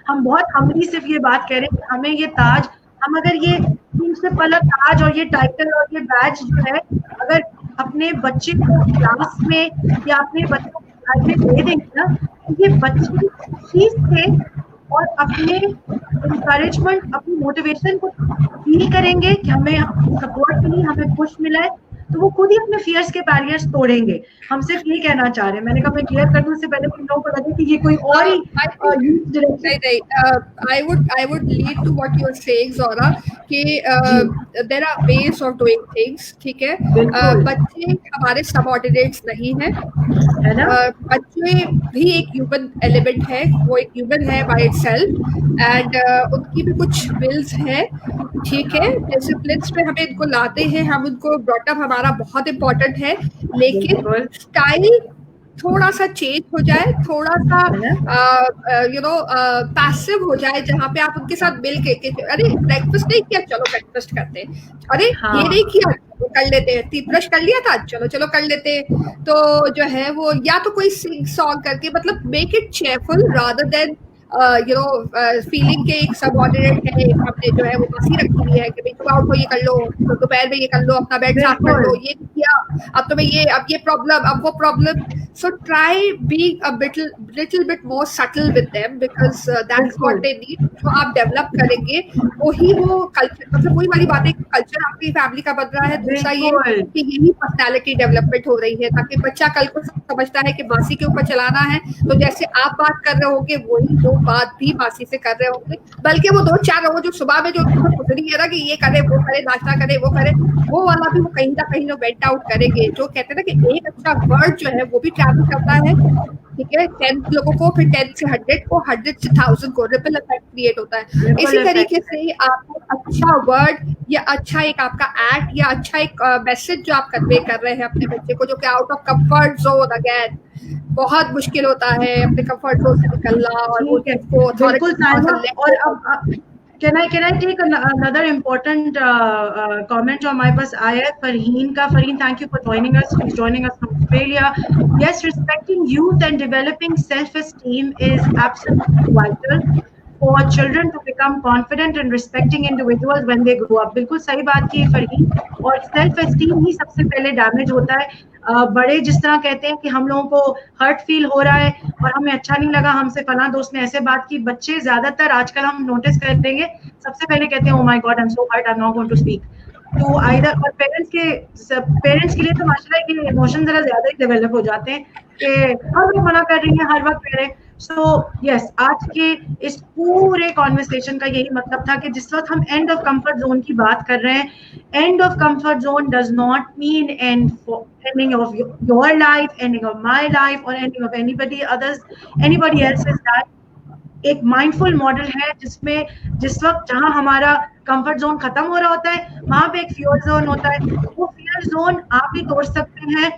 हम बहुत हम्बली सिर्फ ये बात कह रहे हैं कि हमें ये ताज, हम अगर ये 3 से पलक ताज और ये टाइटल और ये बैज जो है अगर अपने बच्चे को क्लास में या अपने बच्चे को घर में दे देंगे ना, तो ये बच्चे खुशी से और अपने इंकरेजमेंट, अपनी मोटिवेशन को फील करेंगे कि हमें सपोर्ट मिली, हमें पुश मिला है, तो वो खुद ही अपने फियर्स के बैरियर्स तोड़ेंगे। हम सिर्फ ये कहना चाह रहे हैं, मैंने कहा मैं क्लियर कर दूं इससे पहले कुछ लोगों को लगे कि ये कोई और ही I would lead to what you're saying, Zora, कि there are ways of doing things, ठीक है। बच्चे हमारे सबऑर्डिनेट्स नहीं है ना, बच्चे भी एक ह्यूमन एलिमेंट है, वो एक ह्यूमन है बाय इटसेल्फ, एंड उनकी भी कुछ विल्स है, ठीक है। डिसिप्लिन्स पे हमें इनको लाते हैं, हम उनको ब्रॉटअप हमारा बहुत इम्पोर्टेंट है, लेकिन स्टाइल थोड़ा सा चेंज हो जाए, थोड़ा सा पैसिव हो जाए, जहाँ पे आप उनके साथ मिल के अरे ब्रेकफास्ट नहीं किया, चलो ब्रेकफास्ट करते हैं, अरे ये नहीं किया तो कर लेते हैं, टूथब्रश कर लिया था, चलो चलो कर लेते हैं, तो जो है वो या तो कोई सिंग सॉन्ग करके, मतलब make it cheerful rather than feeling के एक सबऑर्डिनेट है, हमने जो है वो बसी रखी हुई है कि भाई सुबह उठो ये कर लो, तो दोपहर में ये कर लो, अपना बेड साफ कर लो, ये किया, अब तुम्हें ये, अब ये प्रॉब्लम, अब वो problem. So try being a little bit more subtle with them, because that's what they need. जो आप डेवलप करेंगे वही वो कल्चर, मतलब वही वाली बात है, कल्चर आपकी फैमिली का बन रहा है, दूसरा ये कि यही पर्सनैलिटी डेवलपमेंट हो रही है, ताकि बच्चा कल को समझता है कि मासी के ऊपर चलाना है, तो जैसे आप बात कर रहे होगे वही लोग बात भी मासी से कर रहे होंगे, बल्कि वो 2-4 लोगों जो सुबह में जो गुजरी है ना कि ये करे वो करे, नाश्ता करे वो करे, वो वाला भी वो कहीं ना कहीं वेंट आउट करेंगे। जो कहते हैं ना कि एक अच्छा वर्ड जो है वो भी ट्रैवल करता है, ठीक है, 10 लोगों को, फिर 10 से 100 को, 100 से 1000 को, रिपल इफेक्ट क्रिएट होता है। इसी तरीके से आपको अच्छा वर्ड या अच्छा एक आपका एक्ट या अच्छा एक मैसेज जो आप कन्वे कर रहे हैं अपने बच्चे को, जो कि out of comfort zone, again बहुत मुश्किल होता है अपने कंफर्ट जोन से निकलना, और वो इसको बिल्कुल। और अब can I take another important comment जो हमारे पास आया है फरहीन का। Farheen, thank you for joining us. She's joining us from Australia. Yes, respecting youth and developing self-esteem is absolutely vital for children to become confident and respecting individuals when they grow up. बिल्कुल सही बात की फरहीन, और self esteem ही सबसे पहले damage होता है। बड़े जिस तरह कहते हैं कि हम लोगों को हर्ट फील हो रहा है और हमें अच्छा नहीं लगा, हमसे फलां दोस्त ने ऐसे बात की, बच्चे ज्यादातर आजकल हम नोटिस करेंगे सबसे पहले कहते हैं, oh my God I am so hurt, I am not going to speak to either. और पेरेंट्स के लिए तो माशाल्लाह ये इमोशन जरा ज्यादा ही डेवलप हो जाते हैं कि हर वक्त मना कर रही हैं, हर वक्त कह रहे हैं। सो यस, आज के इस पूरे कॉन्वर्सेशन का यही मतलब था कि जिस वक्त हम एंड ऑफ कंफर्ट जोन की बात कर रहे हैं, and of comfort zone does not mean ending of your life, ending of my life, or ending of anybody else's life. एक माइंडफुल मॉडल है जिसमें जिस वक्त जहां हमारा कंफर्ट जोन खत्म हो रहा होता है, वहां पे एक फियर जोन होता है। वो फियर जोन आप भी तोड़ सकते हैं,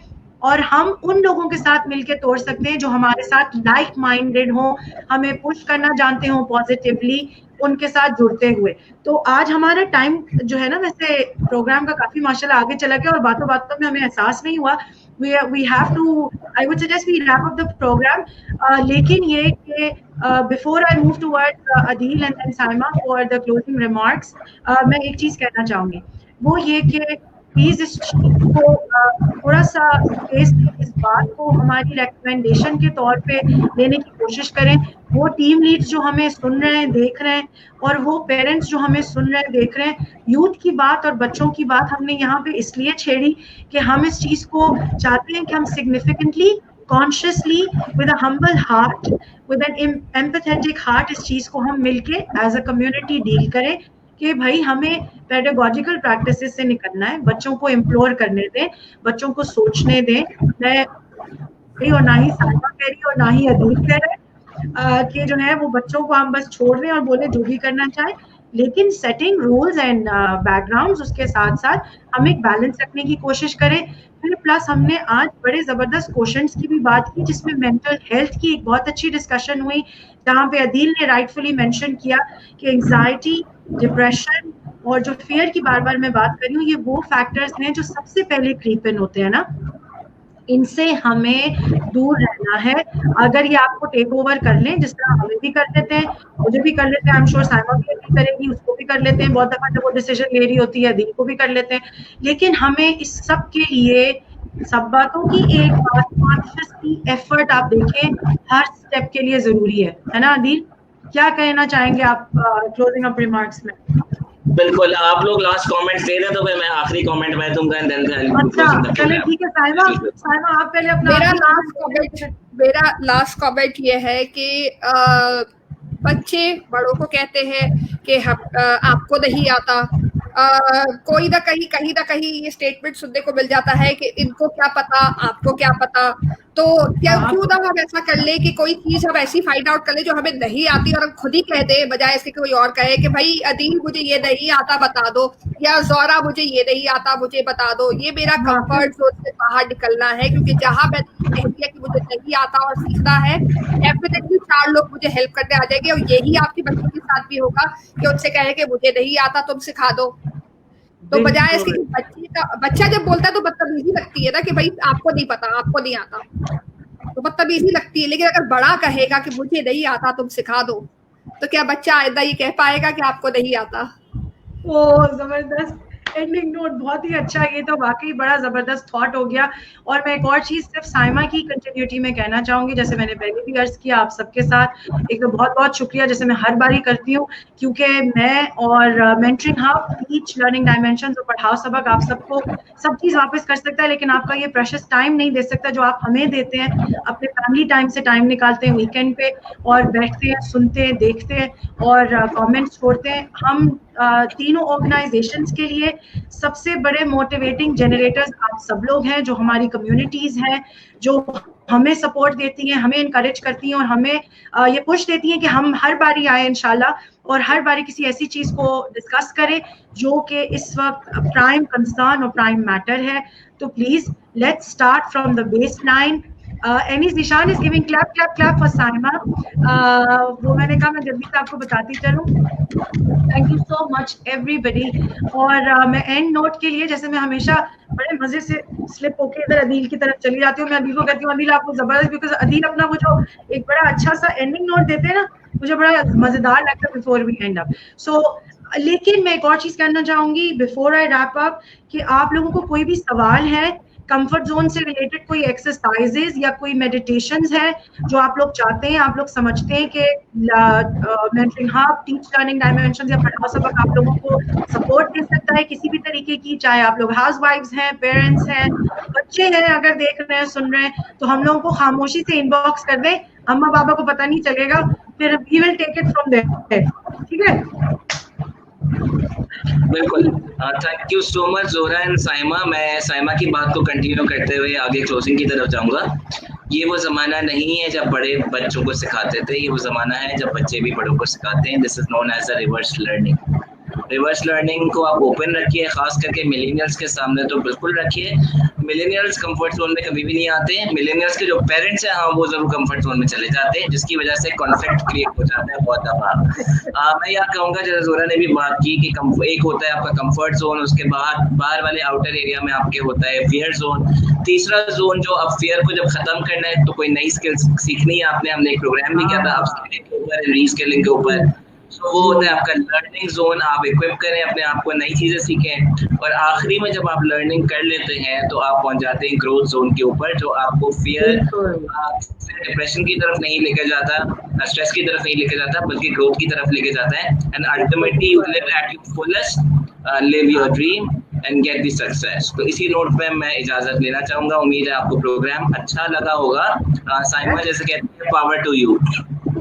और हम उन लोगों के साथ मिलकर तोड़ सकते हैं जो हमारे साथ लाइक माइंडेड हो, हमें पुश करना जानते हो पॉजिटिवली, उनके साथ जुड़ते हुए। तो आज हमारा टाइम जो है ना, वैसे प्रोग्राम का काफी माशाल्लाह आगे चला गया और बातों बातों में हमें एहसास नहीं हुआ। we have to, I would suggest we wrap up the program, लेकिन ये कि before I move towards Adil and then Saima for the closing remarks, मैं एक चीज कहना चाहूंगी, वो ये कि प्लीज इस चीज को थोड़ा सा स्पेस, इस बात को हमारी रिकमेंडेशन के तौर पे लेने की कोशिश करें। वो टीम लीड्स जो हमें सुन रहे हैं, देख रहे हैं, और वो पेरेंट्स जो हमें सुन रहे हैं, देख रहे हैं, यूथ की बात और बच्चों की बात हमने यहाँ पे इसलिए छेड़ी कि हम इस चीज को चाहते हैं कि हम significantly, consciously, with a humble heart, with an empathetic heart, इस चीज को हम मिलके एज अ कम्युनिटी डील करें कि भाई हमें पेडागोजिकल प्रैक्टिसेस से निकलना है, बच्चों को इम्प्लोर करने दें, बच्चों को सोचने दें। मैं और ना ही साइमा कह रही और ना ही अदील कह रहे कि जो है वो बच्चों को हम बस छोड़ दें और बोले जो भी करना चाहे, लेकिन सेटिंग रूल्स एंड बैकग्राउंड्स, उसके साथ साथ हम एक बैलेंस रखने की कोशिश करें। फिर प्लस हमने आज बड़े जबरदस्त क्वेश्चंस की भी बात की, जिसमें मेंटल हेल्थ की एक बहुत अच्छी डिस्कशन हुई, जहाँ पे अदील ने राइटफुली मेंशन किया कि एंजाइटी, डिप्रेशन और जो फियर की बार बार मैं बात कर रही हूँ, ये वो फैक्टर्स हैं जो सबसे पहले क्रीप इन होते हैं ना, इनसे हमें दूर रहना है। अगर ये आपको टेक ओवर कर लें, जिस तरह हमें भी कर लेते हैं, मुझे भी कर लेते हैं, आई एम श्योर साइमा भी करेगी, उसको भी कर लेते हैं, बहुत दफा जब वो डिसीजन ले रही होती है दिल को भी कर लेते हैं। लेकिन हमें इस सब के लिए सब बातों की एक बात, कॉन्शियसली एफर्ट आप देखें हर स्टेप के लिए जरूरी है ना। अदील, क्या कहना चाहेंगे आप क्लोजिंग अप रिमार्क्स में? बिल्कुल, आप लोग लास्ट कमेंट दे रहे तो मैं आखिरी कमेंट मैं दूंगा एंड देन अच्छा चलिए ठीक है। साइमा आप पहले अपना। मेरा लास्ट कमेंट ये है कि बच्चे बड़ों को कहते हैं कि आपको नहीं आता, कोई ना कहीं ये स्टेटमेंट सुनने को मिल जाता है कि इनको क्या पता, आपको क्या पता। तो क्या क्यों ना हम ऐसा कर ले कि कोई चीज हम ऐसी फाइंड आउट कर ले जो हमें नहीं आती और हम खुद ही कह दे, बजाय इसके कोई और कहे कि भाई अदील मुझे ये नहीं आता बता दो, या जोरा मुझे ये नहीं आता मुझे बता दो। ये मेरा कंफर्ट जोन से बाहर निकलना है, क्योंकि जहां मैं कहती है कि मुझे नहीं आता और सीखना है, डेफिनेटली 4 लोग मुझे हेल्प करने आ जाएंगे। और यही आपके बच्चों के साथ भी होगा कि उनसे कहे कि मुझे नहीं आता तुम सिखा दो। तो बजाय इसके बच्चा जब बोलता है तो बदतमीजी लगती है ना कि भाई आपको नहीं पता, आपको नहीं आता, तो बदतमीजी लगती है। लेकिन अगर बड़ा कहेगा कि मुझे नहीं आता तुम सिखा दो, तो क्या बच्चा आइंदा ये कह पाएगा कि आपको नहीं आता? ओ जबरदस्त एंडिंग नोट, बहुत ही अच्छा। ये तो वाकई बड़ा जबरदस्त थॉट हो गया। और मैं एक और चीज सिर्फ साइमा की कंटिन्यूटी में कहना चाहूंगी, जैसे मैंने पहले भी अर्ज किया आप सबके साथ, एक तो बहुत बहुत शुक्रिया, जैसे मैं हर बारी करती हूँ, क्योंकि मैं और mentoring hub, teach learning dimensions और पढ़ाओ सबक आप सबको सब चीज वापस कर सकता है, लेकिन आपका ये प्रेशियस टाइम नहीं दे सकता जो आप हमें देते हैं। अपने फैमिली टाइम से टाइम निकालते हैं वीकेंड पे और बैठते हैं, सुनते हैं, देखते हैं और कमेंट्स छोड़ते हैं। हम तीनों ऑर्गेनाइजेशंस के लिए सबसे बड़े मोटिवेटिंग जनरेटर्स आप सब लोग हैं, जो हमारी कम्युनिटीज हैं, जो हमें सपोर्ट देती हैं, हमें इनकरेज करती हैं और हमें ये पुश देती हैं कि हम हर बारी आए इंशाल्लाह और हर बारी किसी ऐसी चीज को डिस्कस करें जो कि इस वक्त प्राइम कंसर्न और प्राइम मैटर है। तो please let's start from the base line. Aini Zeeshan is giving clap clap clap for Saima. वो मैंने कहा मैं जल्दी से आपको बताती चलूं। Thank you so much everybody. और मैं एंड नोट के लिए, जैसे मैं हमेशा बड़े मजे से स्लिप होके इधर अदील की तरफ चली जाती हूँ, मैं अदील को कहती हूँ अदील आपको जबरदस्त, बिकॉज अदील अपना वो जो एक बड़ा अच्छा सा एंडिंग नोट देते हैं ना, मुझे बड़ा मजेदार लगता है बिफोर वी एंड अप। सो लेकिन मैं एक और चीज कहना चाहूंगी बिफोर आई रैप अप, कि आप लोगों को कोई भी सवाल है कंफर्ट जोन से रिलेटेड, कोई एक्सरसाइजेज या कोई मेडिटेशंस है जो आप लोग चाहते हैं, आप लोग समझते हैं कि mentoring hub, teach learning dimensions या पढ़ाओ सबक आप लोगों को सपोर्ट दे सकता है किसी भी तरीके की, चाहे आप लोग हाउसवाइफ्स हैं, पेरेंट्स हैं, बच्चे हैं, अगर देख रहे हैं, सुन रहे हैं, तो हम लोगों को खामोशी से इनबॉक्स कर दें, अम्मा बाबा को पता नहीं चलेगा, फिर we will take it from there. ठीक है, बिल्कुल। Thank you so much Zora and Saima. मैं साइमा की बात को कंटिन्यू करते हुए आगे क्लोजिंग की तरफ जाऊंगा। ये वो ज़माना नहीं है जब बड़े बच्चों को सिखाते थे, ये वो ज़माना है जब बच्चे भी बड़ों को सिखाते हैं। This is known as a reverse learning. Reverse learning को आप ओपन रखिए, खास करके मिलेनियल्स के सामने तो बिल्कुल रखिए। मिलेनियल्स कंफर्ट जोन में कभी भी नहीं आते हैं। मिलेनियल्स के जो पेरेंट्स हैं हाँ वो जरूर कंफर्ट जोन में चले जाते हैं, जिसकी वजह से कॉन्फ्लिक्ट क्रिएट हो जाता है बहुत दफा। मैं यहाँ कहूँगा, जैसे जोरा ने भी बात की कि एक होता है आपका कंफर्ट जोन, उसके बाहर वाले आउटर एरिया में आपके होता है फियर जोन। तीसरा जोन जो अब फियर को जब खत्म करना है तो कोई नई स्किल्स सीखनी है आपने, हमने एक प्रोग्राम भी किया था अपस्किलिंग के ऊपर, रीस्किलिंग के ऊपर। तो वो होता है आपका लर्निंग जोन, आप इक्विप करें अपने आप को, नई चीजें सीखें। और आखिरी में जब आप लर्निंग कर लेते हैं तो आप पहुंच जाते हैं ग्रोथ जोन के ऊपर, जो आपको फियर डिप्रेशन की तरफ नहीं लेकर जाता, स्ट्रेस की तरफ नहीं लेकर जाता, बल्कि ग्रोथ की तरफ लेकर जाता है। And ultimately you live at your fullest, live your dream and get the success. तो इसी नोट पे मैं इजाजत लेना चाहूंगा। उम्मीद है आपको प्रोग्राम अच्छा लगा होगा। साइमा जैसे कहते हैं, power to you.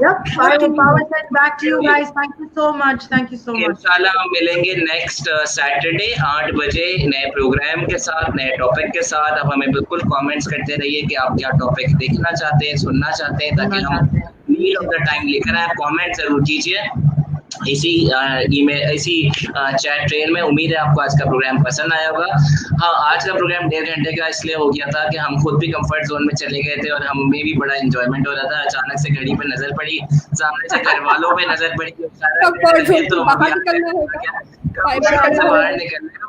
Yep, power sent back to you guys. Thank you so much. Thank you so much. इंशाल्लाह हम मिलेंगे नेक्स्ट सैटरडे 8 बजे नए प्रोग्राम के साथ, नए टॉपिक के साथ। अब हमें बिल्कुल कमेंट्स करते रहिए कि आप क्या टॉपिक देखना चाहते हैं, सुनना चाहते हैं, ताकि हम नीड ऑफ द टाइम लेकर आए। कमेंट जरूर कीजिए इसी ईमेल, इसी चैट ट्रेन में। उम्मीद है आपको आज का प्रोग्राम पसंद आया होगा। हाँ, आज का प्रोग्राम 1.5 घंटे का इसलिए हो गया था कि हम खुद भी कंफर्ट जोन में चले गए थे और हमें भी बड़ा एंजॉयमेंट हो रहा था। अचानक से घड़ी पे नजर पड़ी, सामने से घर वालों पे नजर पड़ी, तो बाहर निकलना।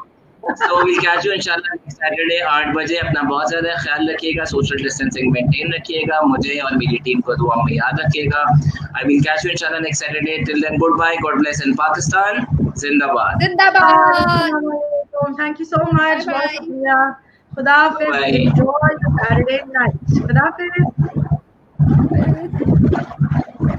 So we'll catch you इंशाल्लाह next Saturday 8 बजे। अपना बहुत ज्यादा ख्याल रखिएगा, सोशल डिस्टेंसिंग मेंटेन रखिएगा, मुझे और मेरी टीम को दुआ में याद रखिएगा। I will catch you इंशाल्लाह next Saturday. Till then, goodbye, God bless in Pakistan, जिंदाबाद। जिंदाबाद। Thank you so much. बहुत शुक्रिया। खुदा हाफिज़। Enjoy the Saturday night. खुदा हाफिज़।